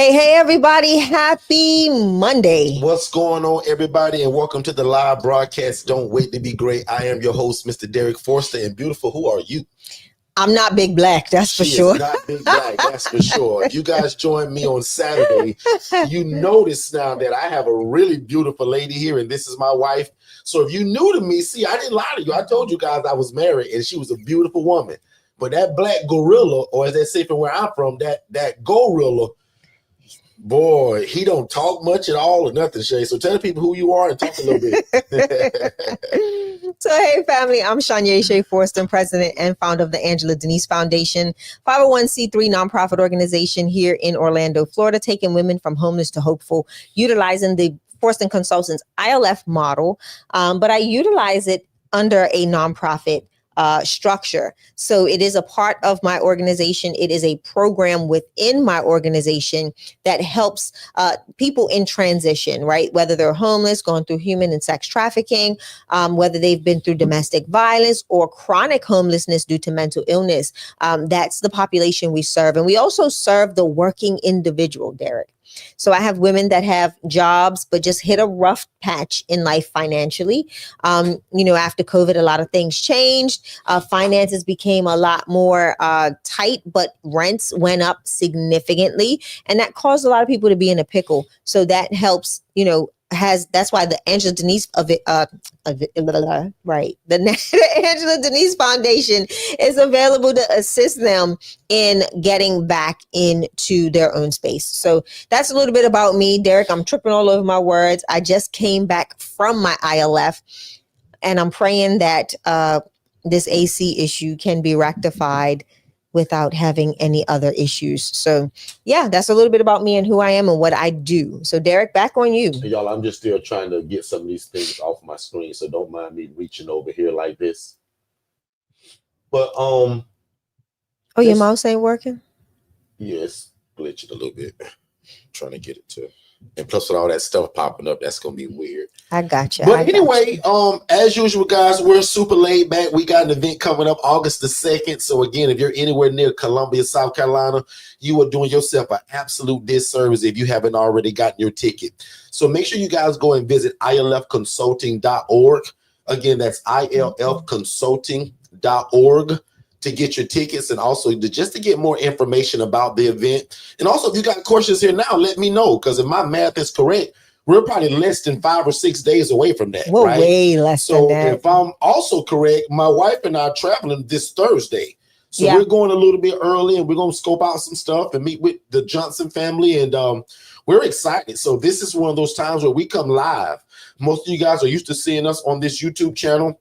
Hey, everybody. Happy Monday. What's going on, everybody, and welcome to the live broadcast. Don't wait to be great. I am your host, Mr. Derrick Forster, and beautiful, who are you? I'm not big black, that's for sure. She is not big black, that's for sure. If you guys join me on Saturday, you notice now that I have a really beautiful lady here, and this is my wife. So if you're new to me, see, I didn't lie to you. I told you guys I was married, and she was a beautiful woman. But that black gorilla, or as they say from where I'm from, that gorilla, boy, he don't talk much at all or nothing, Shay. So tell the people who you are and talk a little bit. So, hey, family, I'm Shanya Shea Forster, president and founder of the Angela Denise Foundation, 501c3 nonprofit organization here in Orlando, Florida, taking women from homeless to hopeful, utilizing the Forster Consultants ILF model, but I utilize it under a nonprofit structure. So it is a part of my organization. It is a program within my organization that helps people in transition, right? Whether they're homeless, going through human and sex trafficking, whether they've been through domestic violence or chronic homelessness due to mental illness. That's the population we serve. And we also serve the working individual, Derrick. So I have women that have jobs, but just hit a rough patch in life financially. After COVID, a lot of things changed. Finances became a lot more tight, but rents went up significantly. And that caused a lot of people to be in a pickle. So that helps, that's why the Angela Denise the Angela Denise Foundation is available to assist them in getting back into their own space. So that's a little bit about me, Derrick. I'm tripping all over my words. I just came back from my ILF, and I'm praying that this AC issue can be rectified without having any other issues. So yeah, that's a little bit about me and who I am and what I do. So Derrick, back on you. Y'all, I'm just still trying to get some of these things off my screen, so don't mind me reaching over here like this. But your mouse ain't working? Yes, glitching a little bit. I'm trying to get it to. And plus with all that stuff popping up, that's gonna be weird. I got you. But anyway, as usual, guys, we're super laid back. We got an event coming up August the 2nd. So again, if you're anywhere near Columbia, South Carolina, you are doing yourself an absolute disservice if you haven't already gotten your ticket. So make sure you guys go and visit ilfconsulting.org. Again, that's ilfconsulting.org to get your tickets, and also just to get more information about the event. And also, if you got questions here now, let me know, because if my math is correct, we're probably less than 5 or 6 days away from that. We're way less than that. So if I'm also correct, my wife and I are traveling this Thursday. So we're going a little bit early, and we're going to scope out some stuff and meet with the Johnson family. And we're excited. So this is one of those times where we come live. Most of you guys are used to seeing us on this YouTube channel,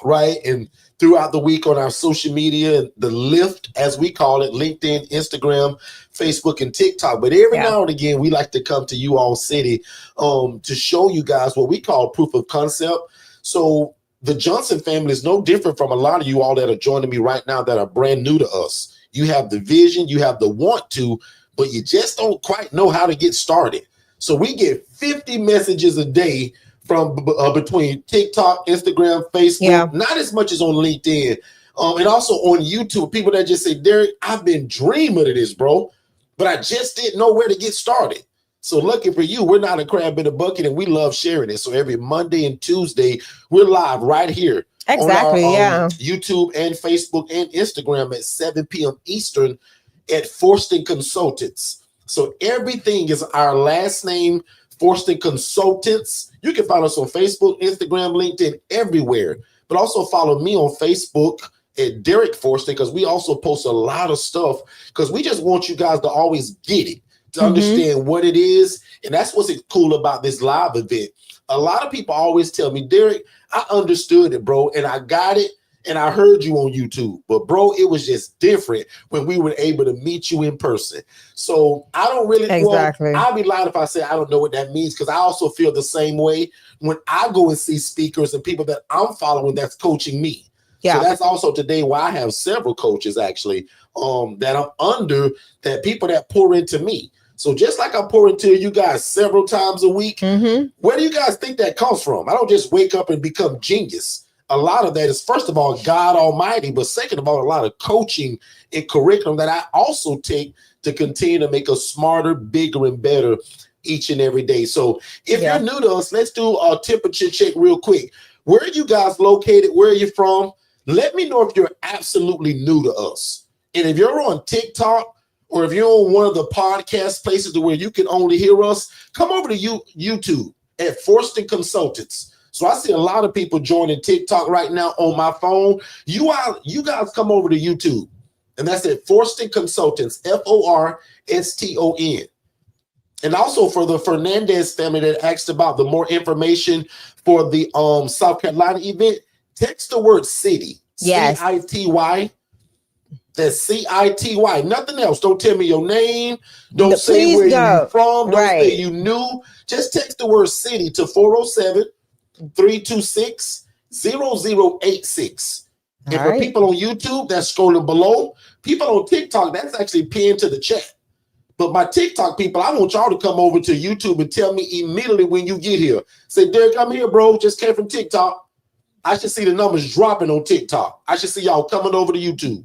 right? And throughout the week on our social media, the lift, as we call it, LinkedIn, Instagram, Facebook, and TikTok. But every now and again, we like to come to you all city to show you guys what we call proof of concept. So the Johnson family is no different from a lot of you all that are joining me right now that are brand new to us. You have the vision, you have the want to, but you just don't quite know how to get started. So we get 50 messages a day from between TikTok, Instagram, Facebook, not as much as on LinkedIn, and also on YouTube. People that just say, Derrick, I've been dreaming of this, bro, but I just didn't know where to get started. So lucky for you, we're not a crab in a bucket, and we love sharing it. So every Monday and Tuesday, we're live right here. Exactly, on our, YouTube and Facebook and Instagram at 7 p.m. Eastern at Forster Consultants. So everything is our last name, Forster Consultants. You can follow us on Facebook, Instagram, LinkedIn, everywhere. But also follow me on Facebook at Derrick Forster, because we also post a lot of stuff, because we just want you guys to always get it, to understand what it is. And that's what's cool about this live event. A lot of people always tell me, Derrick, I understood it, bro, and I got it, and I heard you on YouTube. But, bro, it was just different when we were able to meet you in person. So I don't really, I'll be lying if I say I don't know what that means, because I also feel the same way when I go and see speakers and people that I'm following that's coaching me. So that's also today why I have several coaches actually that I'm under, that people that pour into me. So just like I pour into you guys several times a week, where do you guys think that comes from? I don't just wake up and become genius. a lot of that is, first of all, God Almighty, but second of all, a lot of coaching and curriculum that I also take to continue to make us smarter, bigger, and better each and every day. So if you're new to us, let's do a temperature check real quick. Where are you guys located? Where are you from? Let me know if you're absolutely new to us. And if you're on TikTok, or if you're on one of the podcast places where you can only hear us, come over to YouTube at Forston Consultants. So I see a lot of people joining TikTok right now on my phone. You guys come over to YouTube, and that's at Forston Consultants, FORSTON. And also for the Fernandez family that asked about the more information for the South Carolina event, text the word city. Yes. CITY. That's CITY. Nothing else. Don't tell me your name. Don't say where you're from. Don't say you knew. Just text the word city to 407-326-0086. And for people on YouTube, that's scrolling below. People on TikTok, that's actually pinned to the chat. But my TikTok people, I want y'all to come over to YouTube and tell me immediately when you get here. Say, Derrick, I'm here, bro. Just came from TikTok. I should see the numbers dropping on TikTok. I should see y'all coming over to YouTube.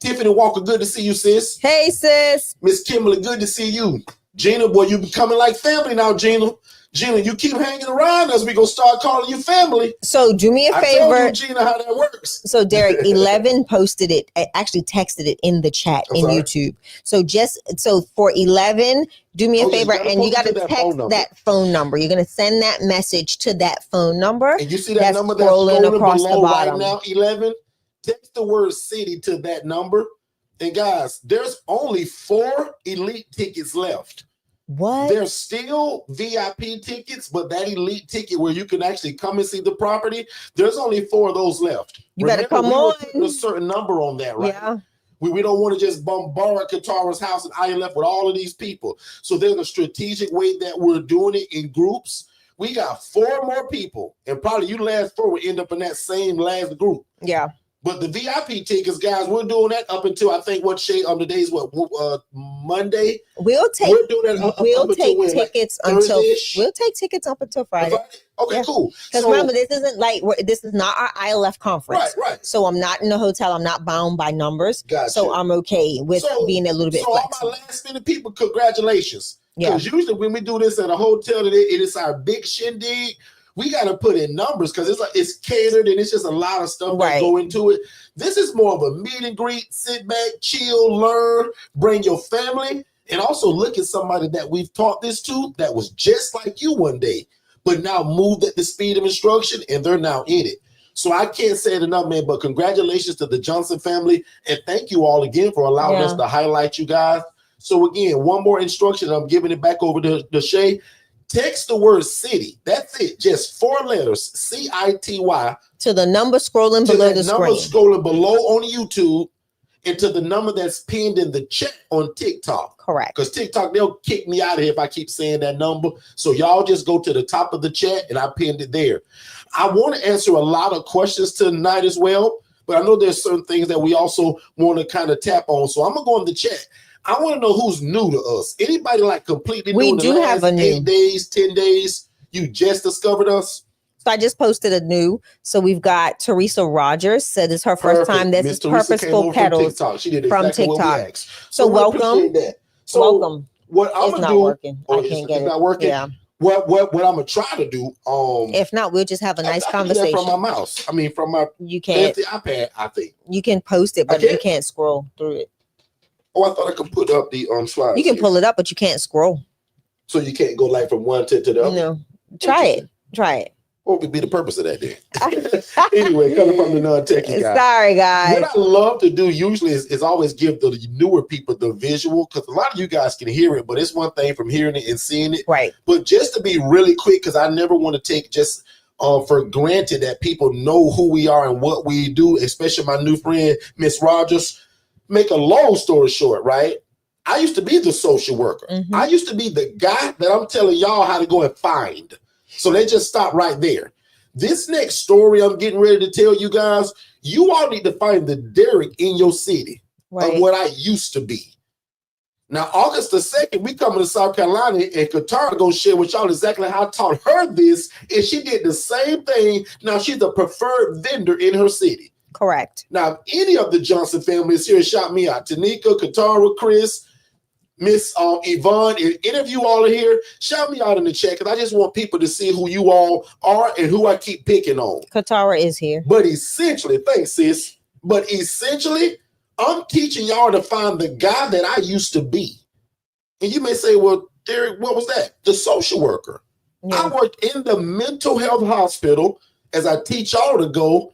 Tiffany Walker, good to see you, sis. Hey, sis. Miss Kimberly, good to see you. Gina, boy, you becoming like family now, Gina. Gina, you keep hanging around us, we gonna start calling you family. So do me a favor. I told you, Gina, how that works. So Derrick, 11 posted it, actually texted it in the chat in YouTube. So for 11, do me a favor, and you got to text that phone number. You're gonna send that message to that phone number. And you see that number that's scrolling across the bottom right now, 11. Text the word city to that number. And guys, there's only 4 elite tickets left. What? There's still VIP tickets, but that elite ticket where you can actually come and see the property, there's only 4 of those left. You better come on. Put a certain number on that, right? Yeah. We don't want to just bombard Katara's house and I left with all of these people. So there's a strategic way that we're doing it in groups. We got 4 more people, and probably you last 4 will end up in that same last group. Yeah. But the VIP tickets, guys, we're doing that up until I think today's Monday. We'll take tickets up until Friday. Okay, cool. Because remember, this is not our ILF conference. Right. So I'm not in the hotel. I'm not bound by numbers. Gotcha. So I'm okay with being a little bit flexible. So all my last minute people, congratulations. Because usually when we do this at a hotel, it is our big shindig. We got to put in numbers because it's catered and it's just a lot of stuff that go into it. This is more of a meet and greet, sit back, chill, learn, bring your family, and also look at somebody that we've taught this to that was just like you one day, but now moved at the speed of instruction and they're now in it. So I can't say it enough, man, but congratulations to the Johnson family. And thank you all again for allowing us to highlight you guys. So again, one more instruction. I'm giving it back over to Shay. Text the word city. That's it. Just 4 letters. CITY. To the number scrolling below the screen. Scrolling below on YouTube, and to the number that's pinned in the chat on TikTok. Correct. Because TikTok, they'll kick me out of here if I keep saying that number. So y'all just go to the top of the chat and I pinned it there. I want to answer a lot of questions tonight as well, but I know there's certain things that we also want to kind of tap on. So I'm going to go in the chat. I want to know who's new to us. Anybody like completely new? We do have a new 8 days, 10 days. You just discovered us. So I just posted a new. So we've got Teresa Rogers said it's her first time. This is Purposeful Petals from TikTok. So welcome. So welcome. What I'm it's gonna not do? Working. I can't get it. Not working. Yeah. What I'm gonna try to do? If not, we'll just have a nice conversation. From my mouse. I mean, from my fancy iPad. I think you can post it, but you can't scroll through it. Oh, I thought I could put up the slides. You can pull it up, but you can't scroll. So you can't go like from one to the other? No. Try it. What would be the purpose of that then? Anyway, coming from the non-techie guy. Sorry, guys. What I love to do usually is always give the newer people the visual, because a lot of you guys can hear it, but it's one thing from hearing it and seeing it. Right. But just to be really quick, because I never want to take just for granted that people know who we are and what we do, especially my new friend, Miss Rogers. Make a long story short, right? I used to be the social worker. Mm-hmm. I used to be the guy that I'm telling y'all how to go and find. So they just stop right there. This next story I'm getting ready to tell you guys, you all need to find the Derrick in your city of what I used to be. Now, August the 2nd, we coming to South Carolina, and Katara gonna share with y'all exactly how I taught her this, and she did the same thing. Now she's a preferred vendor in her city. Correct. Now, if any of the Johnson families here, shout me out. Tanika, Katara, Chris, Miss Yvonne, and any of you all are here, shout me out in the chat, because I just want people to see who you all are and who I keep picking on. Katara is here. But essentially, thanks, sis. But essentially, I'm teaching y'all to find the guy that I used to be. And you may say, well, Derrick, what was that? The social worker. Yeah. I worked in the mental health hospital, as I teach y'all to go.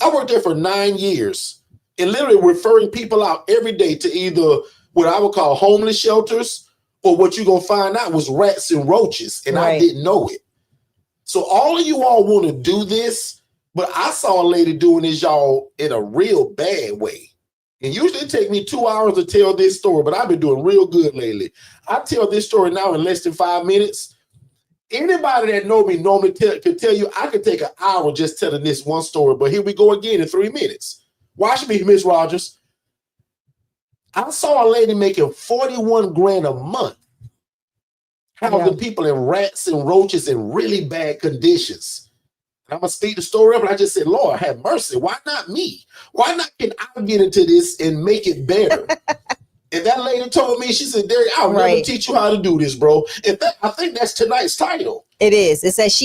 I worked there for 9 years and literally referring people out every day to either what I would call homeless shelters, or what you're going to find out was rats and roaches. And I didn't know it. So all of you all want to do this, but I saw a lady doing this, y'all, in a real bad way. And usually it take me 2 hours to tell this story, but I've been doing real good lately. I tell this story now in less than 5 minutes. Anybody that know me normally can tell you I could take an hour just telling this one story, but here we go again in 3 minutes. Watch me, Miss Rogers. I saw a lady making 41 grand a month, housing people in rats and roaches in really bad conditions. I'm gonna speed the story up, and I just said, Lord, have mercy. Why not me? Why not can I get into this and make it better? And that lady told me, she said, Derrick, I'll never teach you how to do this, bro. And I think that's tonight's title. It is. It says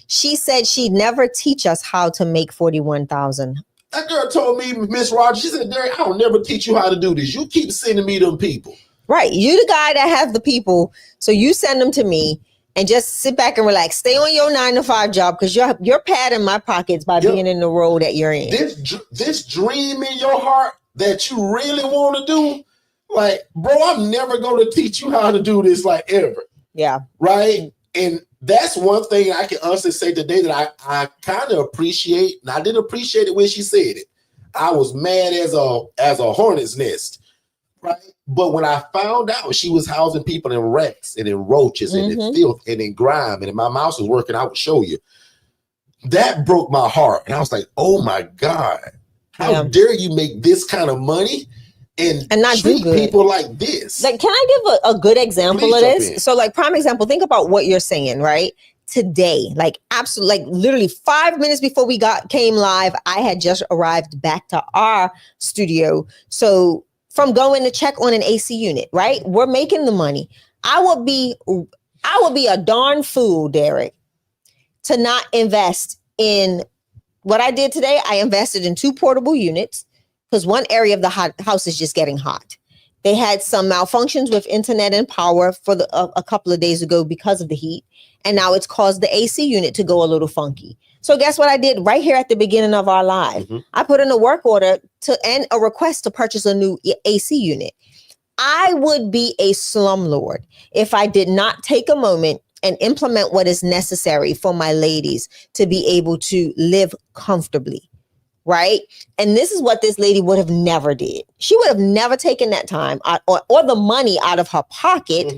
she said she'd never teach us how to make 41,000. That girl told me, Miss Rogers, she said, Derrick, I'll never teach you how to do this. You keep sending me them people. Right. You the guy that has the people. So you send them to me and just sit back and relax. Stay on your 9-to-5 job, because you're padding my pockets by being in the role that you're in. This dream in your heart that you really want to do, like, bro, I'm never going to teach you how to do this, like, ever. Yeah. Right? And that's one thing I can honestly say today that I kind of appreciate, and I didn't appreciate it when she said it. I was mad as a hornet's nest, right? But when I found out she was housing people in rats and in roaches and in filth and in grime, and my mouse was working, I would show you. That broke my heart. And I was like, oh my God, how dare you make this kind of money and not treat people like this? Like, can I give a good example of this? So, like, prime example, think about what you're saying, right? Today, like, absolutely, like, literally 5 minutes before we came live, I had just arrived back to our studio. So from going to check on an AC unit, right? We're making the money. I would be a darn fool, Derrick, to not invest in what I did today. I invested in 2 portable units, because one area of the house is just getting hot. They had some malfunctions with internet and power for a couple of days ago because of the heat. And now it's caused the AC unit to go a little funky. So guess what I did right here at the beginning of our live? I put in a work order and a request to purchase a new AC unit. I would be a slumlord if I did not take a moment and implement what is necessary for my ladies to be able to live comfortably. Right. And this is what this lady would have never did. She would have never taken that time or the money out of her pocket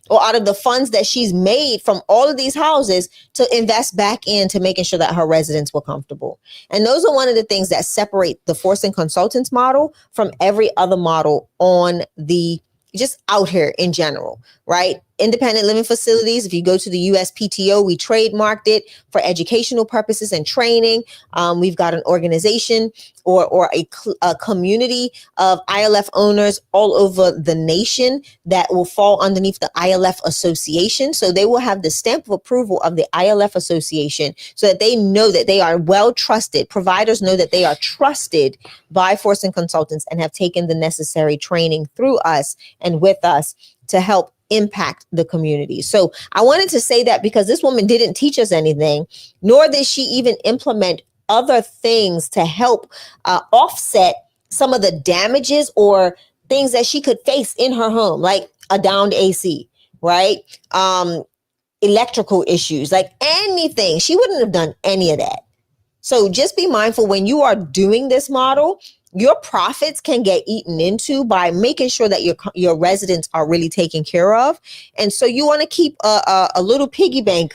or out of the funds that she's made from all of these houses to invest back into making sure that her residents were comfortable. And those are one of the things that separate the Forston Consultants model from every other model on the just out here in general, right? Independent living facilities. If you go to the USPTO, we trademarked it for educational purposes and training. We've got an organization or a community of ILF owners all over the nation that will fall underneath the ILF Association. So they will have the stamp of approval of the ILF Association so that they know that they are well trusted. Providers know that they are trusted by Forston Consultants and have taken the necessary training through us and with us to help impact the community. So I wanted to say that because this woman didn't teach us anything, nor did she even implement other things to help offset some of the damages or things that she could face in her home, like a downed AC, right? Electrical issues, like anything. She wouldn't have done any of that. So just be mindful when you are doing this model, your profits can get eaten into by making sure that your residents are really taken care of. And so you want to keep a little piggy bank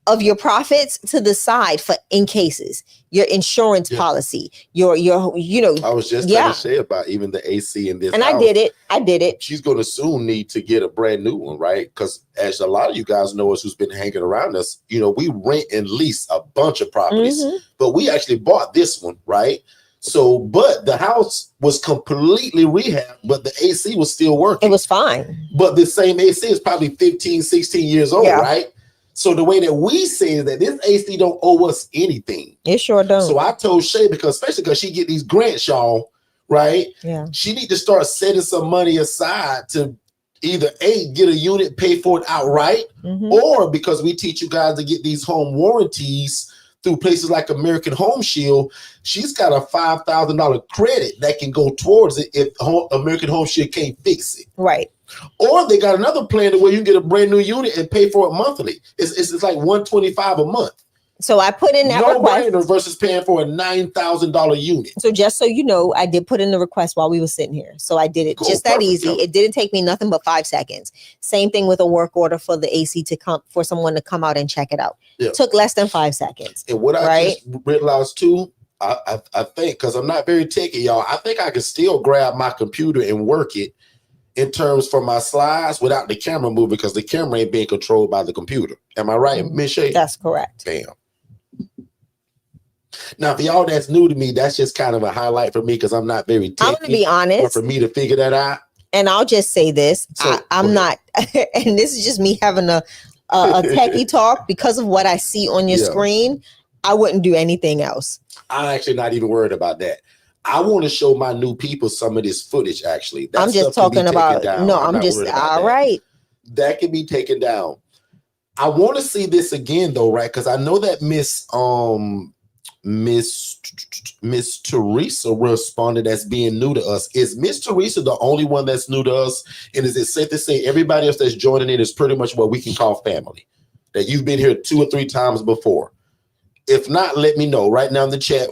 of your profits to the side for in cases, your insurance policy, your I was just trying to say about even the AC in this and house. I did it. She's going to soon need to get a brand new one, right? Because as a lot of you guys know us who's been hanging around us, we rent and lease a bunch of properties, but we actually bought this one, right? So, but the house was completely rehabbed, but the AC was still working. It was fine. But the same AC is probably 15, 16 years old, right? So the way that we say is that this AC don't owe us anything. It sure don't. So I told Shay, especially because she get these grants, y'all, right? Yeah. She need to start setting some money aside to either get a unit, pay for it outright, or because we teach you guys to get these home warranties through places like American Home Shield, she's got a $5,000 credit that can go towards it if American Home Shield can't fix it. Right. Or they got another plan where you can get a brand new unit and pay for it monthly. It's like $125 a month. So I put in that request versus paying for a $9,000 unit. So just so you know, I did put in the request while we were sitting here. So I did it just that easy. It didn't take me nothing but 5 seconds. Same thing with a work order for the AC to come for someone to come out and check it out. Took less than 5 seconds. And what I just realized too, I think, because I'm not very techy, y'all, I think I can still grab my computer and work it in terms for my slides without the camera moving, because the camera ain't being controlled by the computer. Am I right, Miss Shay? That's correct. Bam. Now, for y'all that's new to me, that's just kind of a highlight for me because I'm not very techy. I'm going to be honest. For me to figure that out. And I'll just say this. So, I'm not, and this is just me having a techie talk because of what I see on your screen. I wouldn't do anything else. I'm actually not even worried about that. I want to show my new people some of this footage, actually. I'm just talking about, I'm just, all right. That can be taken down. I want to see this again, though, right? Because I know that Miss Teresa responded as being new to us. Is Miss Teresa the only one that's new to us? And is it safe to say everybody else that's joining in is pretty much what we can call family? That you've been here 2 or 3 times before? If not, let me know right now in the chat.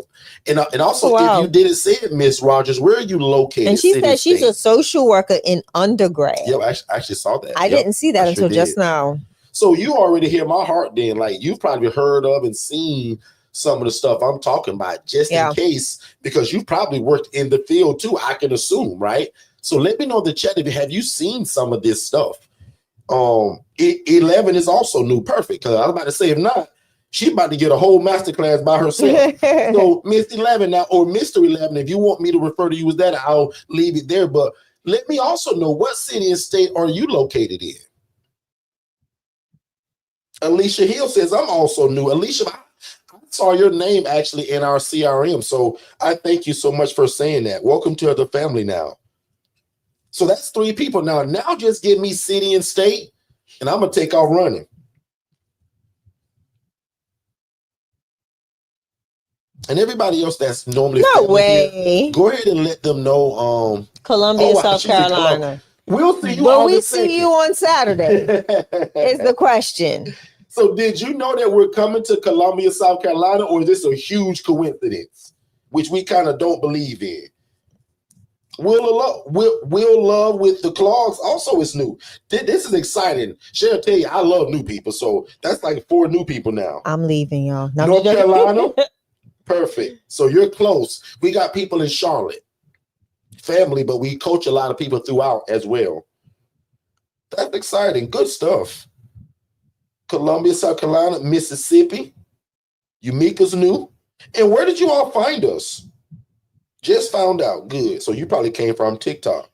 And also, if you didn't say it, Miss Rogers, where are you located? And she said she's a social worker in undergrad. Yeah, I actually saw that. I didn't see that until just now. So you already hear my heart then. Like, you've probably heard of and seen some of the stuff I'm talking about, just in case, because you've probably worked in the field too, I can assume, right? So let me know in the chat if have you seen some of this stuff. 11 is also new. Perfect. Because I was about to say, if not, she's about to get a whole masterclass by herself. So Miss 11 now, or Mr. 11, if you want me to refer to you as that, I'll leave it there. But let me also know, what city and state are you located in? Alicia Hill says, I'm also new. Alicia, I saw your name actually in our CRM. So I thank you so much for saying that. Welcome to the family now. So that's 3 people now. Now just give me city and state, and I'm going to take off running. And everybody else that's normally here, go ahead and let them know. Columbia, South Carolina. We'll see you. Will we see you on Saturday? Is the question. So, did you know that we're coming to Columbia, South Carolina, or is this a huge coincidence, which we kind of don't believe in? Will Love with the Clogs also is new. This is exciting. She'll tell you, I love new people. So that's like 4 new people now. I'm leaving, y'all. North Carolina. Perfect. So you're close. We got people in Charlotte, family, but we coach a lot of people throughout as well. That's exciting. Good stuff. Columbia, South Carolina, Mississippi. Yumika's new. And where did you all find us? Just found out. Good. So you probably came from TikTok.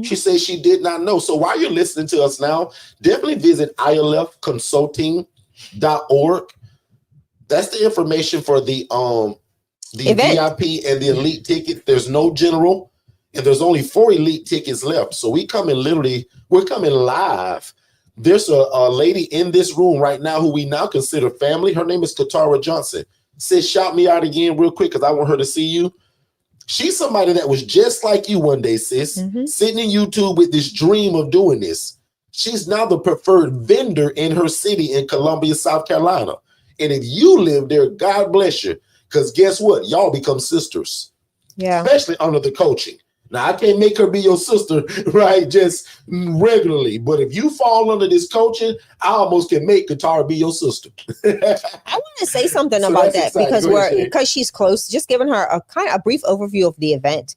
She says she did not know. So while you're listening to us now, definitely visit ilfconsulting.org. That's the information for the VIP and the elite ticket. There's no general, and there's only 4 elite tickets left. So we're coming live. There's a lady in this room right now who we now consider family. Her name is Katara Johnson. Sis, shout me out again real quick because I want her to see you. She's somebody that was just like you one day, sis, sitting in YouTube with this dream of doing this. She's now the preferred vendor in her city in Columbia, South Carolina. And if you live there, God bless you. Because guess what? Y'all become sisters. Yeah. Especially under the coaching. Now, I can't make her be your sister, right? Just regularly. But if you fall under this coaching, I almost can make Katara be your sister. I want to say something So about that's that exciting. because she's close. Just giving her a kind of a brief overview of the event.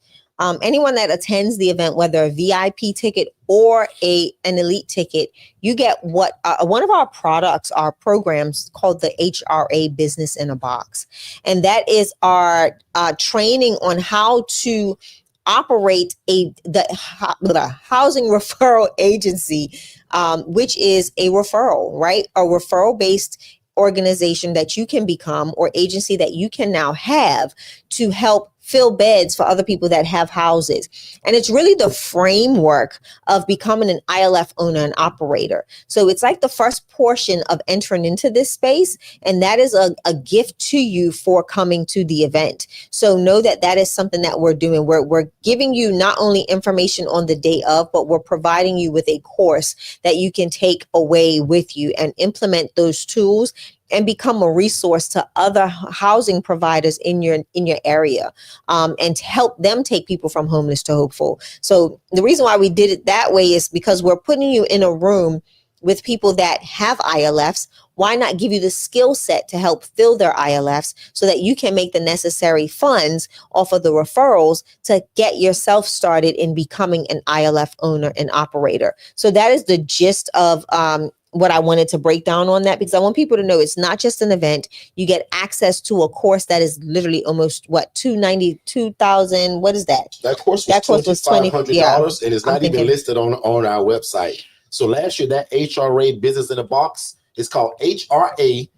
Anyone that attends the event, whether a VIP ticket or an elite ticket, you get what one of our products, our programs called the HRA Business in a Box, and that is our training on how to operate the housing referral agency, which is a referral, right? A referral based organization that you can become or agency that you can now have to help fill beds for other people that have houses. And it's really the framework of becoming an ILF owner and operator. So it's like the first portion of entering into this space. And that is a gift to you for coming to the event. So know that that is something that we're doing. We're giving you not only information on the day of, but we're providing you with a course that you can take away with you and implement those tools and become a resource to other housing providers in your area, and help them take people from homeless to hopeful. So the reason why we did it that way is because we're putting you in a room with people that have ILFs. Why not give you the skill set to help fill their ILFs so that you can make the necessary funds off of the referrals to get yourself started in becoming an ILF owner and operator. So that is the gist of what I wanted to break down on that, because I want people to know it's not just an event. You get access to a course that is literally almost what, $292,000. What is that? That course was $2,500, yeah, and it's not even listed on our website. So last year, that HRA Business in a Box is called HRA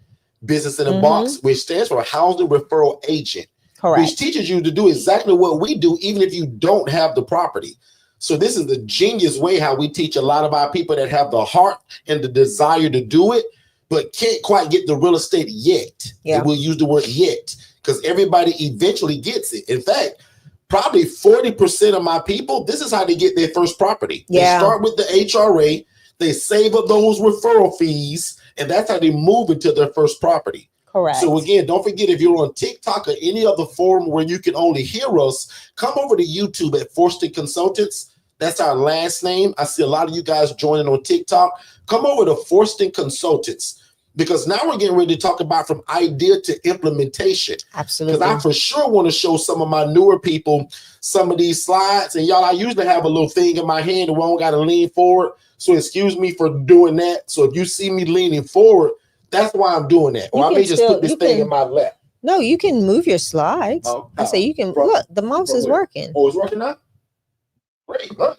Business in a Box, which stands for Housing Referral Agent. Correct. Which teaches you to do exactly what we do, even if you don't have the property. So this is the genius way how we teach a lot of our people that have the heart and the desire to do it, but can't quite get the real estate yet. Yeah. And we'll use the word yet because everybody eventually gets it. In fact, probably 40% of my people, this is how they get their first property. Yeah. They start with the HRA, they save up those referral fees, and that's how they move into their first property. Correct. So again, don't forget, if you're on TikTok or any other forum where you can only hear us, come over to YouTube at Forston Consultants. That's our last name. I see a lot of you guys joining on TikTok. Come over to Forston Consultants, because now we're getting ready to talk about from idea to implementation. Absolutely. Because I for sure want to show some of my newer people some of these slides. And y'all, I usually have a little thing in my hand and we don't got to lean forward. So excuse me for doing that. So if you see me leaning forward, that's why I'm doing that. Or I may just put this thing in my lap. No, you can move your slides. I say you can. Look, the mouse is working. Oh, it's working now? Great. Look.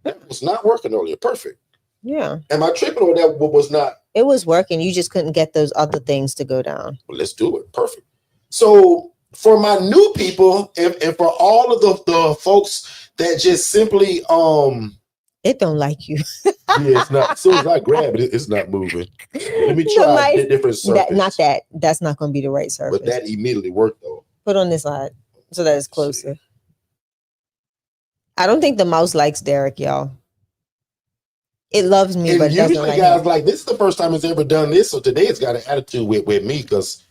That was not working earlier. Perfect. Yeah. Am I tripping or that was not? It was working. You just couldn't get those other things to go down. Well, let's do it. Perfect. So for my new people and for all of the folks that just simply it don't like you. Yeah, it's not. As soon as I grab it, it's not moving. Let me try a different surface. That's not going to be the right surface. But that immediately worked though. Put on this side so that it's closer. I don't think the mouse likes Derrick, y'all. It loves me, but usually doesn't like guys him. Like this is the first time it's ever done this. So today it's got an attitude with me because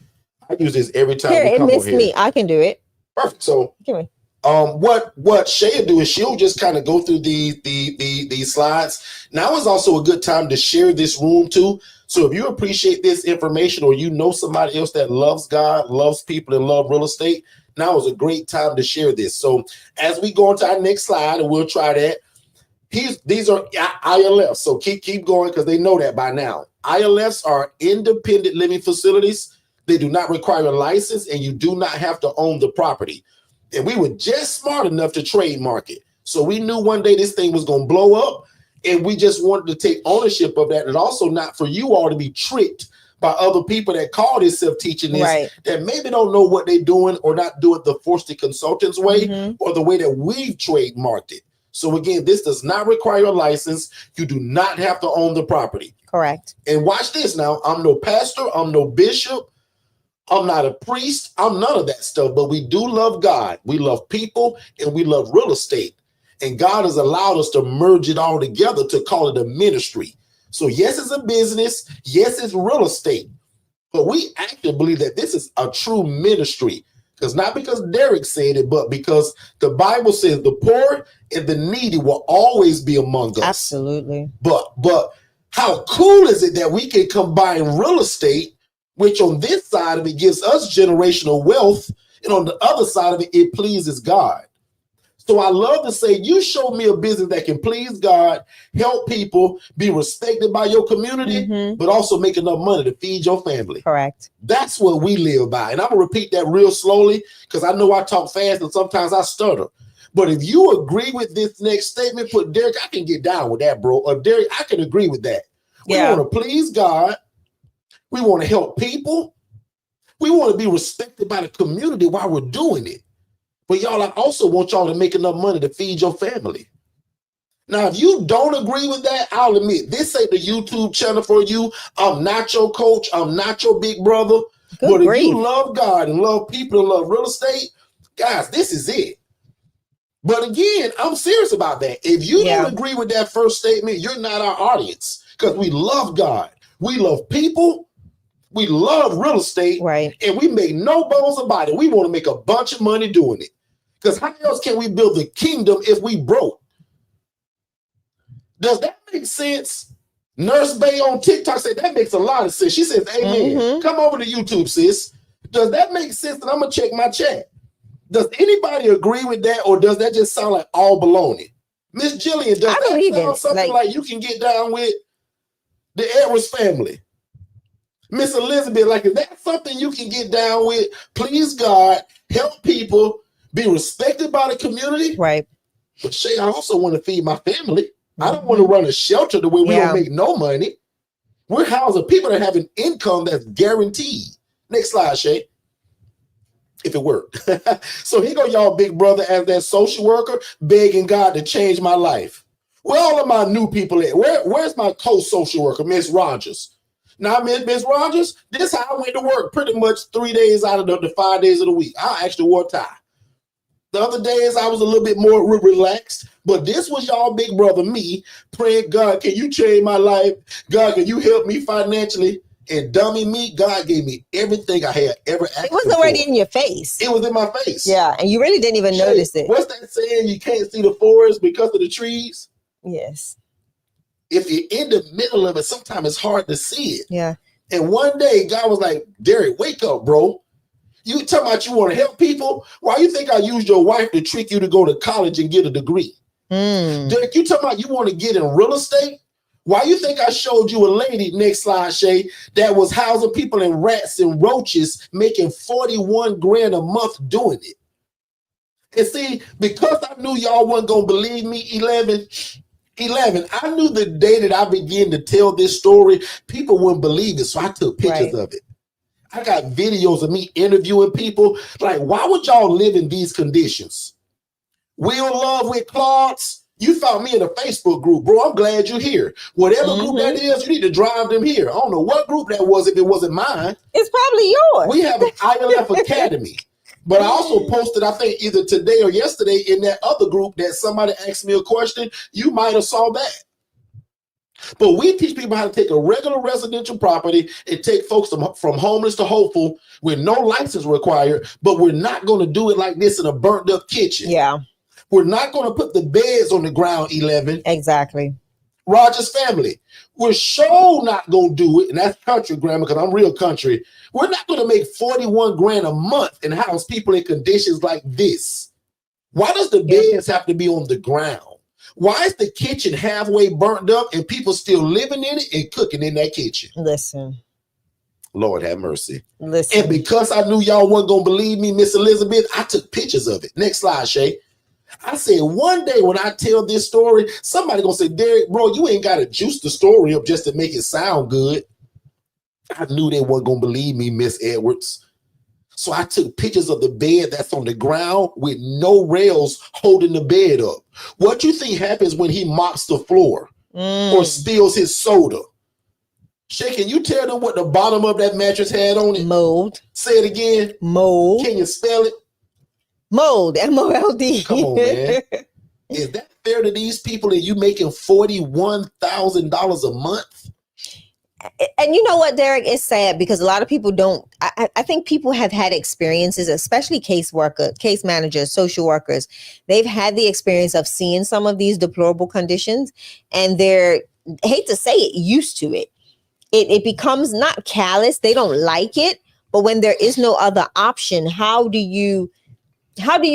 I use this every time. Here, it missed me. I can do it. Perfect. So give me. What Shay do is she'll just kind of go through these slides. Now is also a good time to share this room too. So if you appreciate this information or you know somebody else that loves God, loves people, and love real estate, now is a great time to share this. So as we go on to our next slide, and we'll try that. These are ILFs. So keep going because they know that by now. ILFs are independent living facilities. They do not require a license, and you do not have to own the property. And we were just smart enough to trademark it. So we knew one day this thing was going to blow up, and we just wanted to take ownership of that, and also not for you all to be tricked by other people that call themselves teaching this, right, that maybe don't know what they're doing or not do it the Forston Consultants way, or the way that we've trademarked it. So again, this does not require a license. You do not have to own the property. Correct. And watch this now. I'm no pastor. I'm no bishop. I'm not a priest. I'm none of that stuff. But we do love God. We love people, and we love real estate. And God has allowed us to merge it all together to call it a ministry. So yes, it's a business. Yes, it's real estate. But we actually believe that this is a true ministry, Because not because Derrick said it, but because the Bible says the poor and the needy will always be among us. Absolutely. But how cool is it that we can combine real estate, which on this side of it gives us generational wealth, and on the other side of it, it pleases God. So I love to say, you show me a business that can please God, help people, be respected by your community, but also make enough money to feed your family. Correct. That's what we live by. And I'm going to repeat that real slowly because I know I talk fast and sometimes I stutter. But if you agree with this next statement, put Derrick, I can get down with that, bro. Or Derrick, I can agree with that. We want to please God. We want to help people. We want to be respected by the community while we're doing it. But y'all, I also want y'all to make enough money to feed your family. Now, if you don't agree with that, I'll admit, this ain't the YouTube channel for you. I'm not your coach. I'm not your big brother. But if you love God and love people and love real estate, guys, this is it. But again, I'm serious about that. If you don't agree with that first statement, you're not our audience because we love God. We love people. We love real estate. Right. And we make no bones about it. We want to make a bunch of money doing it. Because how else can we build the kingdom if we broke? Does that make sense? Nurse Bay on TikTok said that makes a lot of sense. She says, amen. Come over to YouTube, sis. Does that make sense? And I'm going to check my chat. Does anybody agree with that, or does that just sound like all baloney? Miss Jillian, does that sound something like you can get down with the Edwards family? Miss Elizabeth, like, is that something you can get down with? Please God, help people, be respected by the community. Right. But Shay, I also want to feed my family. I don't want to run a shelter the way we don't make no money. We're housing people that have an income that's guaranteed. Next slide, Shay. If it worked. So here go y'all big brother as that social worker begging God to change my life. Where all of my new people at? Where's my co-social worker, Miss Rogers? Now, Miss Rogers, this is how I went to work pretty much 3 days out of the 5 days of the week. I actually wore a tie. The other days I was a little bit more relaxed, but this was y'all big brother, me, praying, God, can you change my life? God, can you help me financially? And dummy me, God gave me everything I had ever asked for. It was already in your face. It was in my face. Yeah, and you really didn't even notice it. What's that saying? You can't see the forest because of the trees? Yes. If you're in the middle of it, sometimes it's hard to see it. Yeah. And one day, God was like, Derrick, wake up, bro. You talking about you want to help people? Why you think I used your wife to trick you to go to college and get a degree? Derrick, you talking about you want to get in real estate? Why you think I showed you a lady, next slide, Shay, that was housing people in rats and roaches, making 41 grand a month doing it? And see, because I knew y'all wasn't going to believe me, 11, I knew the day that I began to tell this story, people wouldn't believe it, so I took pictures of it. I got videos of me interviewing people. Like, why would y'all live in these conditions? Will Love with Claudes, you found me in a Facebook group, bro. I'm glad you're here. Whatever group that is, you need to drive them here. I don't know what group that was if it wasn't mine. It's probably yours. We have an ILF Academy. But I also posted, I think either today or yesterday in that other group that somebody asked me a question. You might have saw that. But we teach people how to take a regular residential property and take folks from homeless to hopeful with no license required, but we're not going to do it like this in a burnt up kitchen. Yeah. We're not going to put the beds on the ground, 11. Exactly. Rogers family, we're sure not going to do it. And that's country grammar because I'm real country. We're not going to make 41 grand a month and house people in conditions like this. Why does the beds have to be on the ground? Why is the kitchen halfway burnt up and people still living in it and cooking in that kitchen? Listen. Lord have mercy. Listen. And because I knew y'all wasn't going to believe me, Miss Elizabeth, I took pictures of it. Next slide, Shay. I said, one day when I tell this story, somebody going to say, Derrick, bro, you ain't got to juice the story up just to make it sound good. I knew they weren't going to believe me, Miss Edwards. So I took pictures of the bed that's on the ground with no rails holding the bed up. What you think happens when he mops the floor or spills his soda? Shay, can you tell them what the bottom of that mattress had on it? Mold. Say it again. Mold. Can you spell it? Mold. M-O-L-D. Come on, man. Is that fair to these people and you making $41,000 a month? And you know what, Derrick, it's sad because a lot of people don't. I think people have had experiences, especially case managers, social workers. They've had the experience of seeing some of these deplorable conditions, and they're, hate to say it, used to it. It becomes not callous. They don't like it, but when there is no other option, how do you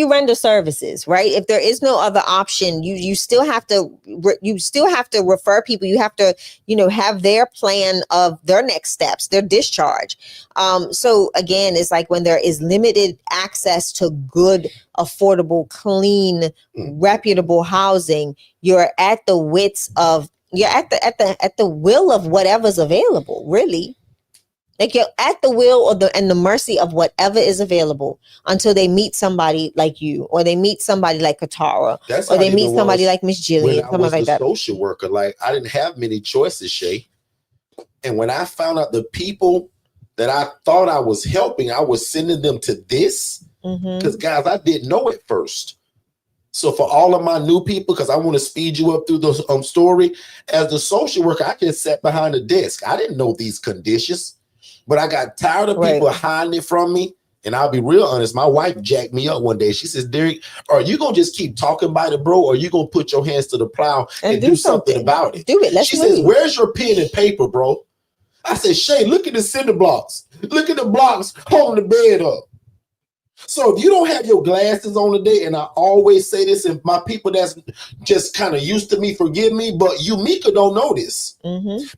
render services, right? If there is no other option, you still have to refer people. You have to, have their plan of their next steps, their discharge. So again, it's like when there is limited access to good, affordable, clean, reputable housing, you're at the will of whatever's available, really. Like you're at the will and the mercy of whatever is available until they meet somebody like you, or they meet somebody like Katara, or they meet somebody like Miss Jillian, something like that. Social worker, like I didn't have many choices, Shay. And when I found out the people that I thought I was helping, I was sending them to this, because guys, I didn't know at first. So for all of my new people, because I want to speed you up through the story, as the social worker, I just sat behind the desk. I didn't know these conditions. But I got tired of people hiding it from me. And I'll be real honest, my wife jacked me up one day. She says, Derrick, are you going to just keep talking about it, bro? Or are you going to put your hands to the plow and do something about it? Do it. She says, where's your pen and paper, bro? I said, Shay, look at the cinder blocks. Look at the blocks holding the bed up. So if you don't have your glasses on today, and I always say this, and my people that's just kind of used to me, forgive me, but you, Mika, don't know this.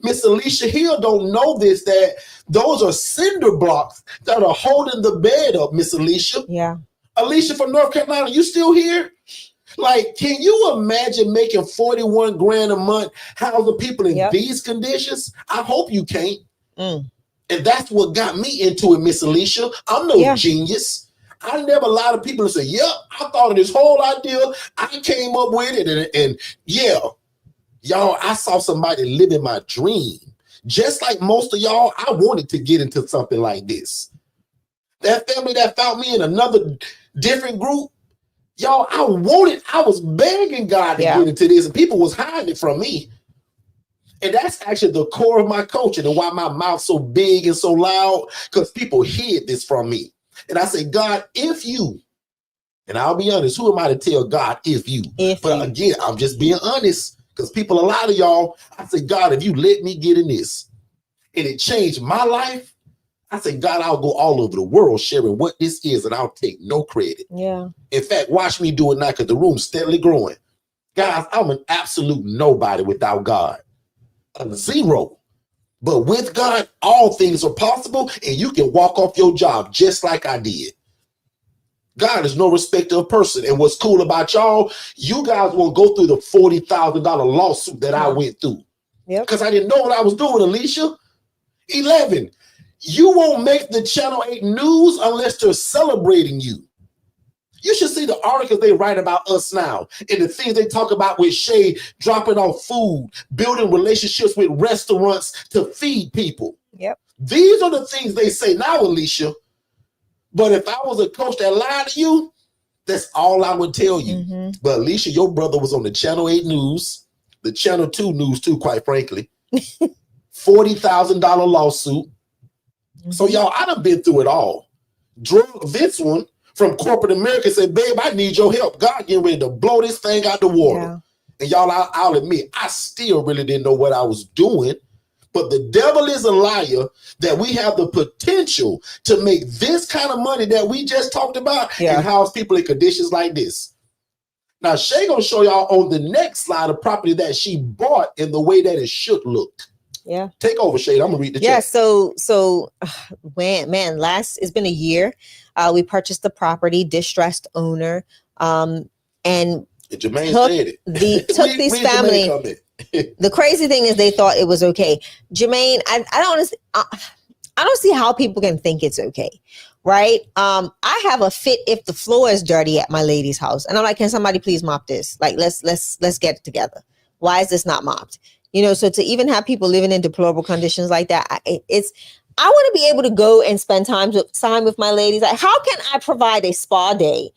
Miss Alicia Hill don't know this, that those are cinder blocks that are holding the bed up, Miss Alicia. Yeah. Alicia from North Carolina, you still here? Like, can you imagine making 41 grand a month housing people in these conditions? I hope you can't. And that's what got me into it, Miss Alicia. I'm no genius. I never, a lot of people say, yep, I thought of this whole idea. I came up with it. And y'all, I saw somebody living my dream. Just like most of y'all, I wanted to get into something like this. That family that found me in another different group, y'all, I was begging God to get into this, and people was hiding it from me. And that's actually the core of my coaching and why my mouth's so big and so loud, because people hid this from me. And I say, God, if you, and I'll be honest, who am I to tell God if you? Again, I'm just being honest, because people, a lot of y'all, I say, God, if you let me get in this and it changed my life, I say, God, I'll go all over the world sharing what this is, and I'll take no credit. Yeah. In fact, watch me do it now, because the room's steadily growing. Guys, I'm an absolute nobody without God. I'm zero. But with God, all things are possible, and you can walk off your job just like I did. God is no respecter of person. And what's cool about y'all, you guys won't go through the $40,000 lawsuit that I went through. Because I didn't know what I was doing, Alicia. 11, you won't make the Channel 8 news unless they're celebrating you. You should see the articles they write about us now, and the things they talk about with Shay dropping off food, building relationships with restaurants to feed people. These are the things they say now, Alicia. But if I was a coach that lied to you, that's all I would tell you. But Alicia, your brother was on the Channel 8 news, the Channel 2 news too, quite frankly. $40,000 lawsuit. So y'all, I done been through it all. Drug this one from corporate America, said, babe, I need your help. God getting ready to blow this thing out the water. And y'all, I'll admit, I still really didn't know what I was doing. But the devil is a liar that we have the potential to make this kind of money that we just talked about and house people in conditions like this. Now, Shay gonna show y'all on the next slide a property that she bought in the way that it should look. Take over, Shay. I'm gonna read the check. So it's been a year. We purchased the property, distressed owner, and Jermaine said it. Took these family. The crazy thing is they thought it was okay. Jermaine, I don't see how people can think it's okay, right? I have a fit if the floor is dirty at my lady's house, and I'm like, can somebody please mop this? Like, let's get it together. Why is this not mopped? So to even have people living in deplorable conditions like that, I want to be able to go and spend time with my ladies. Like, how can I provide a spa day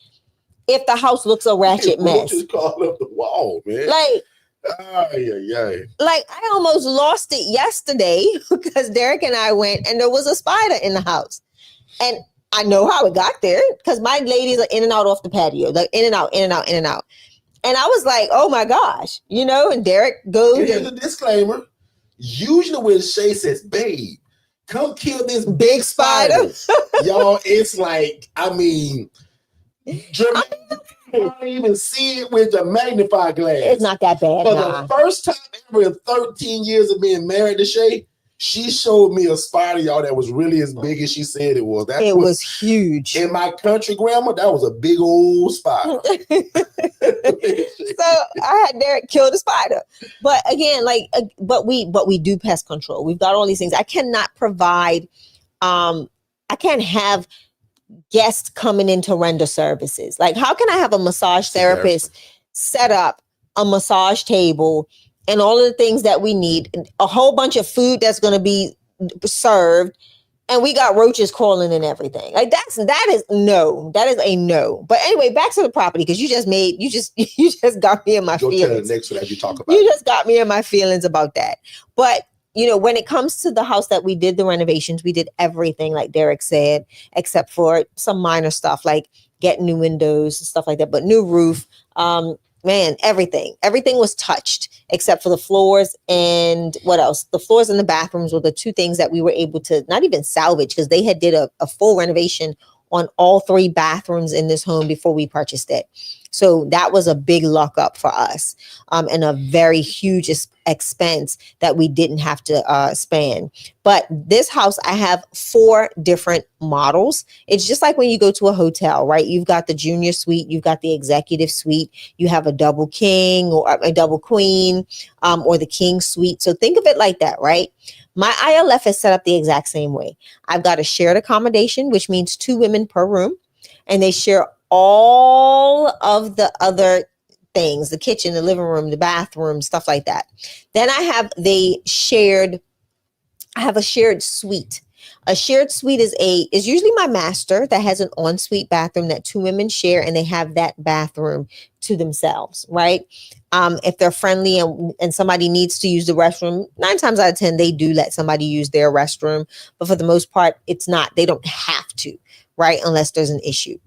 if the house looks a ratchet mess? Just call up the wall, man. Like, Yeah. Like, I almost lost it yesterday because Derrick and I went and there was a spider in the house. And I know how it got there because my ladies are in and out off the patio, like in and out, in and out, in and out. And I was like, oh my gosh, and Derrick goes. Here's a disclaimer. Usually when Shay says, babe, come kill this big spider. Y'all, it's like, German, you can't even see it with a magnifying glass. It's not that bad. For the first time ever in 13 years of being married to Shay, she showed me a spider, y'all, that was really as big as she said it was. It was huge. In my country, grandma, that was a big old spider. So I had Derrick kill the spider. But again, but we do pest control. We've got all these things. I cannot provide, I can't have guests coming in to render services. Like, how can I have a massage therapist set up a massage table and all of the things that we need, a whole bunch of food that's going to be served, and we got roaches crawling and everything? Like, that is a no. But anyway, back to the property, because you just got me in my feelings. Go to the next one as you talk about. You just got me in my feelings about that. But when it comes to the house that we did the renovations, we did everything like Derrick said, except for some minor stuff like getting new windows and stuff like that. But new roof, everything was touched except for the floors. And what else? The floors and the bathrooms were the two things that we were able to not even salvage, because they had did a full renovation on all 3 bathrooms in this home before we purchased it. So that was a big luck up for us, and a very huge expense that we didn't have to spend. But this house, I have 4 different models. It's just like when you go to a hotel, right? You've got the junior suite, you've got the executive suite, you have a double king or a double queen, or the king suite. So think of it like that, right? My ILF is set up the exact same way. I've got a shared accommodation, which means 2 women per room, and they share all of the other things, the kitchen, the living room, the bathroom, stuff like that. Then I have a shared suite. A shared suite is usually my master that has an ensuite bathroom that 2 women share, and they have that bathroom to themselves, right? If they're friendly and somebody needs to use the restroom, 9 times out of 10, they do let somebody use their restroom. But for the most part, they don't have to, right? Unless there's an issue.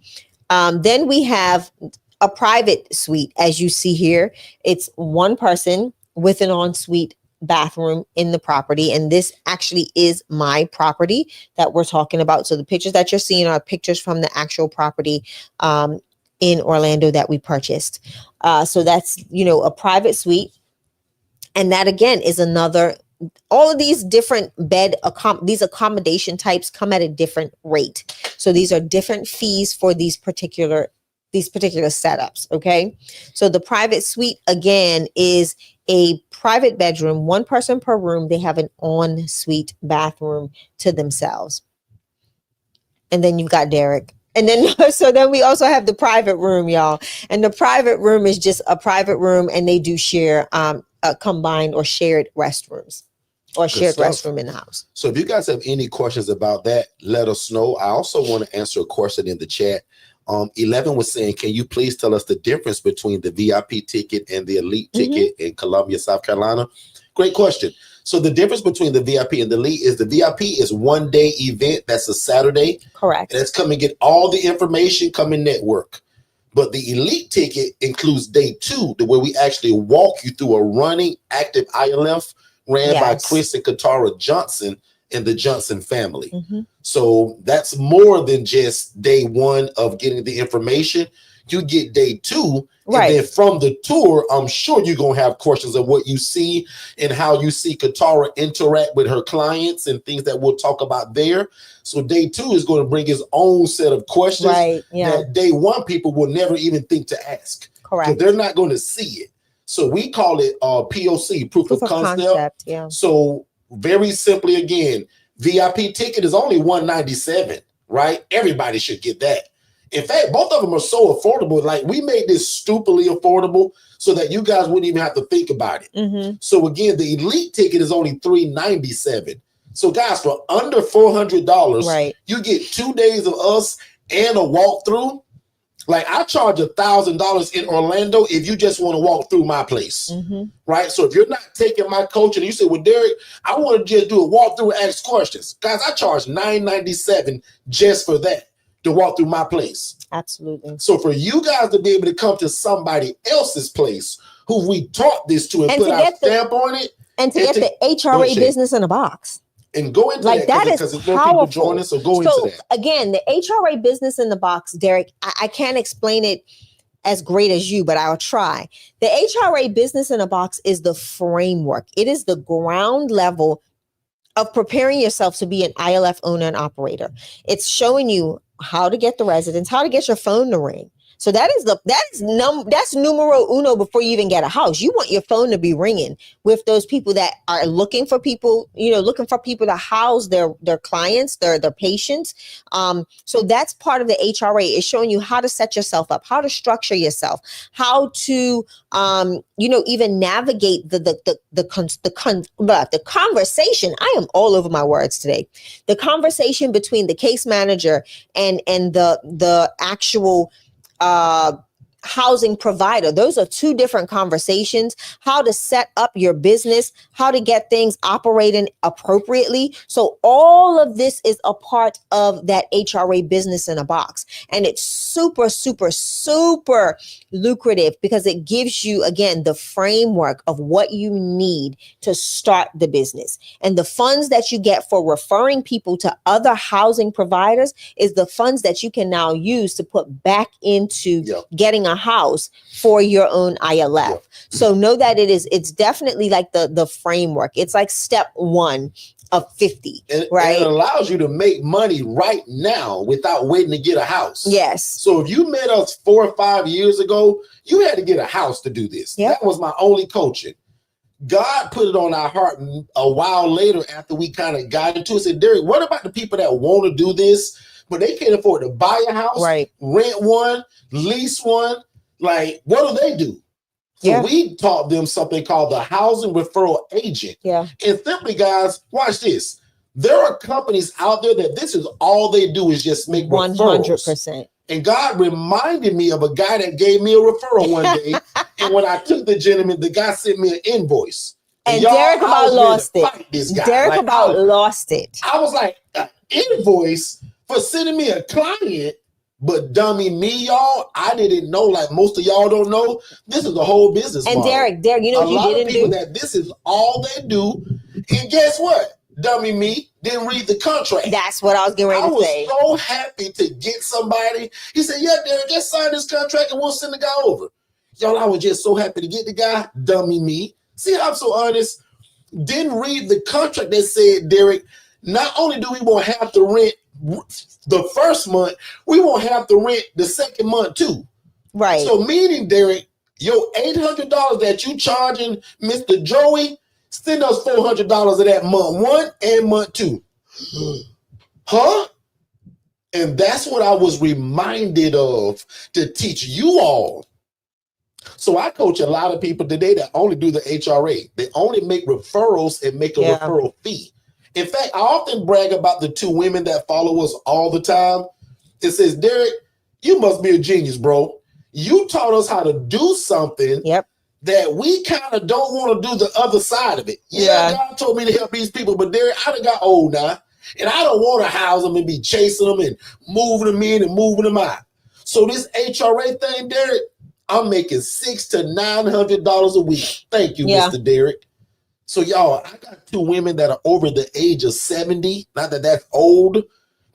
Then we have a private suite. As you see here, it's 1 person with an ensuite bathroom in the property. And this actually is my property that we're talking about. So the pictures that you're seeing are pictures from the actual property in Orlando that we purchased. So that's, a private suite. And that again is another, all of these different these accommodation types come at a different rate. So these are different fees for these particular setups. Okay. So the private suite again is a private bedroom, 1 person per room. They have an ensuite bathroom to themselves. And then you've got Derrick. And then, so then we also have the private room, y'all. And the private room is just a private room, and they do share combined or shared restrooms. Or shared restroom in the house. So if you guys have any questions about that, let us know. I also want to answer a question in the chat. 11 was saying, can you please tell us the difference between the VIP ticket and the elite ticket in Columbia, South Carolina? Great question. So the difference between the VIP and the elite is the VIP is 1-day event. That's a Saturday. Correct. And that's come and get all the information, come and network. But the elite ticket includes day 2, where we actually walk you through a running active ILF ran by Chris and Katara Johnson and the Johnson family. So that's more than just day 1 of getting the information. You get day 2, and then from the tour, I'm sure you're going to have questions of what you see and how you see Katara interact with her clients and things that we'll talk about there. So day 2 is going to bring his own set of questions that day 1 people will never even think to ask. Correct. They're not going to see it. So we call it POC, proof of concept. So very simply, again, VIP ticket is only $197, right? Everybody should get that. In fact, both of them are so affordable. Like, we made this stupidly affordable so that you guys wouldn't even have to think about it. So again, the elite ticket is only $397. So guys, for under $400, you get 2 days of us and a walkthrough. Like I charge $1,000 in Orlando if you just want to walk through my place, right? So if you're not taking my coaching, you say, well, Derrick, I want to just do a walk through and ask questions. Guys, I charge $9.97 just for that, to walk through my place. Absolutely. So for you guys to be able to come to somebody else's place who we taught this to and put our stamp on it. And to get the HRA business in a box. And go into like that because it's more people join us, so go into that. Again, the HRA business in the box, Derrick, I can't explain it as great as you, but I'll try. The HRA business in a box is the framework. It is the ground level of preparing yourself to be an ILF owner and operator. It's showing you how to get the residents, how to get your phone to ring. So that's numero uno before you even get a house. You want your phone to be ringing with those people that are looking for people, looking for people to house their clients, their patients. So that's part of the HRA, is showing you how to set yourself up, how to structure yourself, how to even navigate the conversation. I am all over my words today. The conversation between the case manager and the actual housing provider. Those are two different conversations. How to set up your business, how to get things operating appropriately. So all of this is a part of that HRA business in a box. And it's super, super, super lucrative because it gives you, again, the framework of what you need to start the business. And the funds that you get for referring people to other housing providers is the funds that you can now use to put back into getting a house for your own ILF. So know that it's definitely like the framework. It's like step 1 of 50, right? And it allows you to make money right now without waiting to get a house. Yes. So if you met us 4 or 5 years ago, you had to get a house to do this. That was my only coaching. God put it on our heart a while later after we kind of got into it. Said, Derrick, what about the people that want to do this, but they can't afford to buy a house, rent one, lease one? Like, what do they do? So we taught them something called the housing referral agent. And simply, guys, watch this. There are companies out there that this is all they do is just make 100%. And God reminded me of a guy that gave me a referral one day. And when I took the gentleman, the guy sent me an invoice. And Derrick about lost it. Derrick about lost it. I was like, an invoice for sending me a client? But dummy me, y'all, I didn't know, like most of y'all don't know, this is the whole business model. And Derrick, you know what you didn't do? That this is all they do. And guess what? Dummy me didn't read the contract. That's what I was getting ready to say. I was so happy to get somebody. He said, yeah, Derrick, just sign this contract and we'll send the guy over. Y'all, I was just so happy to get the guy. Dummy me. See how I'm so honest? Didn't read the contract that said, Derrick, not only do we won't have to rent the first month, we won't have to rent the second month too. Right. So meaning, Derrick, your $800 that you charging Mr. Joey, send us $400 of that month 1 and month 2. Huh? And that's what I was reminded of to teach you all. So I coach a lot of people today that only do the HRA. They only make referrals and make a referral fee. In fact, I often brag about the 2 women that follow us all the time. It says, Derrick, you must be a genius, bro. You taught us how to do something that we kind of don't want to do the other side of it. God told me to help these people, but Derrick, I done got old now, and I don't want to house them and be chasing them and moving them in and moving them out. So this HRA thing, Derrick, I'm making $600 to $900 a week. Thank you, Mr. Derrick. So y'all, I got 2 women that are over the age of 70. Not that that's old,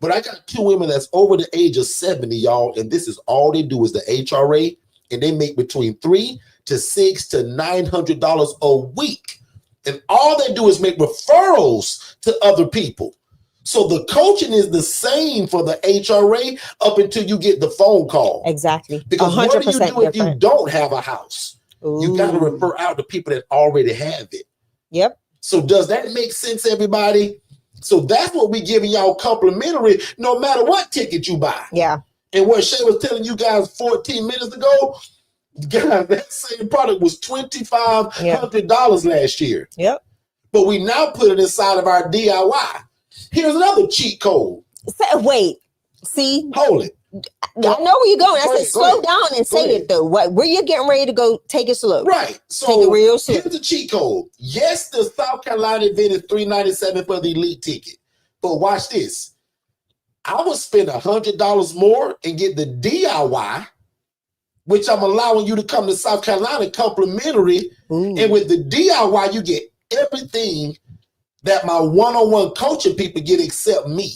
but I got 2 women that's over the age of 70, y'all. And this is all they do is the HRA, and they make between $300 to $600 to $900 a week. And all they do is make referrals to other people. So the coaching is the same for the HRA up until you get the phone call. Exactly. Because what do you do if you don't have a house? You got to refer out to people that already have it. Yep. So does that make sense, everybody? So that's what we're giving y'all complimentary, no matter what ticket you buy. Yeah. And what Shay was telling you guys 14 minutes ago, guys, that same product was $2,500 last year. Yep. But we now put it inside of our DIY. Here's another cheat code. Wait. See? Hold it. I know where you're going. I said slow down and say it though. Where you're getting ready to go, take it slow. Right. So take it real slow. Here's the cheat code. Yes, the South Carolina event is $397 for the elite ticket. But watch this. I would spend $100 more and get the DIY, which I'm allowing you to come to South Carolina complimentary. Ooh. And with the DIY, you get everything that my one-on-one coaching people get except me.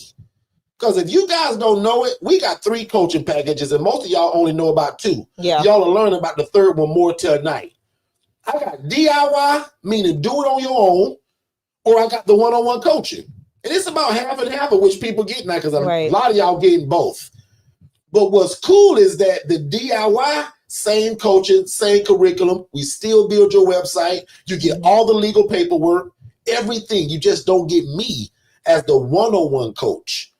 Because if you guys don't know it, we got 3 coaching packages, and most of y'all only know about 2. Yeah. Y'all are learning about the 3rd one more tonight. I got DIY, meaning do it on your own, or I got the one-on-one coaching. And it's about half and half of which people get now, because a lot of y'all getting both. But what's cool is that the DIY, same coaching, same curriculum. We still build your website. You get all the legal paperwork, everything. You just don't get me as the one-on-one coach.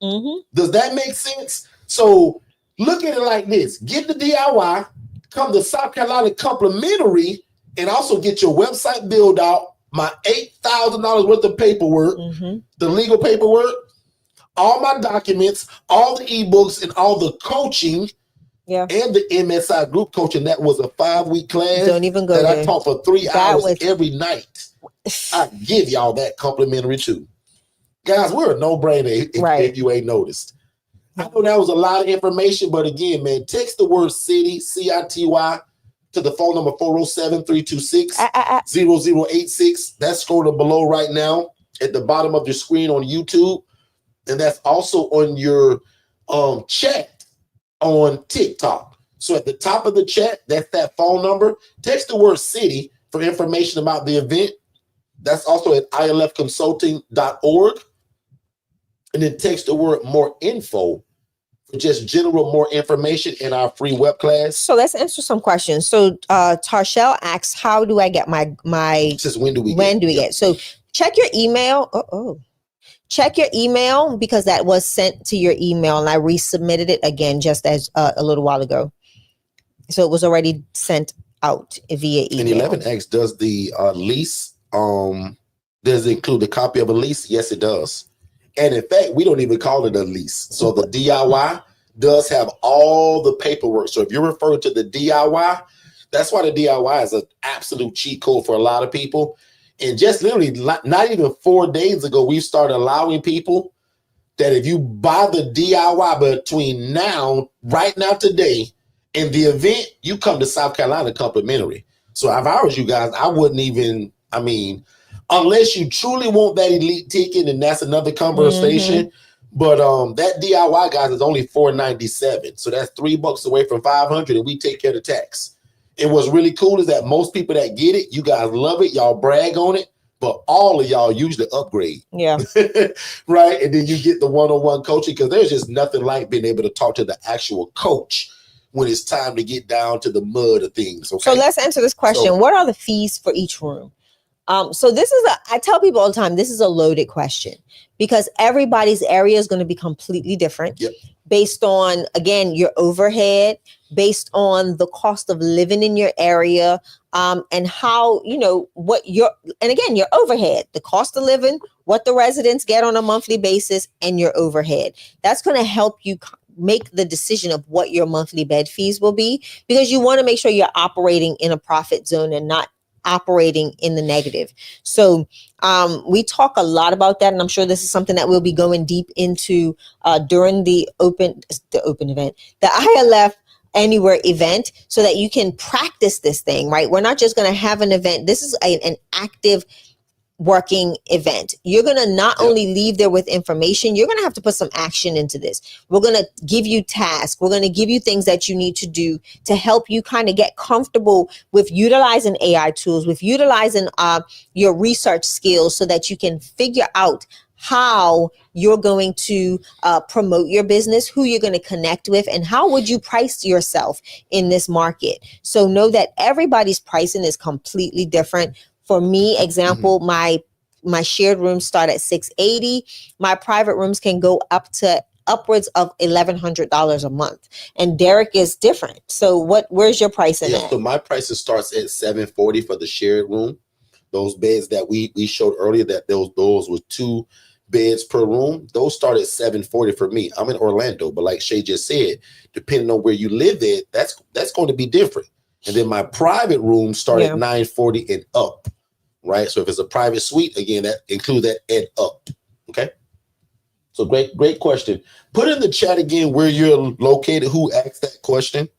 Mm-hmm. Does that make sense? So look at it like this. Get the DIY, come to South Carolina complimentary, and also get your website build out, my $8,000 worth of paperwork, the legal paperwork, all my documents, all the ebooks, and all the coaching, and the MSI group coaching. That was a 5-week class. Don't even go that there. I taught for 3 hours every night. I give y'all that complimentary too. Guys, we're a no-brainer if you ain't noticed. I know that was a lot of information, but again, man, text the word CITY, CITY, to the phone number 407-326-0086. That's scrolled below right now at the bottom of your screen on YouTube. And that's also on your chat on TikTok. So at the top of the chat, that's that phone number. Text the word CITY for information about the event. That's also at ilfconsulting.org. And then text the word more info for just general more information in our free web class. So let's answer some questions. So Tarshell asks, how do I get my says, when do we get? So check your email. Check your email, because that was sent to your email and I resubmitted it again just as a little while ago. So it was already sent out via email. And 11X, does the lease, does it include a copy of a lease? Yes, it does. And in fact, we don't even call it a lease. So the DIY does have all the paperwork. So if you're referring to the DIY, that's why the DIY is an absolute cheat code for a lot of people. And just literally not even 4 days ago, we started allowing people that if you buy the DIY between right now today, and the event, you come to South Carolina complimentary. So if I was you guys, I wouldn't even, unless you truly want that elite ticket, and that's another conversation. But that DIY, guys, is only $497. So that's $3 away from $500, and we take care of the tax. And what's really cool is that most people that get it, you guys love it, y'all brag on it, but all of y'all usually upgrade. Yeah. Right? And then you get the one-on-one coaching, because there's just nothing like being able to talk to the actual coach when it's time to get down to the mud of things. Okay? So let's answer this question. What are the fees for each room? So this is I tell people all the time, this is a loaded question, because everybody's area is going to be completely different based on, again, your overhead, based on the cost of living in your area, and how, and your overhead, the cost of living, what the residents get on a monthly basis, and your overhead. That's going to help you make the decision of what your monthly bed fees will be, because you want to make sure you're operating in a profit zone and not operating in the negative. So we talk a lot about that, and I'm sure this is something that we'll be going deep into during the open event, the ILF Anywhere event, so that you can practice this thing, right? We're not just going to have an event. This is an active working event. You're going to not only leave there with information, you're going to have to put some action into this. We're going to give you tasks. We're going to give you things that you need to do to help you kind of get comfortable with utilizing AI tools, with utilizing your research skills, so that you can figure out how you're going to promote your business, who you're going to connect with, and how would you price yourself in this market. So know that everybody's pricing is completely different. For me, example, my shared rooms start at $680. My private rooms can go up to upwards of $1,100 a month. And Derrick is different. So where's your pricing at? So my prices starts at $740 for the shared room. Those beds that we showed earlier, that those were 2 beds per room. Those start at $740 for me. I'm in Orlando, but like Shay just said, depending on where you live at, that's going to be different. And then my private rooms start at $940 and up, right? So if it's a private suite, again, that include that and up. Okay. So great question. Put in the chat again where you're located. Who asked that question?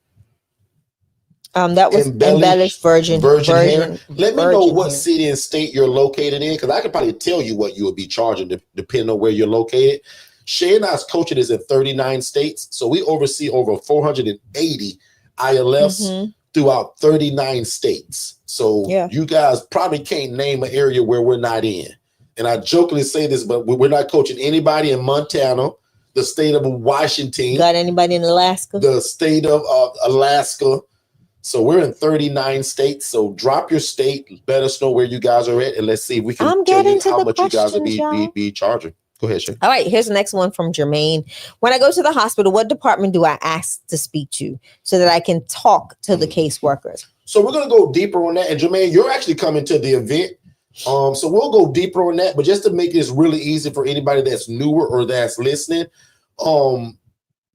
That was embellished virgin hair. Let me know what hair. city and state you're located in, because I can probably tell you what you would be charging depending on where you're located. Shay and I's coaching is in 39 states, so we oversee over 480 ILFs throughout 39 states. So you guys probably can't name an area where we're not in. And I jokingly say this, but we're not coaching anybody in Montana, the state of Washington. Got anybody in Alaska? The state of Alaska. So we're in 39 states. So drop your state, let us know where you guys are at, and let's see if we can tell you how much you guys will be charging. Go ahead, Shay. All right, here's the next one from Jermaine. When I go to the hospital, what department do I ask to speak to so that I can talk to the caseworkers? So we're going to go deeper on that. And Jermaine, you're actually coming to the event. So we'll go deeper on that. But just to make this really easy for anybody that's newer or that's listening, you're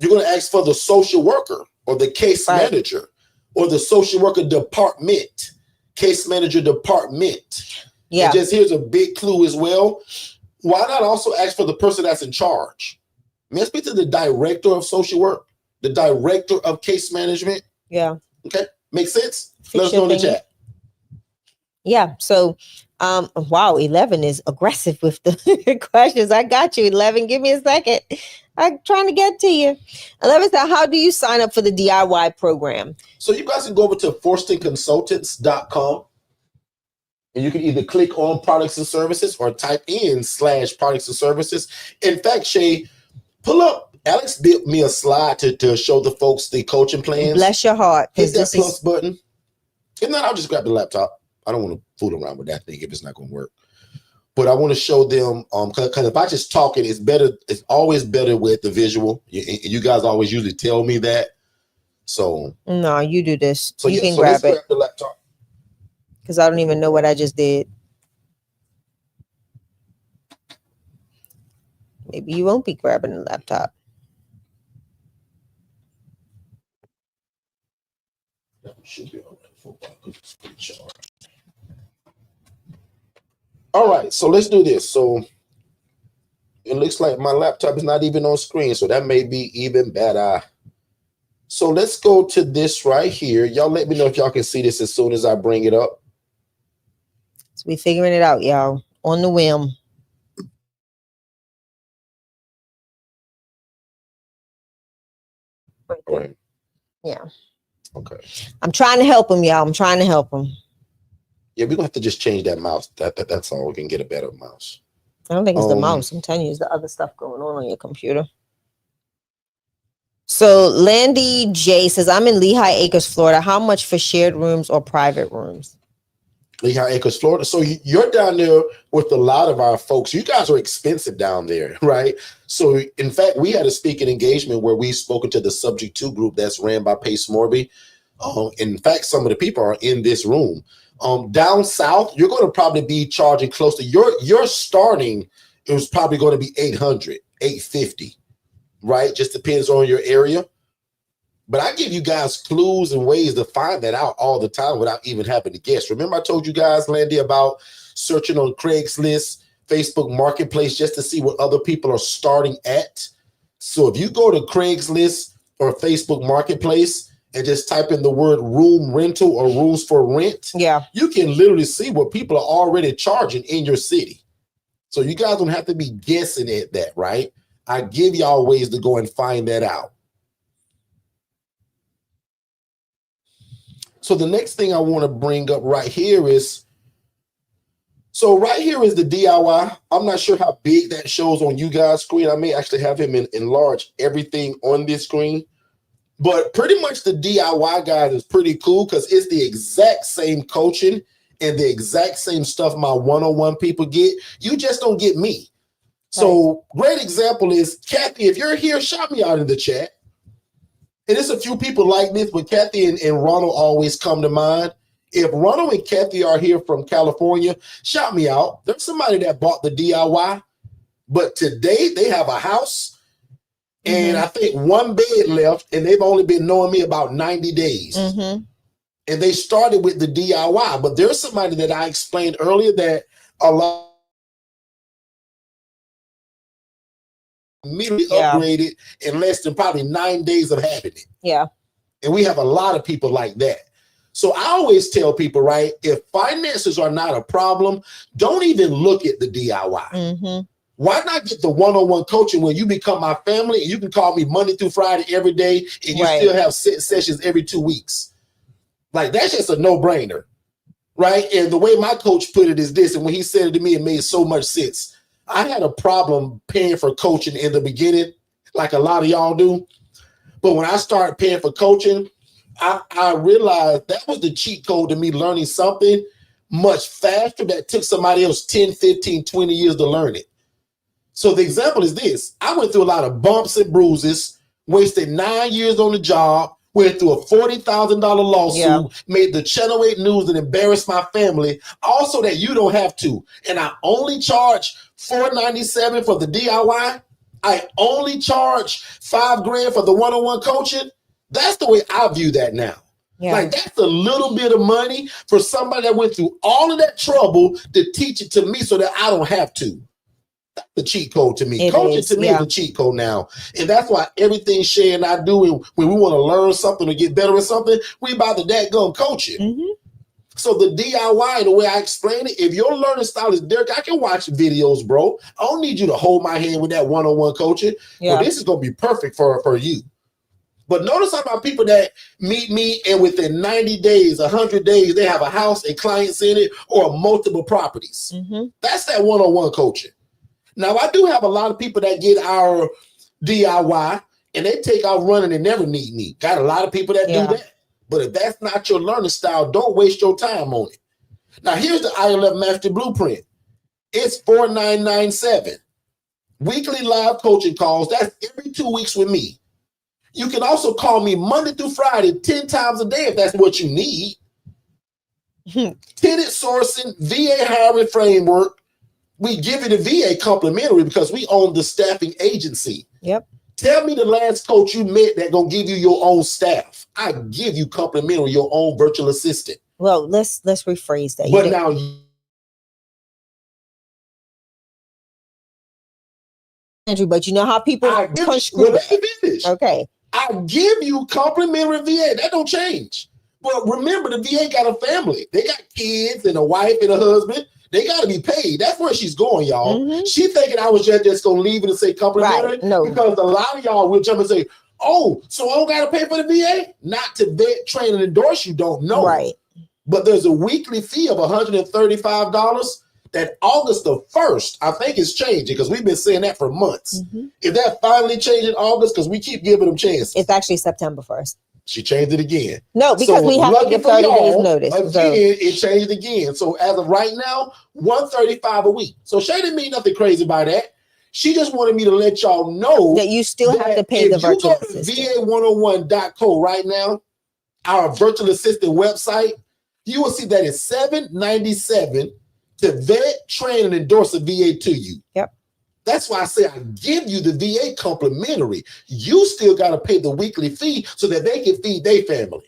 going to ask for the social worker or the case manager or the social worker department, case manager department. Yeah. And just here's a big clue as well. Why not also ask for the person that's in charge? May I speak to the director of social work, the director of case management? Yeah. Okay. Makes sense? Let us know in the chat. Yeah. So, wow, 11 is aggressive with the questions. I got you, 11. Give me a second. I'm trying to get to you. 11 said, how do you sign up for the DIY program? So you guys can go over to forstonconsultants.com. And you can either click on products and services or type in /products and services. In fact, Shay, pull up. Alex built me a slide to show the folks the coaching plans. Bless your heart. Hit that plus button. If not, I'll just grab the laptop. I don't want to fool around with that thing if it's not going to work. But I want to show them, because if I just talk it, it's better. It's always better with the visual. You guys always usually tell me that. So no, you do this. So you can so grab let's it. Grab the laptop. Because I don't even know what I just did. Maybe you won't be grabbing the laptop. That should be all right. All right, so let's do this. So it looks like my laptop is not even on screen, so that may be even better. So let's go to this right here. Y'all let me know if y'all can see this as soon as I bring it up. So we figuring it out, y'all, on the whim. Right. Yeah. Okay. I'm trying to help him, y'all. I'm trying to help him. Yeah, we're gonna have to just change that mouse. That's all. We can get a better mouse. I don't think it's the mouse. I'm telling you, it's the other stuff going on your computer. So Landy J says, I'm in Lehigh Acres, Florida. How much for shared rooms or private rooms? Lehigh Acres, Florida. So you're down there with a lot of our folks. You guys are expensive down there, right? So in fact, we had a speaking engagement where we've spoken to the Subject 2 group that's ran by Pace Morby. In fact, some of the people are in this room. Down south, you're going to probably be charging close to your starting. It was probably going to be $800, $850, right? Just depends on your area. But I give you guys clues and ways to find that out all the time without even having to guess. Remember, I told you guys, Landy, about searching on Craigslist, Facebook Marketplace, just to see what other people are starting at. So if you go to Craigslist or Facebook Marketplace and just type in the word room rental or rooms for rent, you can literally see what people are already charging in your city. So you guys don't have to be guessing at that, right? I give y'all ways to go and find that out. So the next thing I want to bring up right here is, so right here is the DIY. I'm not sure how big that shows on you guys' screen. I may actually have him enlarge everything on this screen. But pretty much the DIY, guys, is pretty cool because it's the exact same coaching and the exact same stuff my one-on-one people get. You just don't get me. So great example is, Kathy, if you're here, shout me out in the chat. And there's a few people like this, but Kathy and Ronald always come to mind. If Ronald and Kathy are here from California, shout me out. There's somebody that bought the DIY. But today they have a house and I think one bed left, and they've only been knowing me about 90 days. And they started with the DIY. But there's somebody that I explained earlier that a lot immediately upgraded in less than probably 9 days of having it. Yeah. And we have a lot of people like that. So I always tell people, right, if finances are not a problem, don't even look at the DIY. Why not get the one-on-one coaching where you become my family and you can call me Monday through Friday every day and you still have sessions every 2 weeks? Like, that's just a no-brainer, right? And the way my coach put it is this, and when he said it to me, it made so much sense. I had a problem paying for coaching in the beginning, like a lot of y'all do. But when I started paying for coaching, I realized that was the cheat code to me learning something much faster that took somebody else 10, 15, 20 years to learn it. So the example is this. I went through a lot of bumps and bruises, wasted 9 years on the job, went through a $40,000 lawsuit, made the Channel 8 news and embarrassed my family, also that you don't have to. And I only charge $497 for the DIY. I only charge $5,000 for the one-on-one coaching. That's the way I view that now. Like, that's a little bit of money for somebody that went through all of that trouble to teach it to me so that I don't have to. That's the cheat code to me. Coaching to me is a cheat code now. And that's why everything Shay and I do, and when we want to learn something or get better at something, we about to dadgum coach it. So the DIY, the way I explain it, if your learning style is Derrick, I can watch videos, bro. I don't need you to hold my hand with that one-on-one coaching. Well, this is going to be perfect for you. But notice about people that meet me and within 90 days, 100 days, they have a house and clients in it or multiple properties. That's that one-on-one coaching. Now, I do have a lot of people that get our DIY and they take out running and never need me. Got a lot of people that do that. But if that's not your learning style, don't waste your time on it. Now, here's the ILF Master Blueprint. It's $4,997. Weekly live coaching calls. That's every 2 weeks with me. You can also call me Monday through Friday 10 times a day if that's what you need. Tenant sourcing, VA hiring framework. We give you the VA complimentary because we own the staffing agency. Tell me the last coach you met that gonna give you your own staff. I give you complimentary your own virtual assistant. Well, let's rephrase that. But now, Andrew, but you know how people push. Okay. I give you complimentary VA. That don't change. But remember, the VA got a family. They got kids and a wife and a husband. They got to be paid. That's where she's going, y'all. She thinking I was just going to leave it and say complimentary. No. Because a lot of y'all will jump and say, oh, so I don't got to pay for the VA? Not to vet, train, and endorse you don't know. But there's a weekly fee of $135 that August the 1st, I think it's changing because we've been saying that for months. If that finally changed in August, because we keep giving them chances. It's actually September 1st. She changed it again. No, because we have to give 30 days notice. Again, it changed again. So as of right now, $135 a week. So Shay didn't mean nothing crazy by that. She just wanted me to let y'all know that you still have to pay the virtual assistant. If you go to va101.co right now, our virtual assistant website, you will see that it's $797 to vet, train, and endorse a VA to you. That's why I say I give you the VA complimentary. You still got to pay the weekly fee so that they can feed their family.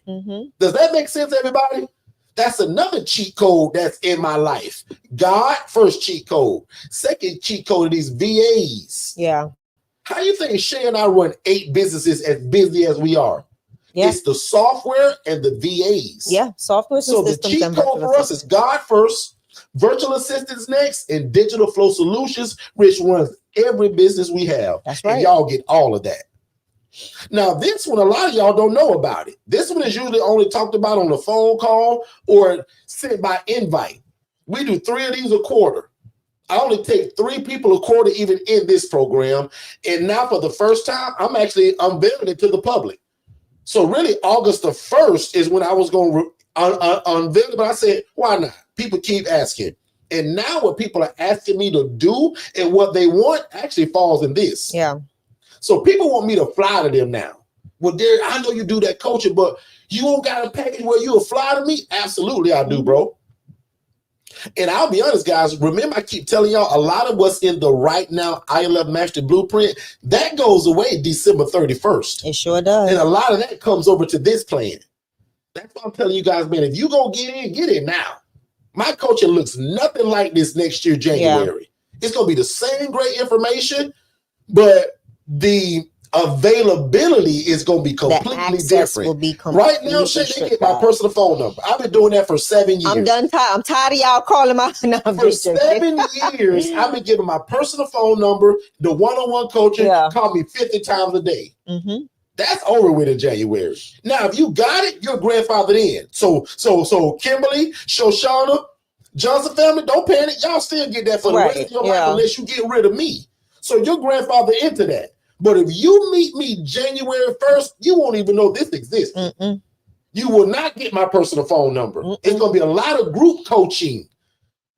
Does that make sense, everybody? That's another cheat code that's in my life. God, first cheat code. Second cheat code of these VAs. How you think Shay and I run 8 businesses as busy as we are? It's the software and the VAs. Software. So the cheat code for us is God first, virtual assistants next, and digital flow solutions, which runs every business we have. That's right. And y'all get all of that. Now, this one, a lot of y'all don't know about it. This one is usually only talked about on a phone call or sent by invite. We do 3 of these a quarter. I only take 3 people a quarter even in this program. And now for the first time, I'm actually unveiling it to the public. So really, August the 1st is when I was going to unveil it, but I said, why not? People keep asking. And now what people are asking me to do and what they want actually falls in this. So people want me to fly to them now. Well, Derrick, I know you do that coaching, but you don't got a package where you'll fly to me? Absolutely, I do, bro. And I'll be honest, guys, remember I keep telling y'all a lot of what's in the Right Now ILF Mastery Blueprint, that goes away December 31st. It sure does. And a lot of that comes over to this plan. That's why I'm telling you guys, man, if you gonna get in now. My coaching looks nothing like this next year, January. Yeah. It's gonna be the same great information, but the availability is going to be completely different. Will be completely right now, Shay, they get my personal phone number. I've been doing that for 7 years. I'm tired of y'all calling my number. For 7 years, I've been giving my personal phone number, the one-on-one coaching, call me 50 times a day. Mm-hmm. That's over with in January. Now, if you got it, you're grandfathered in. So Kimberly, Shoshana, Johnson family, don't panic. Y'all still get that for the rest of your life unless you get rid of me. So you're grandfathered into that. But if you meet me January 1st, you won't even know this exists. Mm-mm. You will not get my personal phone number. Mm-mm. It's going to be a lot of group coaching.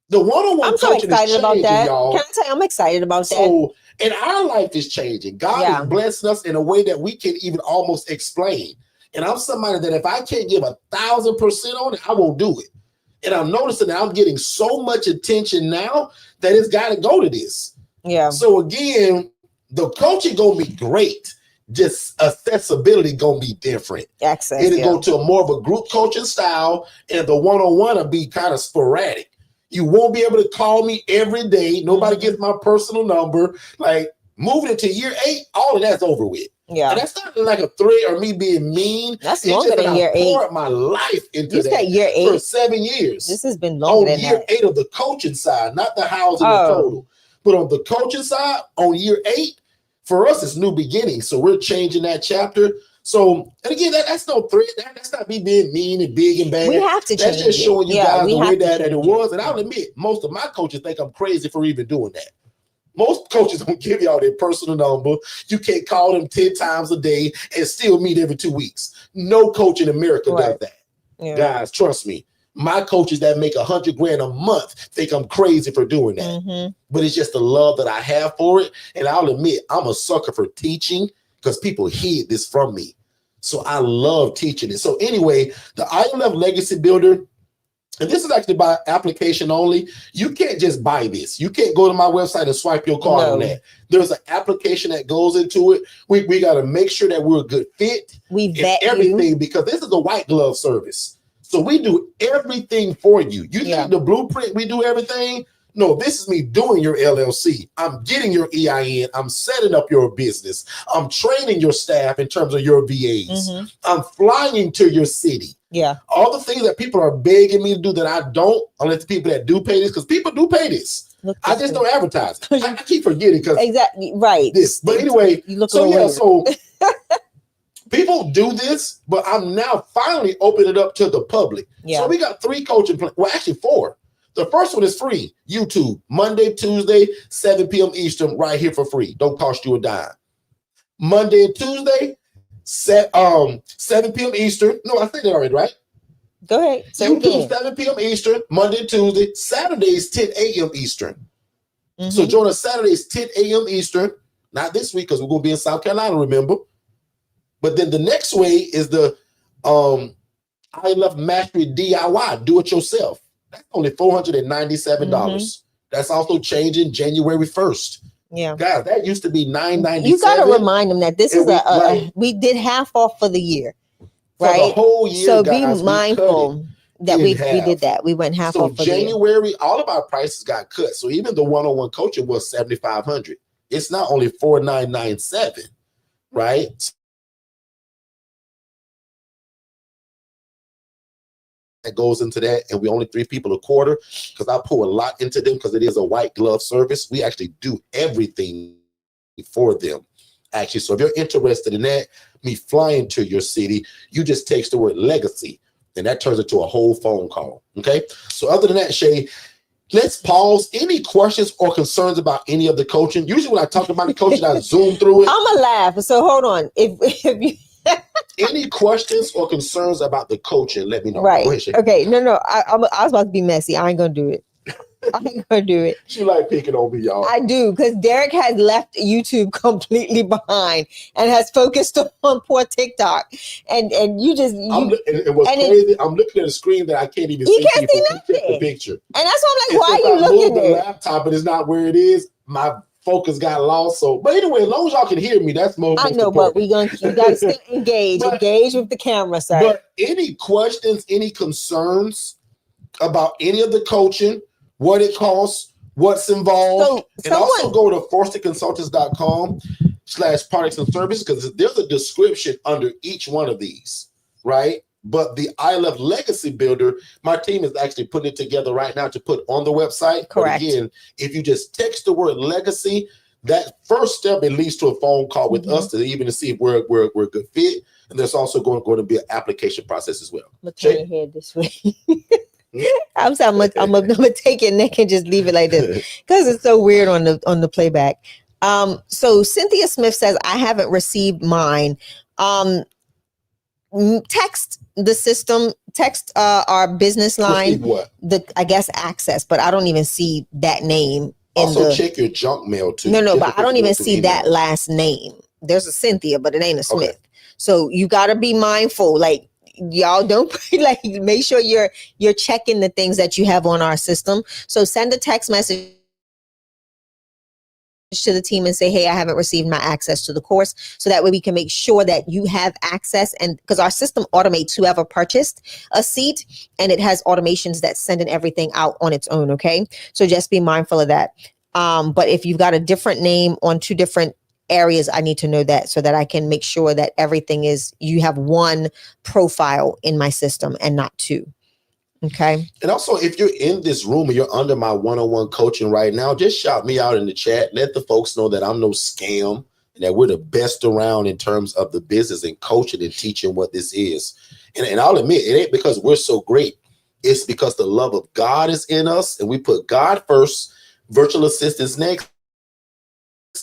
The one-on-one coaching is changing, about that. y'all. Can I tell you, I'm excited about that. So, and our life is changing. God is blessing us in a way that we can even almost explain. And I'm somebody that if I can't give 1,000% on it, I won't do it. And I'm noticing that I'm getting so much attention now that it's got to go to this. Yeah. So again, the coaching gonna be great. Just accessibility gonna be different. Access. It'll go to a more of a group coaching style, and the one-on-one will be kind of sporadic. You won't be able to call me every day. Nobody gets my personal number. Like moving into year 8, all of that's over with. Yeah, and that's not like a threat or me being mean. That's longer than year 8. I poured my life into that year 8 for 7 years. This has been longer than year 8 of the coaching side, not the housing and total. But on the coaching side, on year 8, for us, it's new beginnings. So we're changing that chapter. So, and again, that's no threat. That's not me being mean and big and bad. We have to change That's just showing you guys the way that it was. And it. I'll admit, most of my coaches think I'm crazy for even doing that. Most coaches don't give y'all their personal number. You can't call them 10 times a day and still meet every 2 weeks. No coach in America does that. Yeah. Guys, trust me. My coaches that make $100,000 a month think I'm crazy for doing that. Mm-hmm. But it's just the love that I have for it. And I'll admit, I'm a sucker for teaching because people hid this from me. So I love teaching it. So anyway, the ILF Legacy Builder, and this is actually by application only. You can't just buy this. You can't go to my website and swipe your card on that. There's an application that goes into it. We got to make sure that we're a good fit. We vet everything because this is a white glove service. So we do everything for you. You think the blueprint, we do everything? No, this is me doing your LLC. I'm getting your EIN. I'm setting up your business. I'm training your staff in terms of your VAs. Mm-hmm. I'm flying to your city. Yeah. All the things that people are begging me to do that I don't, unless the people that do pay this, because people do pay this. I just don't advertise it. I keep forgetting because exactly right. This. But anyway, so people do this, but I'm now finally opening it up to the public. Yeah. So we got 3 coaching plans. Well, actually 4. The first one is free. YouTube, Monday, Tuesday, 7 p.m. Eastern, right here for free. Don't cost you a dime. Monday and Tuesday, 7 p.m. Eastern. No, I think that already, right? Go ahead. YouTube, 7 p.m. Eastern, Monday and Tuesday. Saturdays, 10 a.m. Eastern. Mm-hmm. So join us Saturdays, 10 a.m. Eastern. Not this week because we're going to be in South Carolina, remember? But then the next way is the ILF Mastery DIY, do it yourself. That's only $497. Mm-hmm. That's also changing January 1st. Yeah. Guys, that used to be $997. You got to remind them that this is we did half off for the year. Right? For the whole year, so guys, be mindful that we did that. We went half off for January, the year. All of our prices got cut. So even the one-on-one coaching was $7,500. It's not only $4,997, right? That goes into that, and we only 3 people a quarter because I pour a lot into them because it is a white glove service. We actually do everything for them, actually. So if you're interested in that, me flying to your city, you just text the word legacy, and that turns into a whole phone call. Okay. So other than that, Shay, let's pause. Any questions or concerns about any of the coaching? Usually when I talk about the coaching, I zoom through it. I'm gonna laugh. So hold on. If you any questions or concerns about the coaching, let me know. Right. Go ahead, Shay. Okay. No. I was about to be messy. I ain't gonna do it. I'm gonna do it. She like picking on me, y'all. I do, because Derrick has left YouTube completely behind and has focused on poor TikTok. And you just it was and crazy. I'm looking at a screen that I can't even you see can't see people. Check the nothing. picture. And that's why I'm And like, why since are you I looking moved the there? laptop and it's not where it is, my focus got lost. So, but anyway, as long as y'all can hear me, that's most I know, important. but we gotta still engage with the camera, sir. But any questions, any concerns about any of the coaching, what it costs, what's involved, and also go to forsterconsultants.com/products and services, because there's a description under each one of these, right? But the I Love Legacy Builder, my team is actually putting it together right now to put on the website. Correct. But again, if you just text the word legacy, that first step, it leads to a phone call with us to even see if we're a good fit. And there's also going to be an application process as well. Look, turn your head this way. I'm gonna take your neck and just leave it like this because it's so weird on the playback. So Cynthia Smith says, I haven't received mine. Text the system, text our business line, what? I guess access, but I don't even see that name. Also check your junk mail too. No, but I don't even see that last name. There's a Cynthia, but it ain't a Smith. Okay. So you got to be mindful. Like, y'all don't like, make sure you're checking the things that you have on our system. So send a text message to the team and say, hey, I haven't received my access to the course. So that way we can make sure that you have access. And because our system automates whoever purchased a seat, and it has automations that sending everything out on its own. Okay. So just be mindful of that. But if you've got a different name on two different areas, I need to know that so that I can make sure that everything you have one profile in my system and not two. Okay. And also, if you're in this room and you're under my one-on-one coaching right now, just shout me out in the chat. Let the folks know that I'm no scam and that we're the best around in terms of the business and coaching and teaching what this is. And I'll admit, it ain't because we're so great. It's because the love of God is in us, and we put God first, virtual assistants next,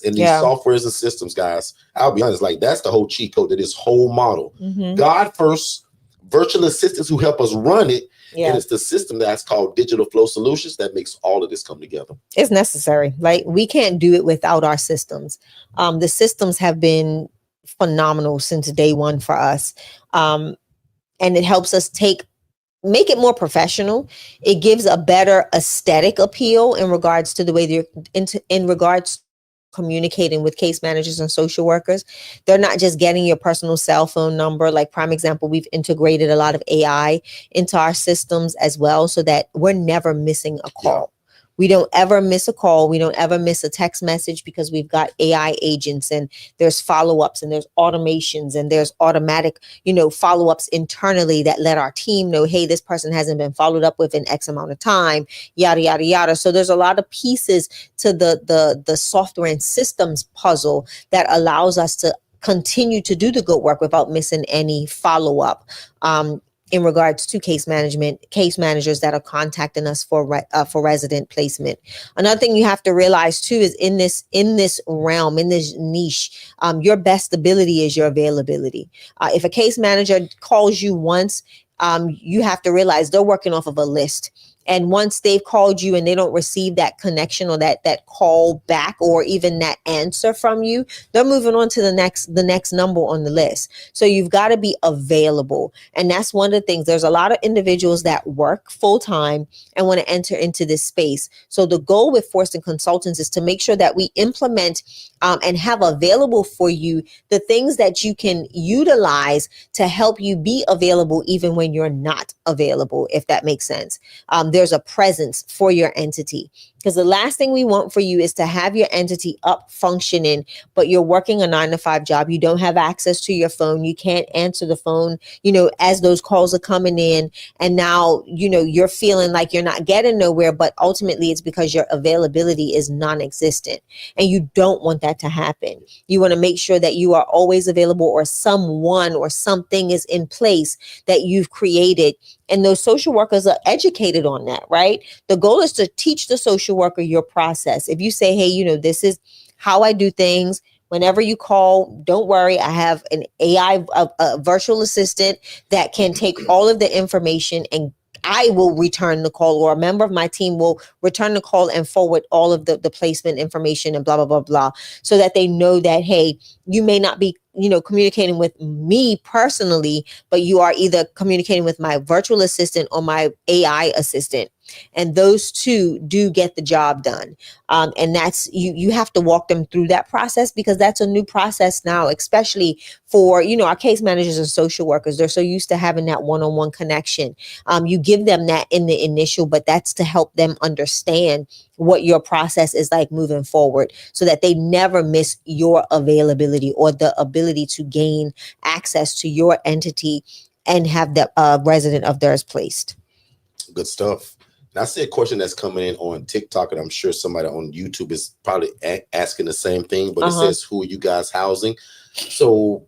and these softwares and systems, guys. I'll be honest, like, that's the whole cheat code to this whole model. God first, virtual assistants who help us run it. And it's the system that's called Digital Flow Solutions that makes all of this come together. It's necessary. Like, we can't do it without our systems. The systems have been phenomenal since day one for us. And it helps us make it more professional. It gives a better aesthetic appeal in regards to the way they're in regards to communicating with case managers and social workers. They're not just getting your personal cell phone number. Like, prime example, we've integrated a lot of AI into our systems as well, so that we're never missing a call. We don't ever miss a call. We don't ever miss a text message, because we've got AI agents, and there's follow-ups, and there's automations, and there's automatic, follow-ups internally that let our team know, hey, this person hasn't been followed up with in X amount of time, yada, yada, yada. So there's a lot of pieces to the software and systems puzzle that allows us to continue to do the good work without missing any follow-up. In regards to case managers that are contacting us for resident placement. Another thing you have to realize too is in this realm, in this niche, your best ability is your availability. If a case manager calls you once, you have to realize they're working off of a list. And once they've called you and they don't receive that connection or that call back or even that answer from you, they're moving on to the next number on the list. So you've got to be available. And that's one of the things. There's a lot of individuals that work full time and want to enter into this space. So the goal with Forston Consultants is to make sure that we implement and have available for you the things that you can utilize to help you be available even when you're not available, if that makes sense. There's a presence for your entity, because the last thing we want for you is to have your entity up functioning, but you're working a 9-to-5 job. You don't have access to your phone. You can't answer the phone, as those calls are coming in. And now, you're feeling like you're not getting nowhere, but ultimately it's because your availability is non-existent, and you don't want that to happen. You want to make sure that you are always available, or someone or something is in place that you've created. And those social workers are educated on that, right? The goal is to teach the social worker your process. If you say, hey, this is how I do things. Whenever you call, don't worry. I have an AI, a virtual assistant that can take all of the information and I will return the call, or a member of my team will return the call and forward all of the placement information and blah, blah, blah, blah, so that they know that, hey, you may not be, communicating with me personally, but you are either communicating with my virtual assistant or my AI assistant. And those two do get the job done. And that's, you have to walk them through that process, because that's a new process now, especially for, our case managers and social workers. They're so used to having that one-on-one connection. You give them that in the initial, but that's to help them understand what your process is like moving forward, so that they never miss your availability or the ability to gain access to your entity and have the resident of theirs placed. Good stuff. And I see a question that's coming in on TikTok, and I'm sure somebody on YouTube is probably asking the same thing, but it says, who are you guys housing? So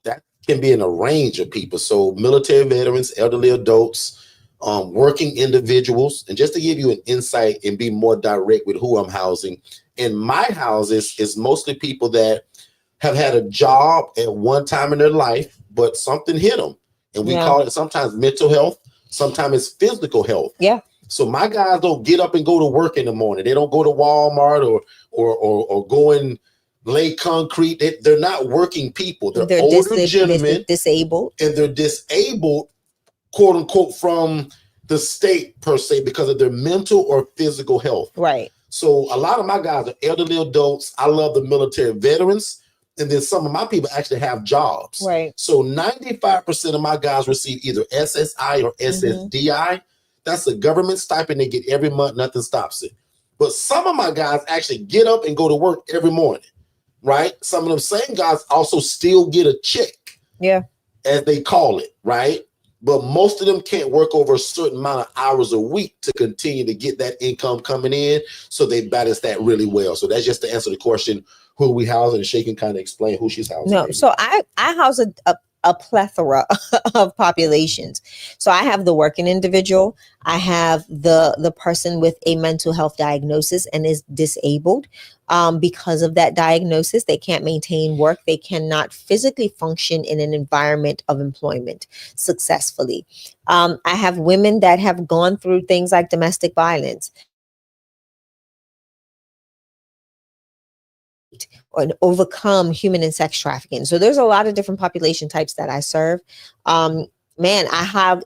that can be in a range of people. So military veterans, elderly adults, working individuals. And just to give you an insight and be more direct with who I'm housing, in my houses is mostly people that have had a job at one time in their life, but something hit them. And we call it sometimes mental health, sometimes it's physical health. Yeah. So my guys don't get up and go to work in the morning. They don't go to Walmart or go and lay concrete. They're not working people. They're older gentlemen, disabled, and they're disabled, quote unquote, from the state per se, because of their mental or physical health. Right. So a lot of my guys are elderly adults. I love the military veterans. And then some of my people actually have jobs. Right. So 95% of my guys receive either SSI or SSDI. That's the government stipend they get every month. Nothing stops it. But some of my guys actually get up and go to work every morning, right? Some of them same guys also still get a check. Yeah. As they call it, right? But most of them can't work over a certain amount of hours a week to continue to get that income coming in. So they balance that really well. So that's just to answer the question, who we house, and she can kind of explain who she's housing. No, so I house a plethora of populations. So I have the working individual. I have the person with a mental health diagnosis and is disabled. Because of that diagnosis, they can't maintain work. They cannot physically function in an environment of employment successfully. I have women that have gone through things like domestic violence and overcome human and sex trafficking. So there's a lot of different population types that I serve. I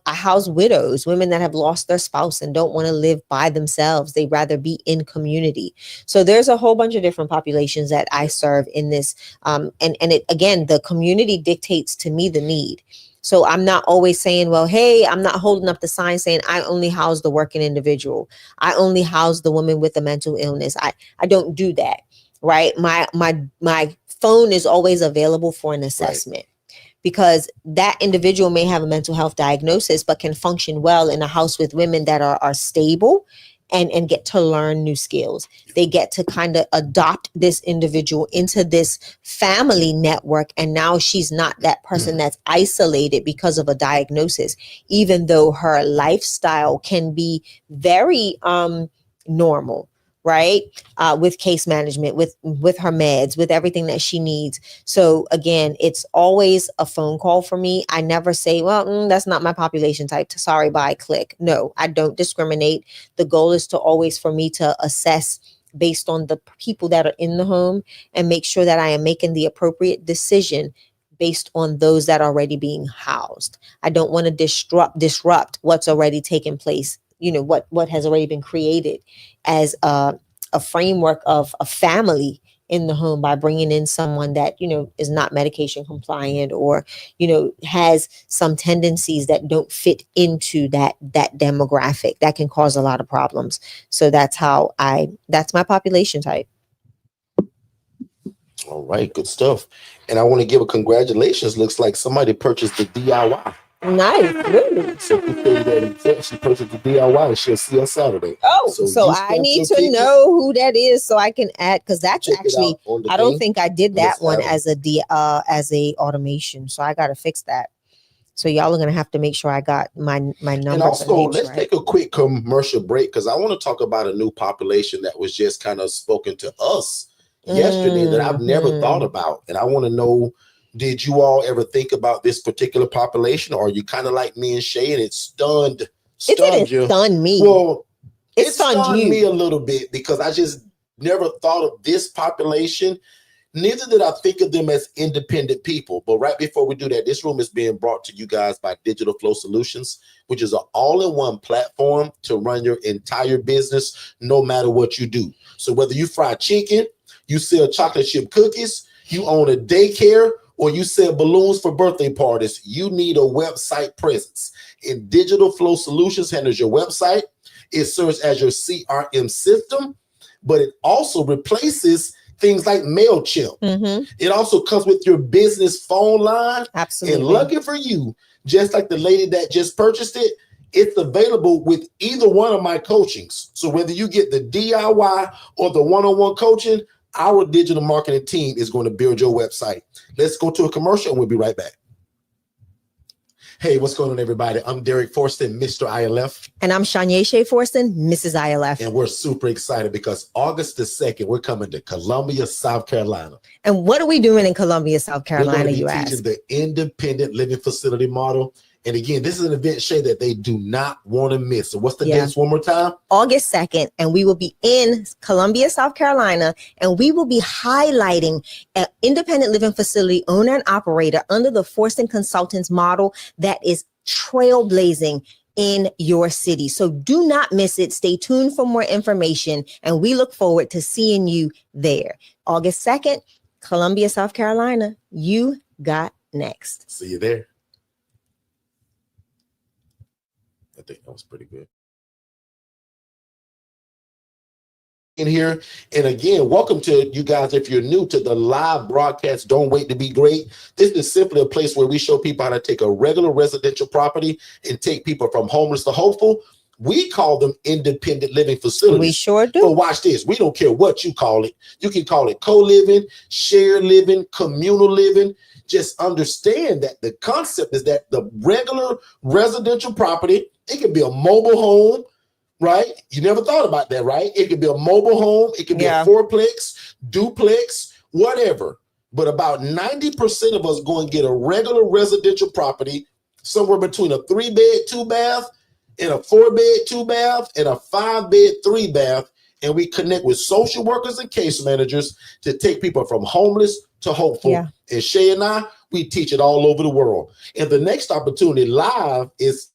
house widows, women that have lost their spouse and don't want to live by themselves. They rather be in community. So there's a whole bunch of different populations that I serve in this. And it, again, the community dictates to me the need. So I'm not always saying, well, hey, I'm not holding up the sign saying I only house the working individual. I only house the woman with a mental illness. I don't do that. Right. My phone is always available for an assessment. Because that individual may have a mental health diagnosis, but can function well in a house with women that are stable and get to learn new skills. They get to kind of adopt this individual into this family network. And now she's not that person that's isolated because of a diagnosis, even though her lifestyle can be very normal. Right. With case management, with her meds, with everything that she needs. So again, it's always a phone call for me. I never say, well, that's not my population type. Sorry, bye, click. No, I don't discriminate. The goal is to always for me to assess based on the people that are in the home and make sure that I am making the appropriate decision based on those that are already being housed. I don't want to disrupt what's already taken place. What has already been created as a framework of a family in the home by bringing in someone that, is not medication compliant or, has some tendencies that don't fit into that demographic that can cause a lot of problems. So that's my population type. All right, good stuff. And I want to give a congratulations. Looks like somebody purchased the DIY. Nice, really. So she purchased the DIY and she'll see us Saturday. Oh, so I need to know who that is so I can add, because that's actually, I don't think I did that one as a automation. So I got to fix that. So y'all are going to have to make sure I got my numbers. And also, let's take a quick commercial break, because I want to talk about a new population that was just kind of spoken to us yesterday that I've never thought about. And I want to know, did you all ever think about this particular population, or are you kind of like me and Shay and it stunned It didn't stun me. Well, it stunned me a little bit because I just never thought of this population. Neither did I think of them as independent people. But right before we do that, this room is being brought to you guys by Digital Flow Solutions, which is an all-in-one platform to run your entire business, no matter what you do. So whether you fry chicken, you sell chocolate chip cookies, you own a daycare, or you sell balloons for birthday parties, you need a website presence. And Digital Flow Solutions handles your website. It serves as your CRM system, but it also replaces things like MailChimp. It also comes with your business phone line. Absolutely. And lucky for you, just like the lady that just purchased it, it's available with either one of my coachings. So whether you get the DIY or the one-on-one coaching, our digital marketing team is going to build your website. Let's go to a commercial and we'll be right back. Hey, what's going on, everybody? I'm Derrick Forston, Mr. ILF. And I'm Shanya Shea Forston, Mrs. ILF. And we're super excited because August the 2nd, we're coming to Columbia, South Carolina. And what are we doing in Columbia, South Carolina, you ask? Teaching the independent living facility model. And again, this is an event, Shay, that they do not want to miss. So what's the dates one more time? August 2nd. And we will be in Columbia, South Carolina. And we will be highlighting an independent living facility owner and operator under the Forston Consultants model that is trailblazing in your city. So do not miss it. Stay tuned for more information. And we look forward to seeing you there. August 2nd, Columbia, South Carolina. You got next. See you there. I think that was pretty good. In here, and again, welcome to you guys. If you're new to the live broadcast, don't wait to be great. This is simply a place where we show people how to take a regular residential property and take people from homeless to hopeful. We call them independent living facilities. We sure do. But watch this. We don't care what you call it. You can call it co-living, shared living, communal living. Just understand that the concept is that the regular residential property, it can be a mobile home, right? You never thought about that, right? It could be a mobile home. It could be a fourplex, duplex, whatever. But about 90% of us go and get a regular residential property somewhere between a 3-bed, 2-bath and a 4-bed, 2-bath and a 5-bed, 3-bath. And we connect with social workers and case managers to take people from homeless to hopeful. And Shay and I, we teach it all over the world. And the next opportunity live is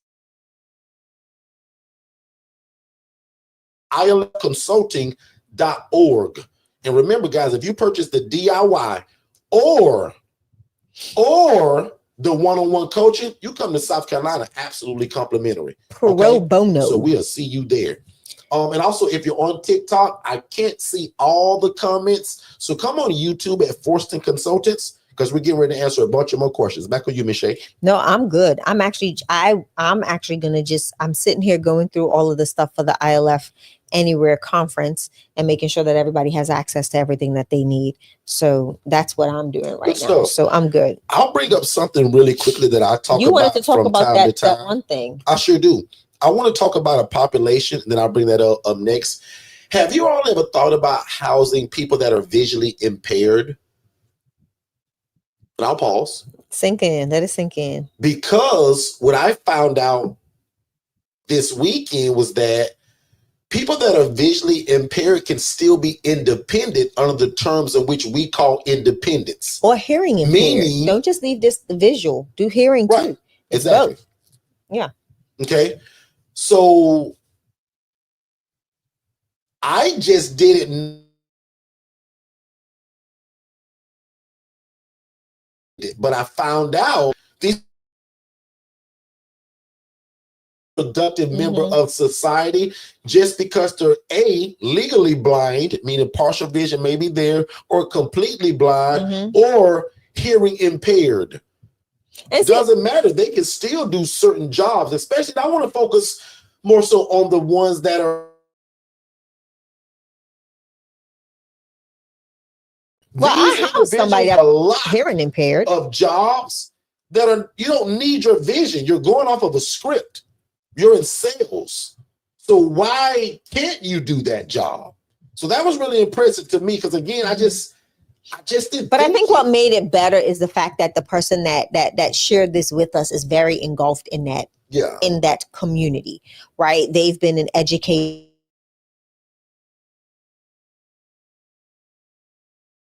ilfconsulting.org. And remember, guys, if you purchase the DIY or the one-on-one coaching, you come to South Carolina absolutely complimentary. Pro bono. So we'll see you there. And also, if you're on TikTok, I can't see all the comments. So come on YouTube at Forston Consultants because we're getting ready to answer a bunch of more questions. Back with you, Ms. Shay. No, I'm good. I'm actually gonna I'm sitting here going through all of the stuff for the ILF Anywhere conference and making sure that everybody has access to everything that they need. So that's what I'm doing right now. So I'm good. I'll bring up something really quickly that I talk about. You wanted to talk about that one thing. I sure do. I want to talk about a population, and then I'll bring that up next. Have you all ever thought about housing people that are visually impaired? And I'll pause. Sink in. Let it sink in. Because what I found out this weekend was that people that are visually impaired can still be independent under the terms in which we call independence. Or hearing impaired. Meaning, don't just leave this the visual. Do hearing too. It's exactly. Both. Yeah. Okay. So I just didn't, but I found out these productive member of society just because they're legally blind, meaning partial vision may be there, or completely blind, or hearing impaired. It doesn't matter. They can still do certain jobs, especially I want to focus more so on the ones that are. Well, I have somebody that a lot hearing impaired of jobs that are, you don't need your vision. You're going off of a script. You're in sales. So why can't you do that job? So that was really impressive to me because again, I just didn't. But I think what made it better is the fact that the person that shared this with us is very engulfed in that in that community, right? They've been an educator,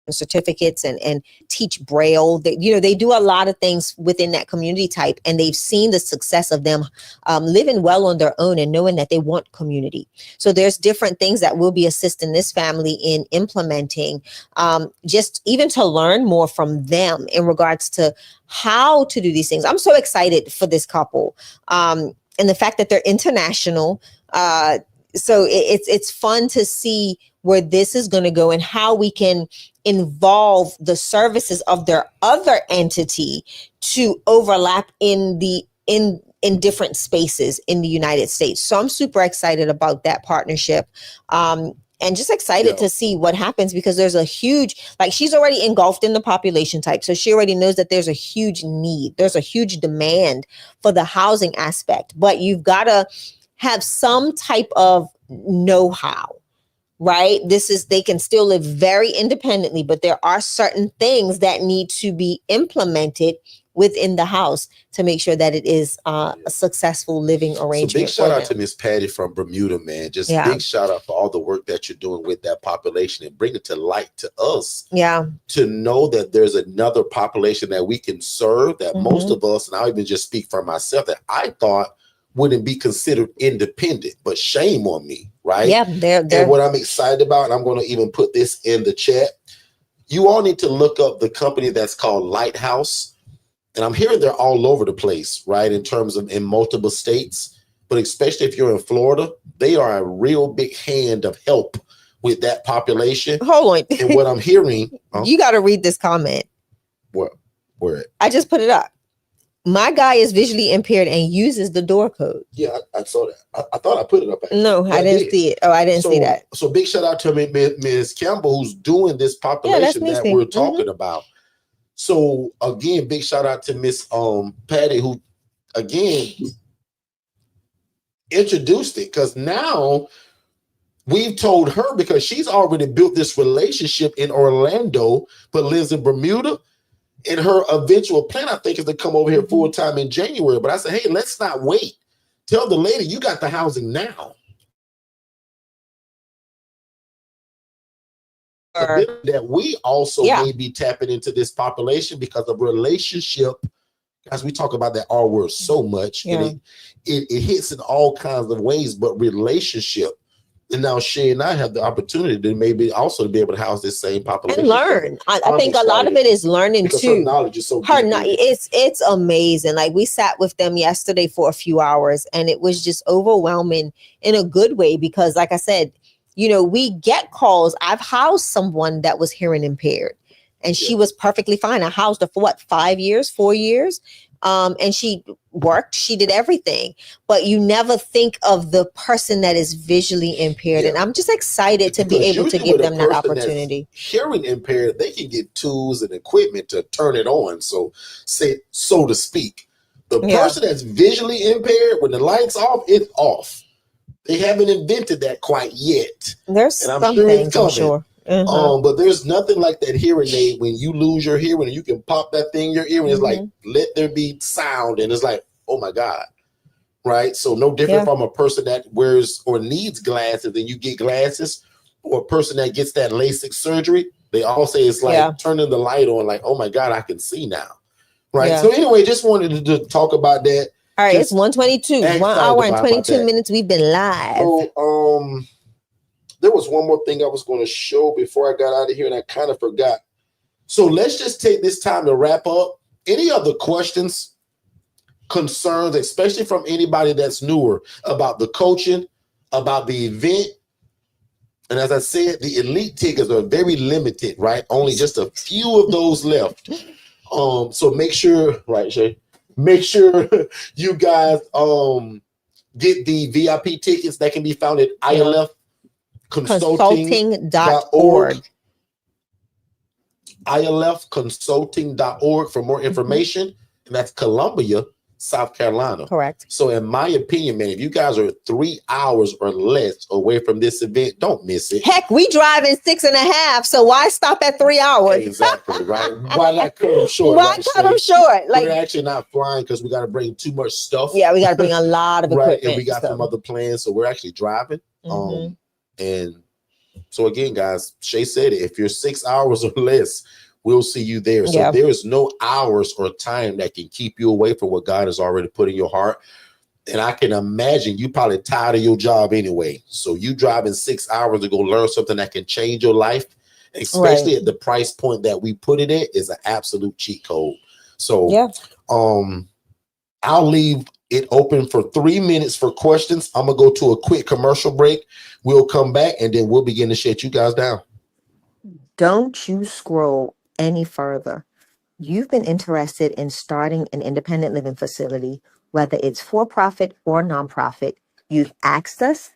certificates and teach Braille. They do a lot of things within that community type, and they've seen the success of them living well on their own and knowing that they want community. So there's different things that we'll be assisting this family in implementing, just even to learn more from them in regards to how to do these things. I'm so excited for this couple, and the fact that they're international. So it's fun to see where this is going to go and how we can involve the services of their other entity to overlap in different spaces in the United States. So I'm super excited about that partnership. And just excited to see what happens, because there's a huge, she's already engulfed in the population type. So she already knows that there's a huge need. There's a huge demand for the housing aspect, but you've got to have some type of know-how, right? They can still live very independently, but there are certain things that need to be implemented within the house to make sure that it is a successful living arrangement. So big shout out to Miss Patty from Bermuda, man. Just big shout out for all the work that you're doing with that population and bring it to light to us. Yeah. To know that there's another population that we can serve, that most of us, and I'll even just speak for myself, that I thought wouldn't be considered independent, but shame on me, right? Yeah, they're And what I'm excited about, and I'm going to even put this in the chat, you all need to look up the company that's called Lighthouse. And I'm hearing they're all over the place, right? In terms of in multiple states, but especially if you're in Florida, they are a real big hand of help with that population. Hold on. And what I'm hearing, you got to read this comment. Where? I just put it up. My guy is visually impaired and uses the door code. Yeah, I saw that. I thought I put it up. Actually. No, I didn't see it. Oh, I didn't see that. So big shout out to Ms. Campbell, who's doing this population that we're talking about. So again, big shout out to Miss Patty, who again introduced it, because now we've told her, because she's already built this relationship in Orlando, but lives in Bermuda. And her eventual plan, I think, is to come over here full time in January. But I said, hey, let's not wait. Tell the lady you got the housing now. That we also may be tapping into this population because of relationship. As we talk about that R word so much, and it hits in all kinds of ways, but relationship. And now she and I have the opportunity to maybe also to be able to house this same population and learn. I think a lot of it is learning too. Her knowledge is so it's amazing. We sat with them yesterday for a few hours, and it was just overwhelming in a good way, because like I said, we get calls. I've housed someone that was hearing impaired, and she was perfectly fine. I housed her for 4 years. And she worked, she did everything, but you never think of the person that is visually impaired. And I'm just excited to be able to give them that opportunity. Hearing impaired, they can get tools and equipment to turn it on. So to speak, the person that's visually impaired, when the light's off, it's off. They haven't invented that quite yet. There's something, I'm sure. But there's nothing like that hearing aid when you lose your hearing and you can pop that thing in your ear and it's like, let there be sound, and it's like, oh my God, right? So no different from a person that wears or needs glasses and you get glasses, or a person that gets that LASIK surgery. They all say it's like turning the light on, like, oh my God, I can see now, right? So anyway, just wanted to talk about that. All right, it's 1:22, 1 hour and 22 minutes. We've been live. So, there was one more thing I was going to show before I got out of here, and I kind of forgot. So let's just take this time to wrap up. Any other questions, concerns, especially from anybody that's newer about the coaching, about the event? And as I said, the elite tickets are very limited, right? Only just a few of those left. So make sure, right, Shay? Make sure you guys get the VIP tickets that can be found at ILF. Consulting.org. ILFconsulting.org for more information. And that's Columbia, South Carolina. Correct. So in my opinion, man, if you guys are 3 hours or less away from this event, don't miss it. Heck, we drive in 6.5. So why stop at 3 hours? Exactly, right? Why not cut them short? Why cut them short? Like, we're actually not flying because we got to bring too much stuff. Yeah, we got to bring a lot of equipment. Right, and we got some other plans, so we're actually driving. And so again, guys, Shay said it. If you're 6 hours or less, we'll see you there. So there is no hours or time that can keep you away from what God has already put in your heart. And I can imagine you probably tired of your job anyway. So you driving 6 hours to go learn something that can change your life, especially at the price point that we put it at, is an absolute cheat code. So I'll leave it open for 3 minutes for questions. I'm gonna go to a quick commercial break. We'll come back and then we'll begin to shut you guys down. Don't you scroll any further. You've been interested in starting an independent living facility, whether it's for-profit or nonprofit. You've asked us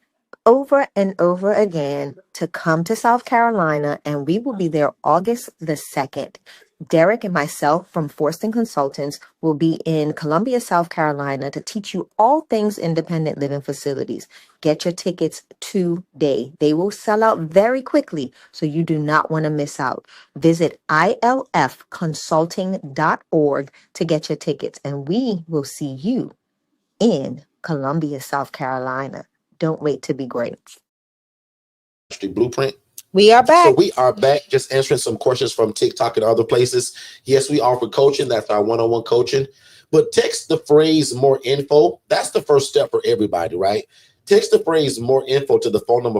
over and over again to come to South Carolina, and we will be there August the 2nd. Derrick and myself from Forston Consultants will be in Columbia, South Carolina to teach you all things independent living facilities. Get your tickets today. They will sell out very quickly, so you do not want to miss out. Visit ilfconsulting.org to get your tickets, and we will see you in Columbia, South Carolina. Don't wait to be great. Blueprint. We are back. So we are back, just answering some questions from TikTok and other places. Yes, we offer coaching. That's our one-on-one coaching. But text the phrase more info. That's the first step for everybody, right? Text the phrase more info to the phone number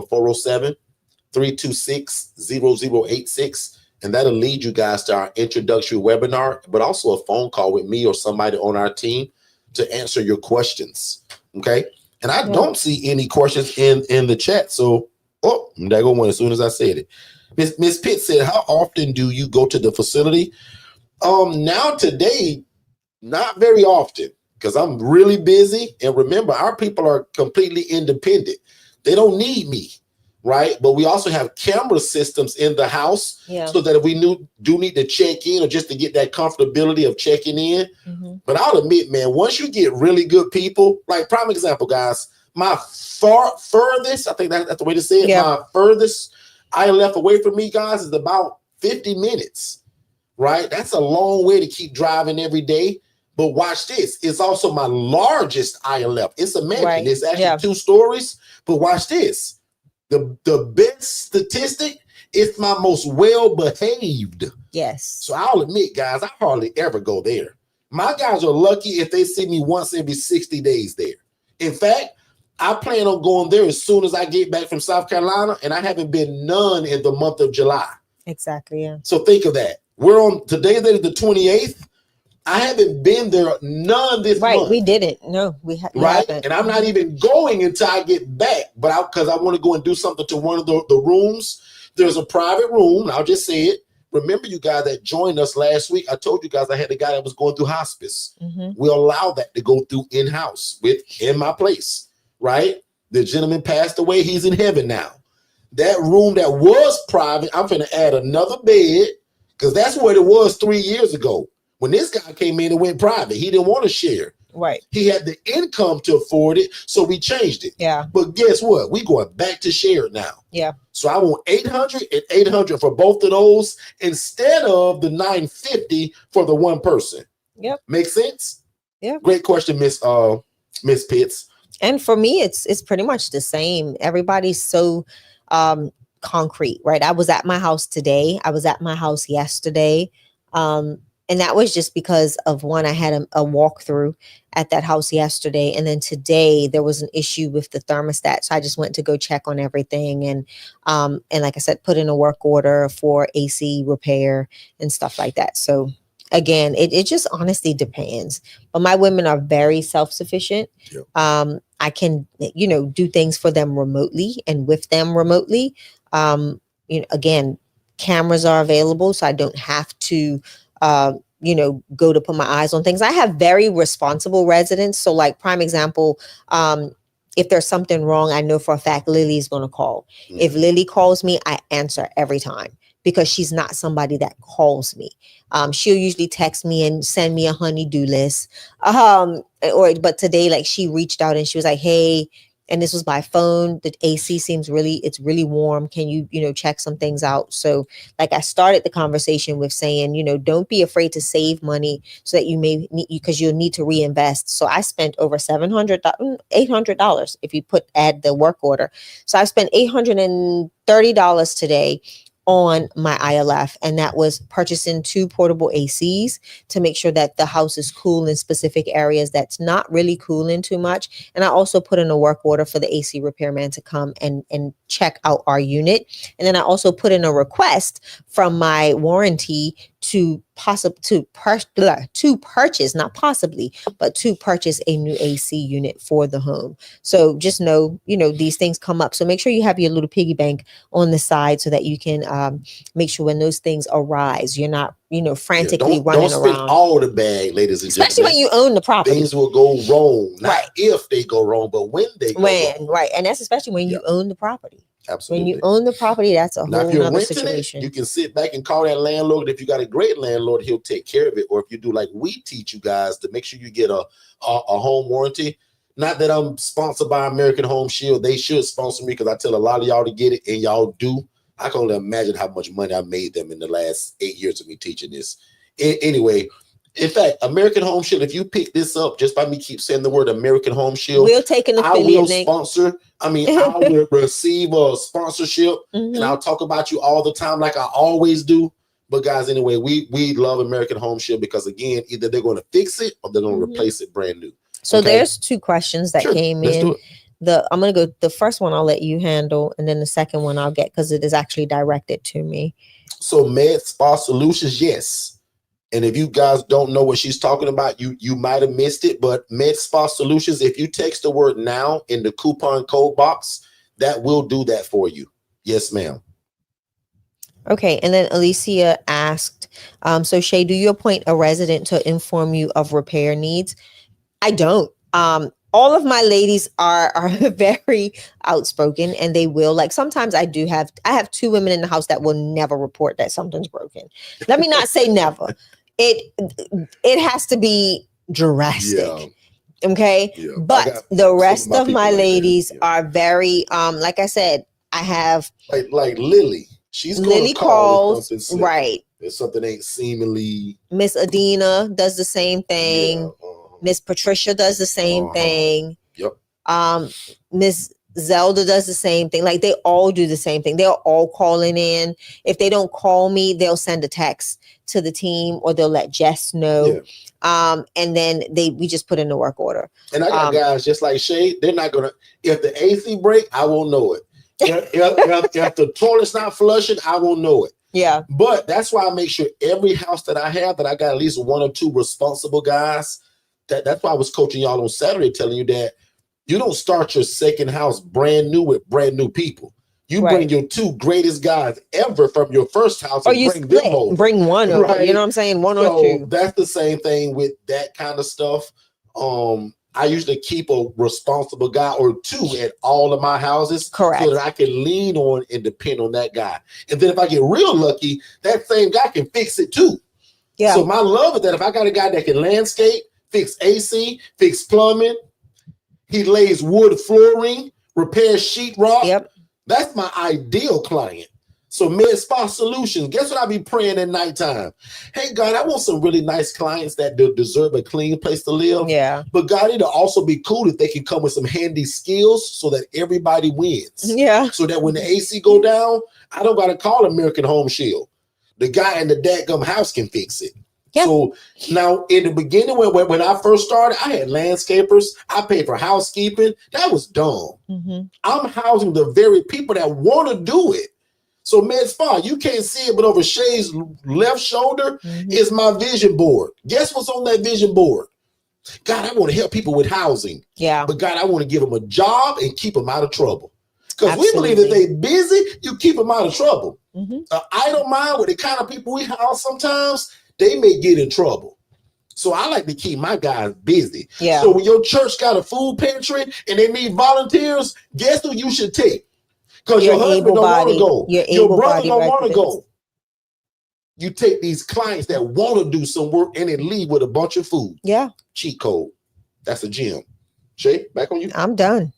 407-326-0086. And that'll lead you guys to our introductory webinar, but also a phone call with me or somebody on our team to answer your questions. Okay. And I don't see any questions in the chat. So, there go one as soon as I said it. Miss Pitt said, how often do you go to the facility? Now today, not very often, because I'm really busy. And remember, our people are completely independent. They don't need me, right? But we also have camera systems in the house so that if we do need to check in or just to get that comfortability of checking in. But I'll admit, man, once you get really good people, like prime example, guys, my furthest, I think that's the way to say it, my furthest I left away from me, guys, is about 50 minutes, right? That's a long way to keep driving every day. But watch this. It's also my largest ILF. It's a mansion. It's actually 2 stories. But watch this. The best statistic, it's my most well-behaved. Yes. So I'll admit, guys, I hardly ever go there. My guys are lucky if they see me once every 60 days there. In fact, I plan on going there as soon as I get back from South Carolina, and I haven't been none in the month of July. Exactly, yeah. So think of that. We're on today, that is the 28th. I haven't been there none this month. Right, we didn't. No, we haven't. And I'm not even going until I get back, but because I want to go and do something to one of the rooms. There's a private room, and I'll just say it. Remember, you guys that joined us last week, I told you guys I had a guy that was going through hospice. We allow that to go through in-house in my place. Right? The gentleman passed away. He's in heaven now. That room that was private, I'm going to add another bed because that's what it was 3 years ago. When this guy came in and went private, he didn't want to share. Right. He had the income to afford it, so we changed it. Yeah. But guess what? We going back to share it now. Yeah. So I want 800 and 800 for both of those instead of the 950 for the one person. Yep. Make sense? Yeah. Great question, Miss Pitts. And for me, it's pretty much the same. Everybody's so concrete, right? I was at my house today. I was at my house yesterday. And that was just because of one, I had a walkthrough at that house yesterday. And then today there was an issue with the thermostat. So I just went to go check on everything. And like I said, put in a work order for AC repair and stuff like that. So again, it just honestly depends. But my women are very self-sufficient. Yep. I can, do things for them remotely and with them remotely. Again, cameras are available, so I don't have to, go to put my eyes on things. I have very responsible residents. So like prime example, if there's something wrong, I know for a fact Lily's going to call. Mm-hmm. If Lily calls me, I answer every time because she's not somebody that calls me. She'll usually text me and send me a honey-do list. But today, like, she reached out and she was like, hey, and this was by phone. The AC seems it's really warm. Can you, check some things out? So like, I started the conversation with saying, don't be afraid to save money so that you may need, because you'll need to reinvest. So I spent over $800 if you add the work order. So I spent $830 today on my ILF, and that was purchasing 2 portable ACs to make sure that the house is cool in specific areas that's not really cooling too much. And I also put in a work order for the AC repairman to come and check out our unit. And then I also put in a request from my warranty to purchase, not possibly, but to purchase a new AC unit for the home. So just know, these things come up. So make sure you have your little piggy bank on the side so that you can make sure when those things arise, you're not, frantically running don't around. spend all the bag, ladies and especially gentlemen. when you own the property. Things will go wrong, not right. if they go wrong, but when they go wrong. Right, and that's especially when you own the property. Absolutely. When you own the property, that's a now, whole if you're other renting situation. It, you can sit back and call that landlord. If you got a great landlord, he'll take care of it. Or if you do like we teach you guys to make sure you get a home warranty. Not that I'm sponsored by American Home Shield. They should sponsor me because I tell a lot of y'all to get it, and y'all do. I can only imagine how much money I made them in the last 8 years of me teaching this. Anyway, in fact, American Home Shield, if you pick this up just by me keep saying the word American Home Shield, we'll take an affiliate. I will sponsor. I will receive a sponsorship, and I'll talk about you all the time like I always do. But guys, anyway, we love American Home Shield because, again, either they're going to fix it or they're going to replace it brand new. So there's 2 questions that came in. I'm going to go, the first one I'll let you handle, and then the second one I'll get because it is actually directed to me. So Med Spa Solutions, yes. And if you guys don't know what she's talking about, you might have missed it. But Med Spa Solutions, if you text the word now in the coupon code box, that will do that for you. Yes, ma'am. Okay. And then Alicia asked, so Shay, do you appoint a resident to inform you of repair needs? I don't. All of my ladies are very outspoken, and they will, like, sometimes I have 2 women in the house that will never report that something's broken. Let me not say never. It has to be drastic. Yeah. Okay. Yeah. But the rest of my ladies are very, like I said, I have like Lily. She's Lily calls, right. If something ain't seemingly. Miss Adina does the same thing. Yeah. Miss Patricia does the same thing. Yep. Miss Zelda does the same thing. Like, they all do the same thing. They're all calling in. If they don't call me, they'll send a text to the team, or they'll let Jess know. Yeah. And then we just put in the work order. And I got guys just like Shay. They're not gonna. If the AC break, I won't know it. If the toilet's not flushing, I won't know it. Yeah. But that's why I make sure every house that I have, that I got at least 1 or 2 responsible guys. That's why I was coaching y'all on Saturday, telling you that you don't start your second house brand new with brand new people. You bring your 2 greatest guys ever from your first house, or you bring them over. Bring one over. Right? You know what I'm saying? One or 2. That's the same thing with that kind of stuff. I usually keep a responsible guy or 2 at all of my houses. Correct. So that I can lean on and depend on that guy. And then if I get real lucky, that same guy can fix it too. Yeah. So my love is that if I got a guy that can landscape, fix AC, fix plumbing, he lays wood flooring, repairs sheetrock. Yep. That's my ideal client. So Med Spa Solutions, guess what I be praying at nighttime? Hey, God, I want some really nice clients that deserve a clean place to live. Yeah. But God, it'll also be cool if they can come with some handy skills so that everybody wins. Yeah. So that when the AC go down, I don't got to call American Home Shield. The guy in the dadgum house can fix it. Yep. So now in the beginning, when I first started, I had landscapers. I paid for housekeeping. That was dumb. Mm-hmm. I'm housing the very people that want to do it. So Med Spa, you can't see it, but over Shay's left shoulder is my vision board. Guess what's on that vision board? God, I want to help people with housing. Yeah. But God, I want to give them a job and keep them out of trouble. Because we believe that they're busy, you keep them out of trouble. Mm-hmm. I don't mind with the kind of people we house sometimes, they may get in trouble. So I like to keep my guys busy. Yeah. So when your church got a food pantry and they need volunteers, guess who you should take? Because your husband don't want to go. Your brother don't want to go. You take these clients that want to do some work and then leave with a bunch of food. Yeah. Cheat code. That's a gem. Shay, back on you. I'm done.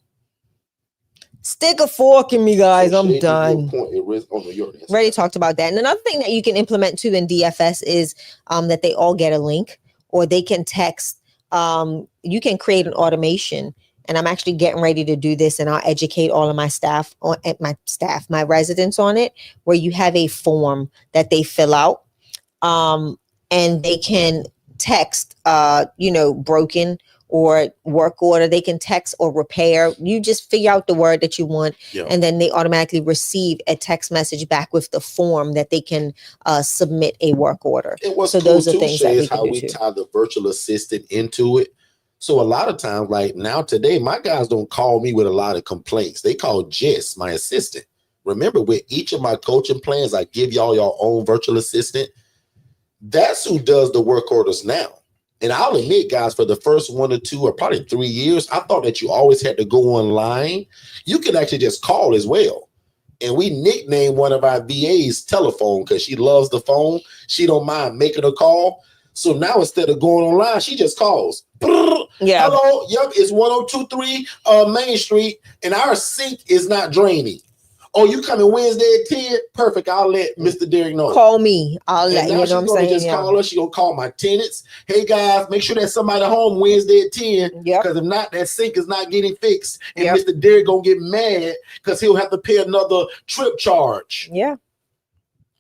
Stick a fork in me, guys. So I'm done. Already talked about that. And another thing that you can implement too in DFS is that they all get a link, or they can text. You can create an automation. And I'm actually getting ready to do this, and I'll educate all of my staff, my residents on it, where you have a form that they fill out, and they can text, broken or work order. They can text or repair. You just figure out the word that you want, and then they automatically receive a text message back with the form that they can submit a work order. So those are things that we can do too. Tie the virtual assistant into it. So a lot of times, like now today, my guys don't call me with a lot of complaints. They call Jess, my assistant. Remember, with each of my coaching plans, I give y'all your own virtual assistant. That's who does the work orders now. And I'll admit, guys, for the first 1 or 2 or probably 3 years, I thought that you always had to go online. You can actually just call as well. And we nicknamed one of our VAs Telephone because she loves the phone. She don't mind making a call. So now instead of going online, she just calls. Yeah. Hello, yep, it's 1023 Main Street, and our sink is not draining. Oh, you coming Wednesday at 10? Perfect. I'll let Mr. Derrick know. Call me. I'll let you know what I'm saying. Just call her. She gonna call my tenants. Hey guys, make sure there's somebody home Wednesday at 10. Because if not, that sink is not getting fixed. And Mr. Derrick gonna get mad because he'll have to pay another trip charge. Yeah.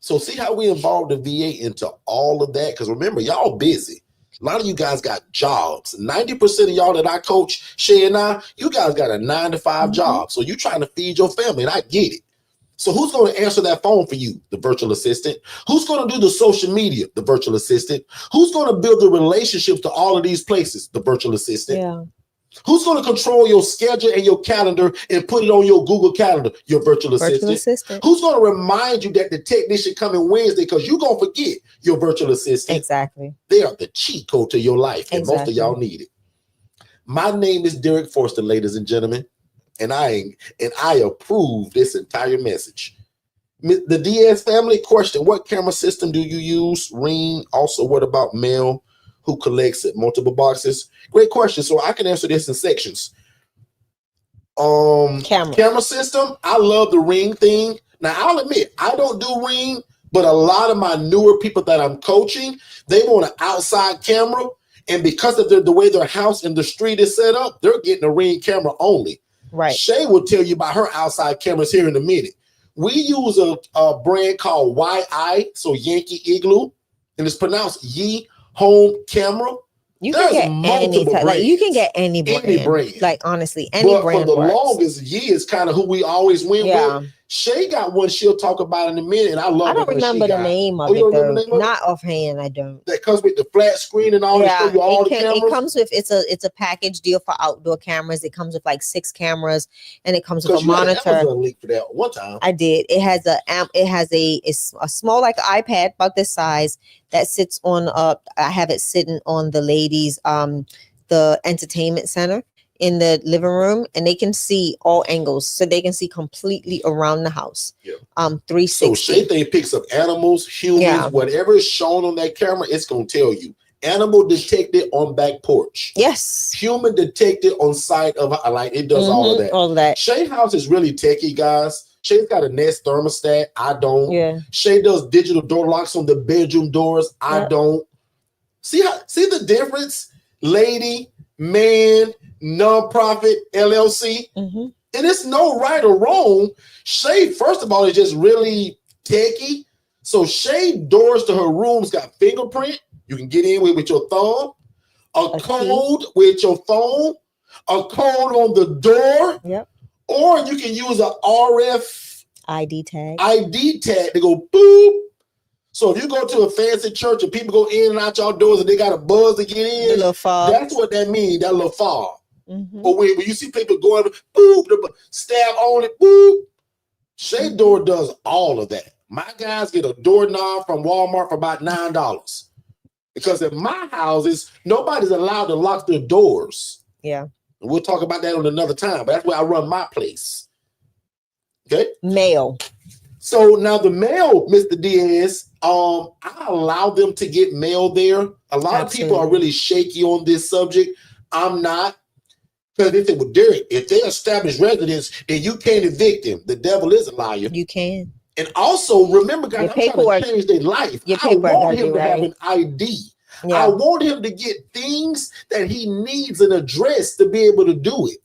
So see how we involve the VA into all of that? Because remember, y'all busy. A lot of you guys got jobs. 90% of y'all that I coach, Shay and I, you guys got a 9-to-5 job. So you're trying to feed your family, and I get it. So who's going to answer that phone for you? The virtual assistant. Who's going to do the social media? The virtual assistant. Who's going to build the relationships to all of these places? The virtual assistant. Yeah. Who's going to control your schedule and your calendar and put it on your Google Calendar? Your virtual assistant. Who's going to remind you that the technician coming Wednesday because you're going to forget your virtual assistant? Exactly. They are the cheat code to your life, and most of y'all need it. My name is Derrick Forster, ladies and gentlemen, and I approve this entire message. The DS family question: what camera system do you use? Ring. Also, what about mail? Who collects it? Multiple boxes? Great question. So I can answer this in sections. Camera system. I love the Ring thing. Now I'll admit I don't do Ring, but a lot of my newer people that I'm coaching, they want an outside camera, and because of the way their house and the street is set up, they're getting a Ring camera only. Right. Shay will tell you about her outside cameras here in a minute. We use a brand called YI, so Yankee Igloo, and it's pronounced Ye Home Camera. You can get any type, like you can get any brand. Like honestly, any brand. But for the longest, Ye is kind of who we always went with. Shay got one she'll talk about in a minute, and I love it. I don't remember the name of it though. Not offhand, I don't. That comes with the flat screen and all. Yeah, it comes with it's a package deal for outdoor cameras. It comes with like 6 cameras, and it comes with a monitor. Had a link for that one time. I did. It has it's a small like an iPad about this size that sits on. I have it sitting on the ladies' the entertainment center in the living room, and they can see all angles, so they can see completely around the house. 360. So Shay thing picks up animals, humans, whatever is shown on that camera, it's gonna tell you. Animal detected on back porch. Yes. Human detected on side of like it does all of that. All of that. Shay's house is really techie, guys. Shay's got a Nest thermostat. I don't. Yeah. Shay does digital door locks on the bedroom doors. I don't. See the difference, lady, man, nonprofit, LLC. And it's no right or wrong. Shay, first of all, is just really techie. So Shay doors to her rooms got fingerprint. You can get in with your thumb, a code with your phone, a code on the door, or you can use an RF ID tag to go boop. So if you go to a fancy church and people go in and out your doors and they got a buzz to get in, that's what that means, that little fob. But when you see people going, boop, stab on it, boop. Shay door does all of that. My guys get a doorknob from Walmart for about $9. Because in my houses, nobody's allowed to lock their doors. Yeah. And we'll talk about that on another time, but that's where I run my place. Okay? Mail. So now the mail, Mr. Diaz, I allow them to get mail there. A lot of people are really shaky on this subject. I'm not. Because they say, well, Derrick, if they establish residence, then you can't evict them. The devil is a liar. You can. And also, remember, guys, I'm trying to change their life. I want him to have an ID. Yeah. I want him to get things that he needs an address to be able to do it.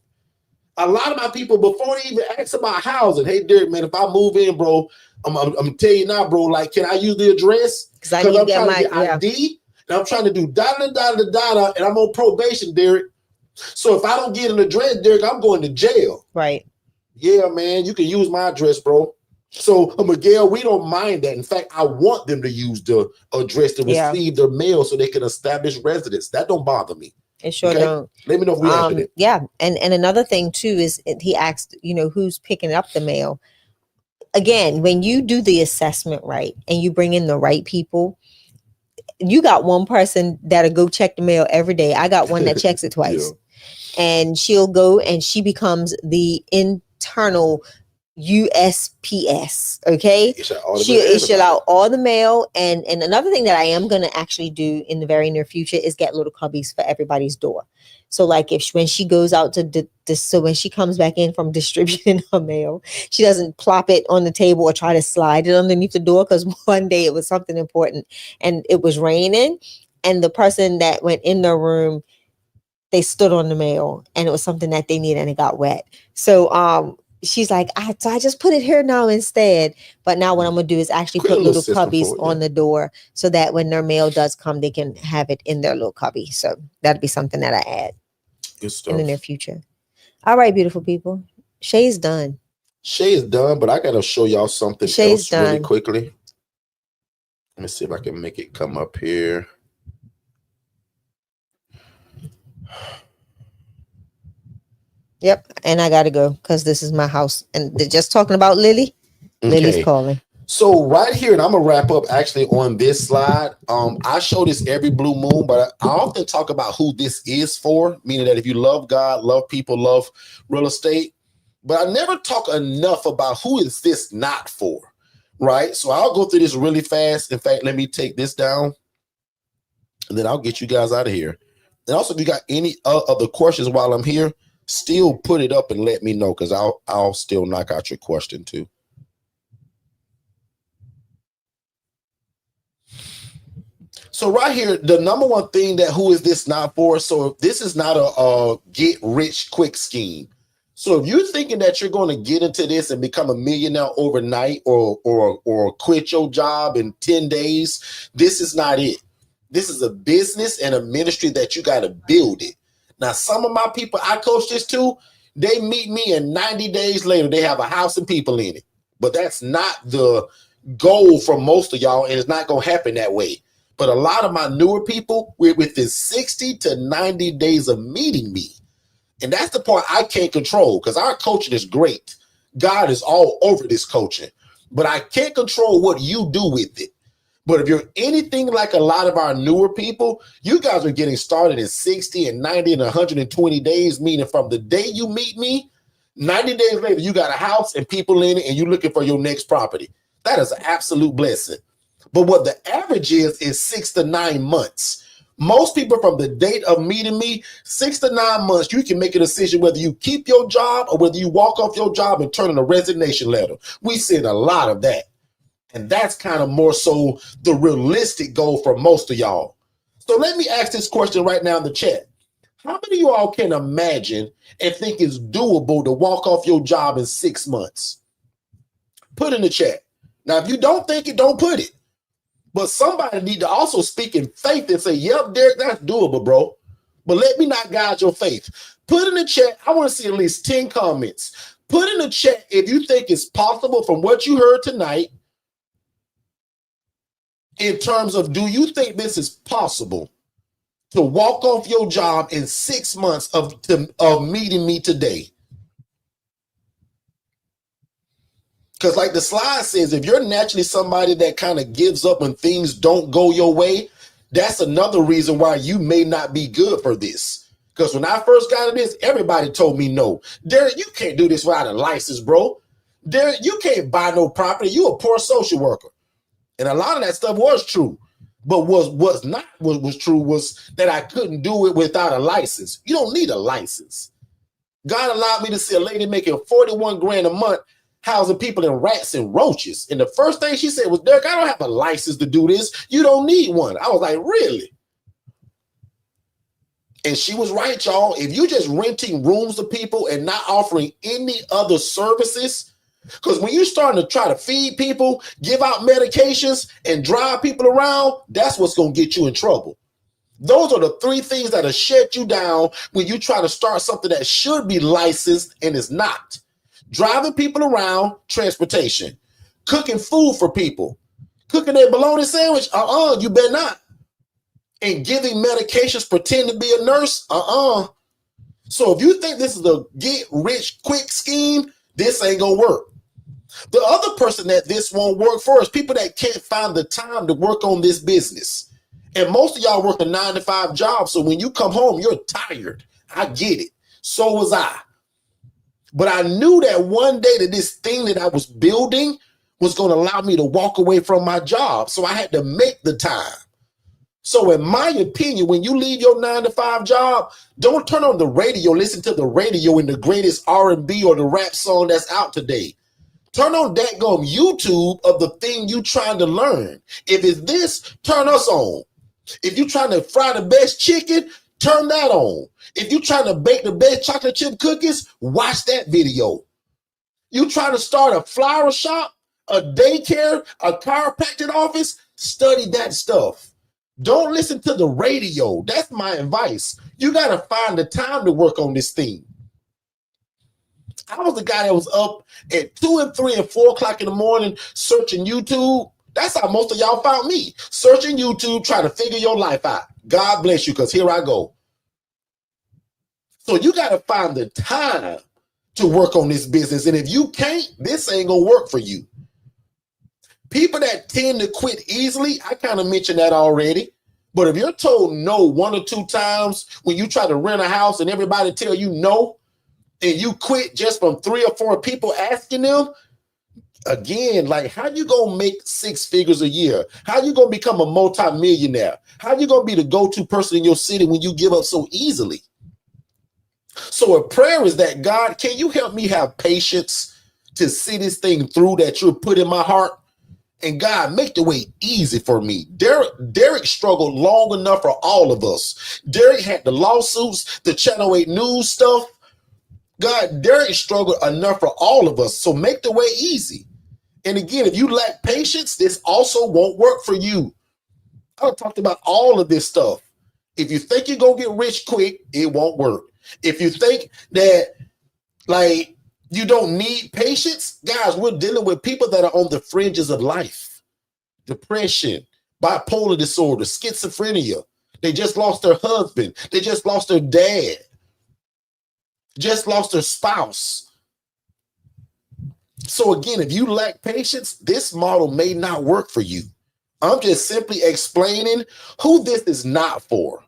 A lot of my people, before they even ask about housing, hey, Derrick, man, if I move in, bro, I'm telling you now, bro, like, can I use the address? Because I'm trying to get ID, and I'm trying to do da-da-da-da-da-da, and I'm on probation, Derrick. So if I don't get an address, Derrick, I'm going to jail. Right. Yeah, man, you can use my address, bro. So, Miguel, we don't mind that. In fact, I want them to use the address to receive their mail so they can establish residence. That don't bother me. It sure don't. Let me know if we answered it. Yeah. And another thing, too, is he asked, who's picking up the mail. Again, when you do the assessment right and you bring in the right people, you got one person that'll go check the mail every day. I got one that checks it twice. And she'll go and she becomes the internal USPS. Okay, she'll issue out all the mail. And another thing that I am going to actually do in the very near future is get little cubbies for everybody's door. So like when she goes out to so when she comes back in from distributing her mail, she doesn't plop it on the table or try to slide it underneath the door. Because one day it was something important and it was raining, and the person that went in the room, they stood on the mail and it was something that they needed and it got wet. So she's like, I just put it here now instead. But now what I'm going to do is actually put little cubbies on the door so that when their mail does come, they can have it in their little cubby. So that'd be something that I add in the near future. All right, beautiful people. Shay's done. Shay is done, but I got to show y'all something else really quickly. Let me see if I can make it come up here. Yep, and I gotta go because this is my house. And they're just talking about Lily. Lily's calling. So right here, and I'm gonna wrap up actually on this slide. I show this every blue moon, but I often talk about who this is for, meaning that if you love God, love people, love real estate, but I never talk enough about who is this not for, right? So I'll go through this really fast. In fact, let me take this down, and then I'll get you guys out of here. And also, if you got any other questions while I'm here, still put it up and let me know, because I'll still knock out your question too. So right here, the number one thing that who is this not for? So this is not a get rich quick scheme. So if you're thinking that you're going to get into this and become a millionaire overnight or quit your job in 10 days, this is not it. This is a business and a ministry that you got to build it. Now, some of my people I coach this to, they meet me and 90 days later, they have a house and people in it. But that's not the goal for most of y'all, and it's not going to happen that way. But a lot of my newer people, we're within 60 to 90 days of meeting me. And that's the part I can't control, because our coaching is great. God is all over this coaching. But I can't control what you do with it. But if you're anything like a lot of our newer people, you guys are getting started in 60 and 90 and 120 days, meaning from the day you meet me, 90 days later, you got a house and people in it and you're looking for your next property. That is an absolute blessing. But what the average is 6 to 9 months. Most people from the date of meeting me, 6 to 9 months, you can make a decision whether you keep your job or whether you walk off your job and turn in a resignation letter. We see a lot of that. And that's kind of more so the realistic goal for most of y'all. So let me ask this question right now in the chat. How many of you all can imagine and think it's doable to walk off your job in 6 months? Put in the chat. Now, if you don't think it, don't put it. But somebody need to also speak in faith and say, yep, Derrick, that's doable, bro. But let me not guide your faith. Put in the chat. I want to see at least 10 comments. Put in the chat if you think it's possible from what you heard tonight, in terms of, do you think this is possible to walk off your job in 6 months of meeting me today? Because like the slide says, if you're naturally somebody that kind of gives up when things don't go your way, that's another reason why you may not be good for this. Because when I first got into this, everybody told me no. Derrick, you can't do this without a license, bro. Derrick, you can't buy no property. You a poor social worker. And a lot of that stuff was true. But what was true was that I couldn't do it without a license. You don't need a license. God allowed me to see a lady making 41 grand a month housing people in rats and roaches. And the first thing she said was, Derrick, I don't have a license to do this. You don't need one. I was like, really? And she was right, y'all. If you just renting rooms to people and not offering any other services, because when you're starting to try to feed people, give out medications, and drive people around, that's what's going to get you in trouble. Those are the three things that'll shut you down when you try to start something that should be licensed and is not. Driving people around, transportation. Cooking food for people. Cooking a bologna sandwich, you better not. And giving medications, pretend to be a nurse, So if you think this is a get rich quick scheme, this ain't gonna work. The other person that this won't work for is people that can't find the time to work on this business. And most of y'all work a 9-to-5 job, so when you come home, you're tired. I get it. So was I. But I knew that one day that this thing that I was building was going to allow me to walk away from my job. So I had to make the time. So in my opinion, when you leave your 9-to-5 job, don't turn on the radio, listen to the radio in the greatest R&B or the rap song that's out today. Turn on that YouTube of the thing you trying to learn. If it's this, turn us on. If you're trying to fry the best chicken, turn that on. If you're trying to bake the best chocolate chip cookies, watch that video. You trying to start a flower shop, a daycare, a chiropractic office, study that stuff. Don't listen to the radio. That's my advice. You got to find the time to work on this thing. I was the guy that was up at 2 and 3 and 4 o'clock in the morning searching YouTube. That's how most of y'all found me. Searching YouTube, trying to figure your life out. God bless you, because here I go. So you got to find the time to work on this business. And if you can't, this ain't going to work for you. People that tend to quit easily, I kind of mentioned that already. But if you're told no 1 or 2 times when you try to rent a house and everybody tell you no, and you quit just from 3 or 4 people asking them, again, like, how you gonna make 6 figures a year? How you gonna become a multi-millionaire? How you gonna be the go-to person in your city when you give up so easily? So a prayer is that, God, can you help me have patience to see this thing through that you put in my heart? And God, make the way easy for me. Derrick struggled long enough for all of us. Derrick had the lawsuits, the Channel 8 news stuff. God, Derrick struggled enough for all of us. So make the way easy. And again, if you lack patience, this also won't work for you. I've talked about all of this stuff. If you think you're going to get rich quick, it won't work. If you think that, like, you don't need patience, guys, we're dealing with people that are on the fringes of life. Depression, bipolar disorder, schizophrenia. They just lost their husband. They just lost their dad. Just lost their spouse. So again, if you lack patience, this model may not work for you. I'm just simply explaining who this is not for.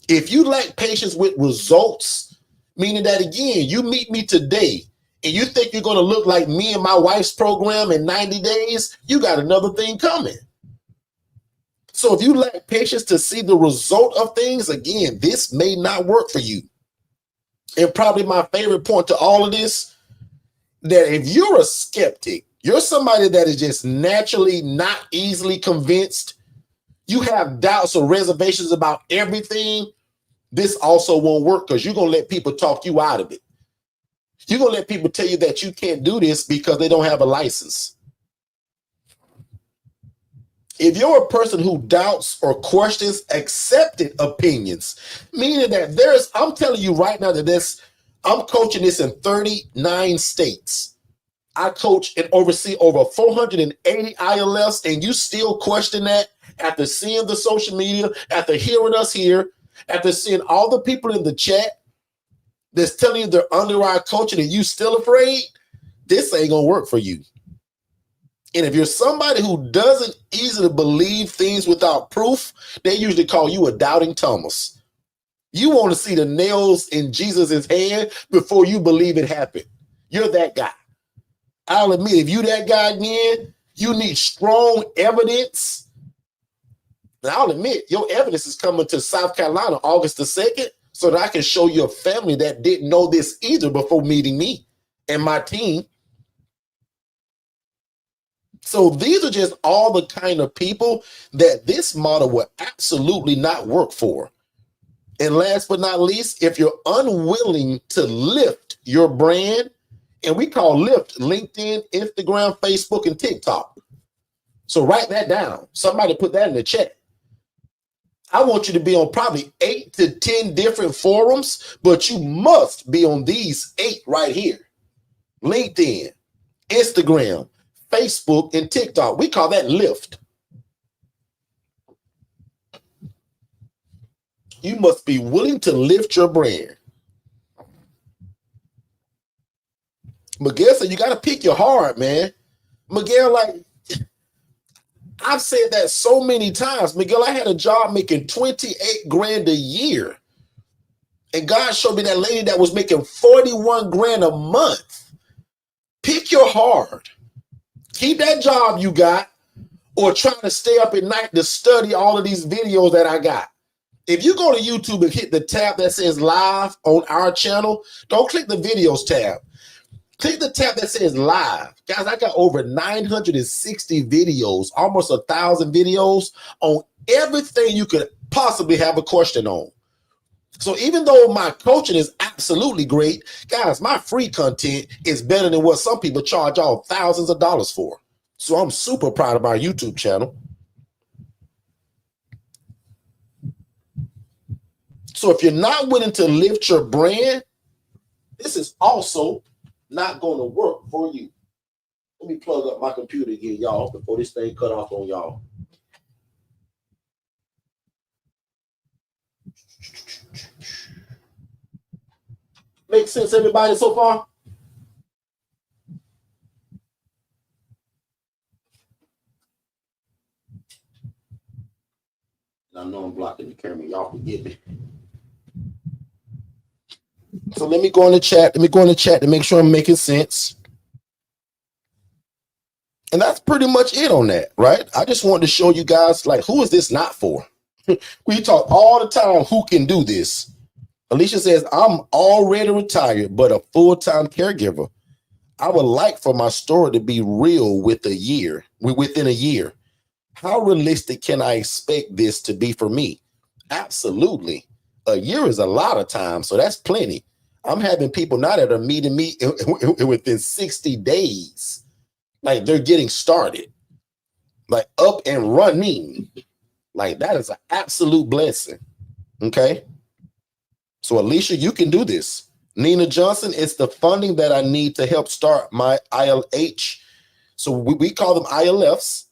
If you lack patience with results, meaning that, again, you meet me today and you think you're going to look like me and my wife's program in 90 days, you got another thing coming. So if you lack patience to see the result of things, again, this may not work for you. And probably my favorite point to all of this, that if you're a skeptic, you're somebody that is just naturally not easily convinced, you have doubts or reservations about everything, this also won't work, because you're going to let people talk you out of it. You're going to let people tell you that you can't do this because they don't have a license. If you're a person who doubts or questions accepted opinions, meaning that I'm telling you right now that I'm coaching this in 39 states. I coach and oversee over 480 ILFs, and you still question that after seeing the social media, after hearing us here, after seeing all the people in the chat that's telling you they're under our coaching and you still afraid, this ain't gonna work for you. And if you're somebody who doesn't easily believe things without proof, they usually call you a doubting Thomas. You want to see the nails in Jesus's hand before you believe it happened. You're that guy. I'll admit, if you that guy again, you need strong evidence. And I'll admit, your evidence is coming to South Carolina August the 2nd, so that I can show your family that didn't know this either before meeting me and my team. So these are just all the kind of people that this model will absolutely not work for. And last but not least, if you're unwilling to lift your brand, and we call lift LinkedIn, Instagram, Facebook, and TikTok. So write that down. Somebody put that in the chat. I want you to be on probably 8 to 10 different forums, but you must be on these 8 right here. LinkedIn, Instagram, Facebook, and TikTok. We call that lift. You must be willing to lift your brand. Miguel said, you got to pick your heart, man. Miguel, like, I've said that so many times. Miguel, I had a job making 28 grand a year. And God showed me that lady that was making 41 grand a month. Pick your heart. Keep that job you got, or try to stay up at night to study all of these videos that I got. If you go to YouTube and hit the tab that says live on our channel, don't click the videos tab. Click the tab that says live. Guys, I got over 960 videos, almost 1,000 videos on everything you could possibly have a question on. So even though my coaching is absolutely great, guys, my free content is better than what some people charge all thousands of dollars for. So I'm super proud of our YouTube channel. So if you're not willing to lift your brand, this is also not going to work for you. Let me plug up my computer again, y'all, before this thing cut off on y'all. Make sense, everybody, so far? I know I'm blocking the camera. Y'all forgive me. So let me go in the chat. Let me go in the chat to make sure I'm making sense. And that's pretty much it on that, right? I just wanted to show you guys, like, who is this not for? We talk all the time, who can do this? Alicia says, I'm already retired, but a full-time caregiver. I would like for my story to be real within a year. How realistic can I expect this to be for me? Absolutely. A year is a lot of time, so that's plenty. I'm having people now that are meeting me within 60 days. Like, they're getting started, like up and running. Like, that is an absolute blessing. Okay. So Alicia, you can do this. Nina Johnson, it's the funding that I need to help start my ILH. So we call them ILFs.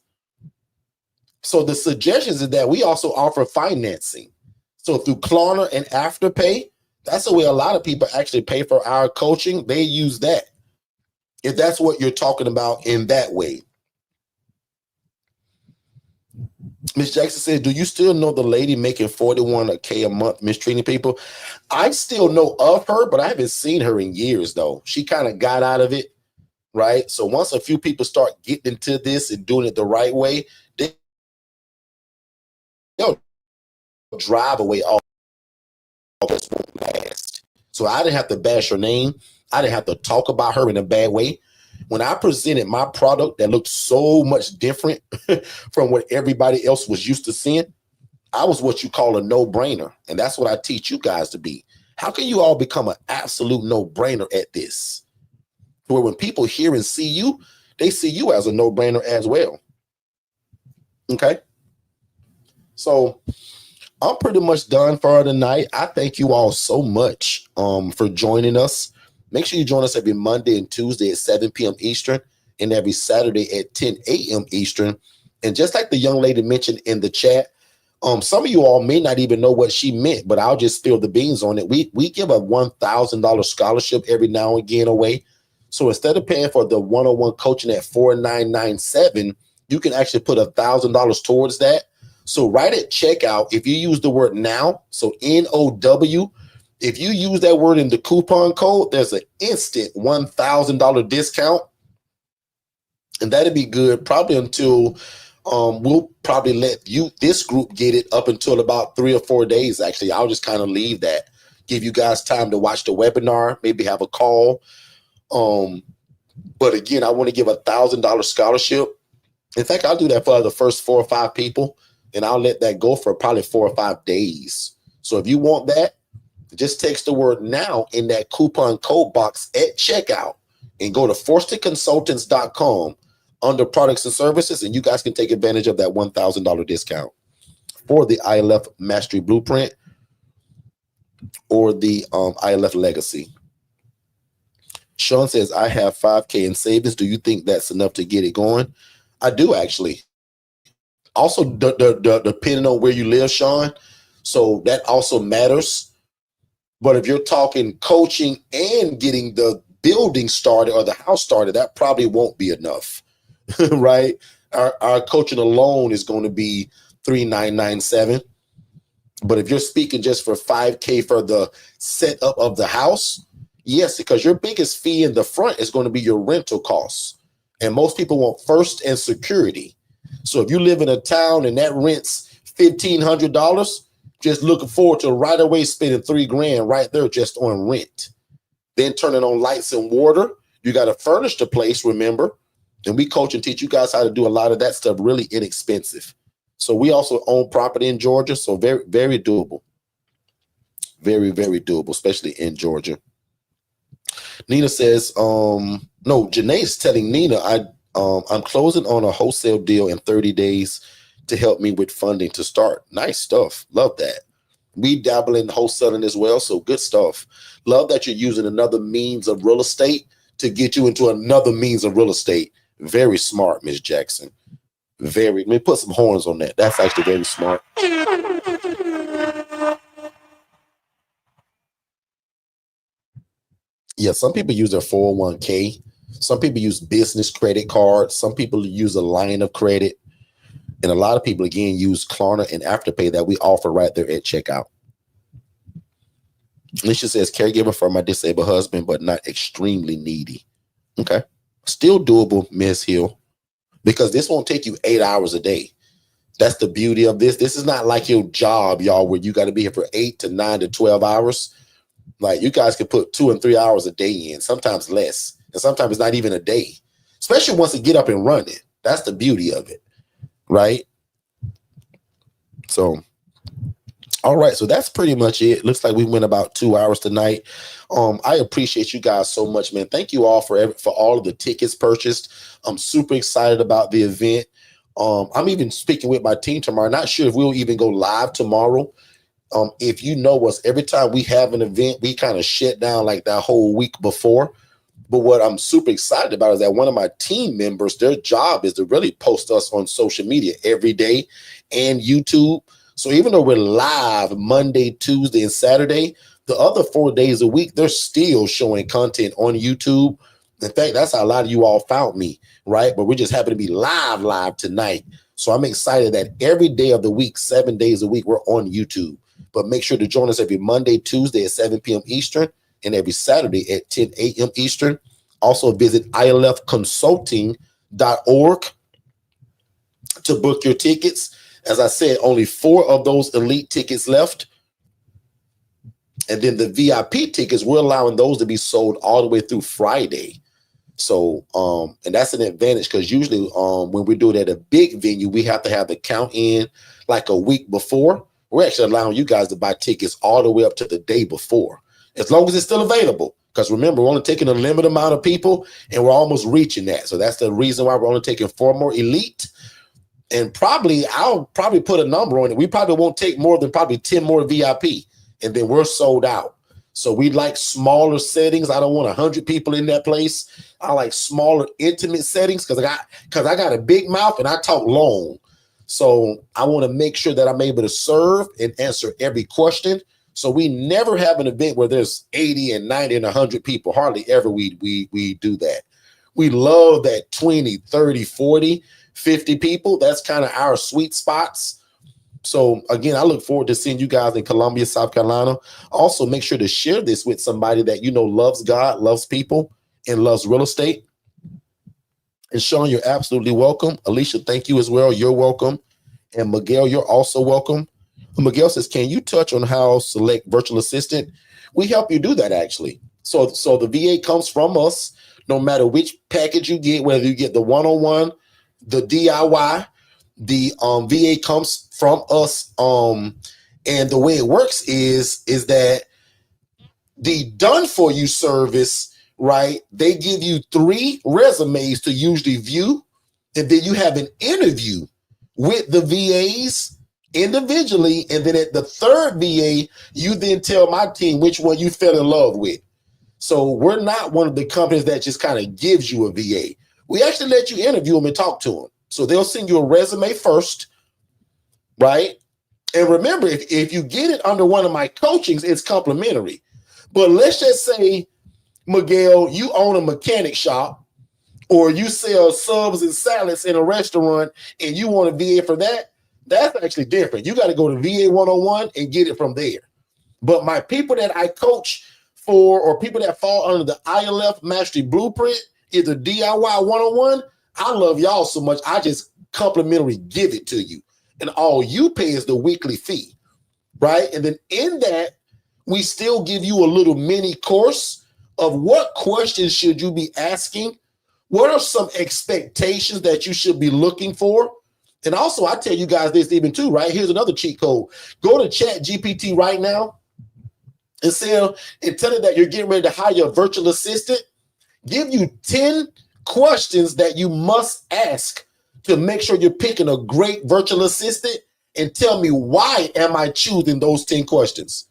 So the suggestions is that we also offer financing. So through Klarna and Afterpay, that's the way a lot of people actually pay for our coaching. They use that, if that's what you're talking about in that way. Miss Jackson said, do you still know the lady making $41K a month mistreating people? I still know of her, but I haven't seen her in years, though. She kind of got out of it, right? So once a few people start getting into this and doing it the right way, they'll drive away all this won't last. So I didn't have to bash her name. I didn't have to talk about her in a bad way. When I presented my product that looked so much different from what everybody else was used to seeing, I was what you call a no-brainer. And that's what I teach you guys to be. How can you all become an absolute no-brainer at this? Where when people hear and see you, they see you as a no-brainer as well. Okay? So I'm pretty much done for tonight. I thank you all so much for joining us. Make sure you join us every Monday and Tuesday at 7 p.m. Eastern and every Saturday at 10 a.m. Eastern. And just like the young lady mentioned in the chat, some of you all may not even know what she meant, but I'll just spill the beans on it. We give a $1,000 scholarship every now and again away. So instead of paying for the one-on-one coaching at $4,997, you can actually put $1,000 towards that. So right at checkout, if you use the word NOW, so NOW, if you use that word in the coupon code, there's an instant $1,000 discount. And that'd be good probably until we'll probably let this group get it up until about 3 or 4 days. Actually, I'll just kind of leave that, give you guys time to watch the webinar, maybe have a call. But again, I want to give $1,000 scholarship. In fact, I'll do that for the first 4 or 5 people, and I'll let that go for probably 4 or 5 days. So if you want that, just text the word now in that coupon code box at checkout and go to forsterconsultants.com under products and services, and you guys can take advantage of that $1,000 discount for the ILF Mastery Blueprint or the ILF Legacy. Sean says, I have 5K in savings. Do you think that's enough to get it going? I do, actually. Also, depending on where you live, Sean, so that also matters. But if you're talking coaching and getting the building started or the house started, that probably won't be enough, right? Our coaching alone is going to be $3,997. But if you're speaking just for 5K for the setup of the house, yes, because your biggest fee in the front is going to be your rental costs. And most people want first and security. So if you live in a town and that rent's $1,500, just looking forward to right away spending $3,000 right there just on rent. Then turning on lights and water. You got to furnish the place, remember? And we coach and teach you guys how to do a lot of that stuff really inexpensive. So we also own property in Georgia. So very, very doable. Very, very doable, especially in Georgia. Nina says, no, Janae's telling Nina, I'm closing on a wholesale deal in 30 days to help me with funding to start. Nice stuff. Love that. We dabble in wholesaling as well, so good stuff. Love that you're using another means of real estate to get you into another means of real estate. Very smart, Ms. Jackson. Let me put some horns on that. That's actually very smart. Yeah, some people use their 401k. Some people use business credit cards. Some people use a line of credit. And a lot of people, again, use Klarna and Afterpay that we offer right there at checkout. Alicia says, caregiver for my disabled husband, but not extremely needy. Okay. Still doable, Ms. Hill, because this won't take you 8 hours a day. That's the beauty of this. This is not like your job, y'all, where you got to be here for 8 to 9 to 12 hours. Like, you guys can put 2 and 3 hours a day in, sometimes less. And sometimes it's not even a day, especially once you get up and running. That's the beauty of it, right? So, all right. So that's pretty much it. Looks like we went about 2 hours tonight. I appreciate you guys so much, man. Thank you all for all of the tickets purchased. I'm super excited about the event. I'm even speaking with my team tomorrow. Not sure if we'll even go live tomorrow. If you know us, every time we have an event, we kind of shut down like that whole week before. But what I'm super excited about is that one of my team members, their job is to really post us on social media every day and YouTube. So even though we're live Monday, Tuesday, and Saturday, the other 4 days a week, they're still showing content on YouTube. In fact, that's how a lot of you all found me, right? But we just happen to be live tonight. So I'm excited that every day of the week, 7 days a week, we're on YouTube. But make sure to join us every Monday, Tuesday at 7 p.m. Eastern and every Saturday at 10 a.m. Eastern. Also visit ilfconsulting.org to book your tickets. As I said, only 4 of those elite tickets left. And then the VIP tickets, we're allowing those to be sold all the way through Friday. So, and that's an advantage because usually when we do it at a big venue, we have to have the count in like a week before. We're actually allowing you guys to buy tickets all the way up to the day before, as long as it's still available. Because remember, we're only taking a limited amount of people and we're almost reaching that. So that's the reason why we're only taking 4 more elite. And I'll probably put a number on it. We probably won't take more than probably 10 more VIP, and then we're sold out. So we like smaller settings. I don't want 100 people in that place. I like smaller, intimate settings because I got a big mouth and I talk long. So I want to make sure that I'm able to serve and answer every question. So we never have an event where there's 80 and 90 and 100 people. Hardly ever we do that. We love that 20, 30, 40, 50 people. That's kind of our sweet spots. So again, I look forward to seeing you guys in Columbia, South Carolina. Also, make sure to share this with somebody that you know loves God, loves people, and loves real estate. And Sean, you're absolutely welcome. Alicia, thank you as well. You're welcome. And Miguel, you're also welcome. Miguel says, can you touch on how select virtual assistant? We help you do that actually. So the VA comes from us, no matter which package you get, whether you get the one-on-one, the DIY, the VA comes from us. And the way it works is that the done for you service, right? They give you 3 resumes to usually view, and then you have an interview with the VAs individually, and then at the 3rd VA, you then tell my team which one you fell in love with. So we're not one of the companies that just kind of gives you a VA. We actually let you interview them and talk to them. So they'll send you a resume first, right? And remember, if you get it under one of my coachings, it's complimentary. But let's just say, Miguel, you own a mechanic shop, or you sell subs and salads in a restaurant, and you want a VA for that, that's actually different. You got to go to VA 101 and get it from there. But my people that I coach for, or people that fall under the ILF Mastery Blueprint, either DIY 101, I love y'all so much, I just complimentary give it to you. And all you pay is the weekly fee, right? And then in that, we still give you a little mini course of what questions should you be asking. What are some expectations that you should be looking for? And also, I tell you guys this even too, right? Here's another cheat code. Go to Chat GPT right now and tell it that you're getting ready to hire a virtual assistant. Give you 10 questions that you must ask to make sure you're picking a great virtual assistant, and tell me why am I choosing those 10 questions.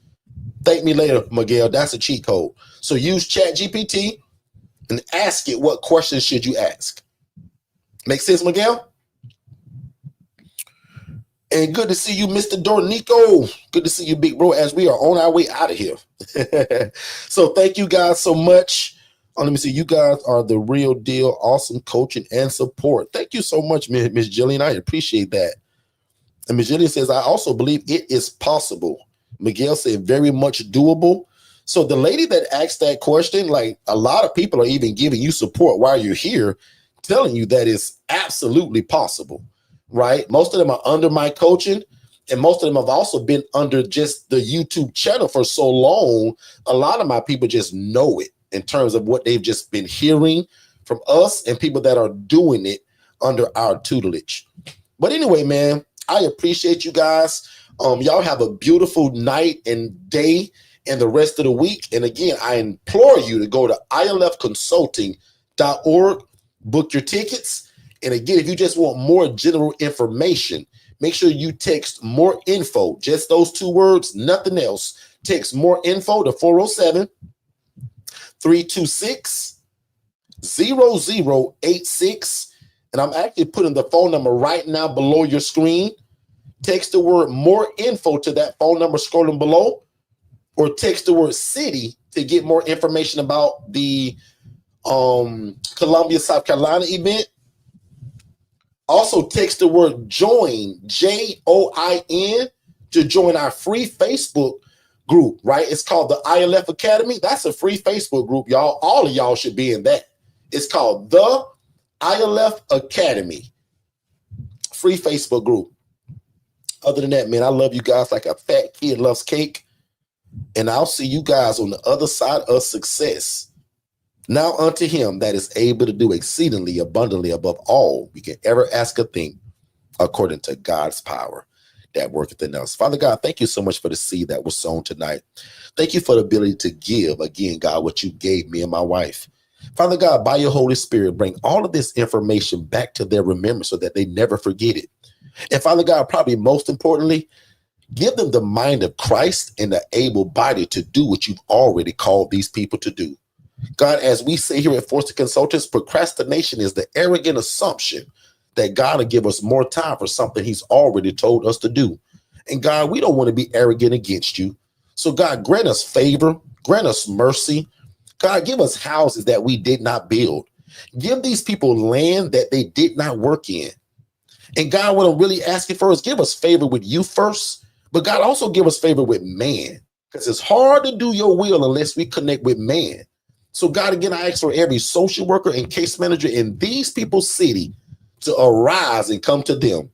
Thank me later, Miguel. That's a cheat code. So use Chat GPT and ask it what questions should you ask. Make sense, Miguel? And good to see you, Mr. Dornico. Good to see you, big bro, as we are on our way out of here. So thank you guys so much. Let me see. You guys are the real deal. Awesome coaching and support. Thank you so much, Miss Jillian. I appreciate that. And Miss Jillian says, I also believe it is possible. Miguel said, very much doable. So the lady that asked that question, like, a lot of people are even giving you support while you're here, telling you that it's absolutely possible, right? Most of them are under my coaching, and most of them have also been under just the YouTube channel for so long. A lot of my people just know it in terms of what they've just been hearing from us and people that are doing it under our tutelage. But anyway, man, I appreciate you guys. Y'all have a beautiful night and day and the rest of the week. And again, I implore you to go to ilfconsulting.org, book your tickets. And again, if you just want more general information, make sure you text more info, just those 2 words, nothing else. Text more info to 407-326-0086. And I'm actually putting the phone number right now below your screen. Text the word more info to that phone number scrolling below, or text the word city to get more information about the Columbia, South Carolina event. Also text the word join, JOIN, to join our free Facebook group, right? It's called the ILF Academy. That's a free Facebook group, y'all. All of y'all should be in that. It's called the ILF Academy, free Facebook group. Other than that, man, I love you guys like a fat kid loves cake. And I'll see you guys on the other side of success. Now unto him that is able to do exceedingly abundantly above all we can ever ask or think, according to God's power that worketh in us. Father God, thank you so much for the seed that was sown tonight. Thank you for the ability to give again, God, what you gave me and my wife. Father God, by your Holy Spirit, bring all of this information back to their remembrance so that they never forget it. And Father God, probably most importantly, give them the mind of Christ and the able body to do what you've already called these people to do. God, as we say here at Forster Consultants, procrastination is the arrogant assumption that God will give us more time for something he's already told us to do. And God, we don't want to be arrogant against you. So God, grant us favor, grant us mercy. God, give us houses that we did not build. Give these people land that they did not work in. And God, what I'm really asking for is give us favor with you first, but God, also give us favor with man, because it's hard to do your will unless we connect with man. So God, again, I ask for every social worker and case manager in these people's city to arise and come to them.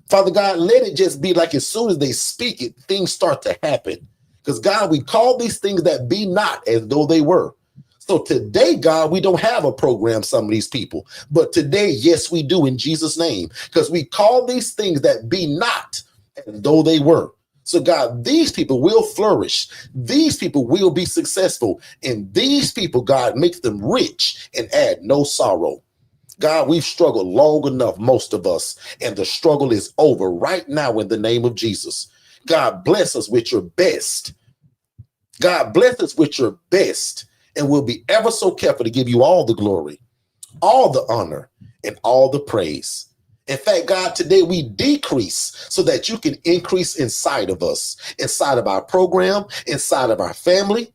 Father God, let it just be like as soon as they speak it, things start to happen. Because God, we call these things that be not as though they were. So today, God, we don't have a program, some of these people. But today, yes, we do in Jesus' name. Because we call these things that be not as though they were. So God, these people will flourish. These people will be successful. And these people, God, makes them rich and add no sorrow. God, we've struggled long enough, most of us, and the struggle is over right now in the name of Jesus. God, bless us with your best. God, bless us with your best, and we'll be ever so careful to give you all the glory, all the honor, and all the praise. In fact, God, today we decrease so that you can increase inside of us, inside of our program, inside of our family.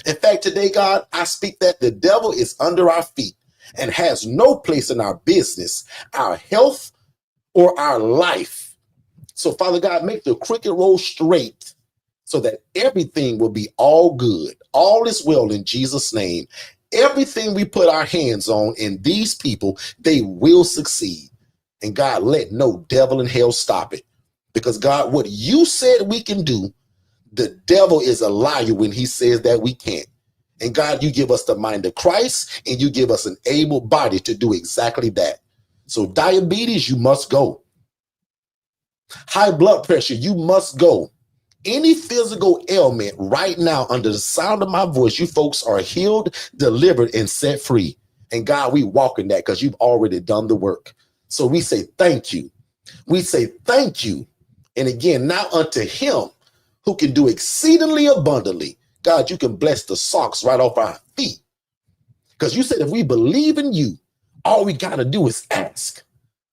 In fact, today, God, I speak that the devil is under our feet and has no place in our business, our health, or our life. So, Father God, make the crooked road straight so that everything will be all good. All is well in Jesus' name. Everything we put our hands on in these people, they will succeed. And God, let no devil in hell stop it. Because God, what you said we can do, the devil is a liar when he says that we can't. And God, you give us the mind of Christ and you give us an able body to do exactly that. So diabetes, you must go. High blood pressure, you must go. Any physical ailment right now under the sound of my voice, you folks are healed, delivered, and set free. And God, we walk in that because you've already done the work. So we say thank you. We say thank you. And again, now unto him who can do exceedingly abundantly. God, you can bless the socks right off our feet. Because you said if we believe in you, all we got to do is ask.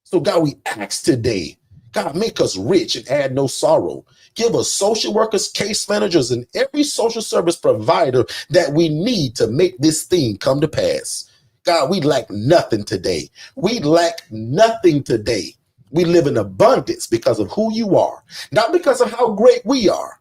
So God, we ask today. God, make us rich and add no sorrow. Give us social workers, case managers, and every social service provider that we need to make this thing come to pass. God, we lack nothing today. We lack nothing today. We live in abundance because of who you are, not because of how great we are,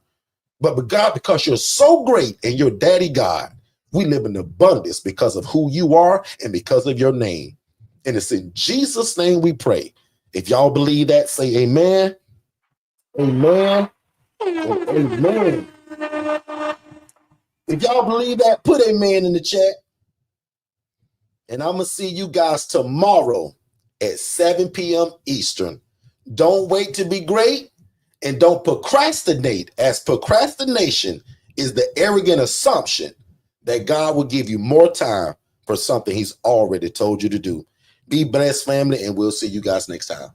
but God, because you're so great and you're Daddy God. We live in abundance because of who you are and because of your name. And it's in Jesus' name we pray. If y'all believe that, say amen, amen, and amen. If y'all believe that, put amen in the chat. And I'm going to see you guys tomorrow at 7 p.m. Eastern. Don't wait to be great and don't procrastinate, as procrastination is the arrogant assumption that God will give you more time for something he's already told you to do. Be blessed, family, and we'll see you guys next time.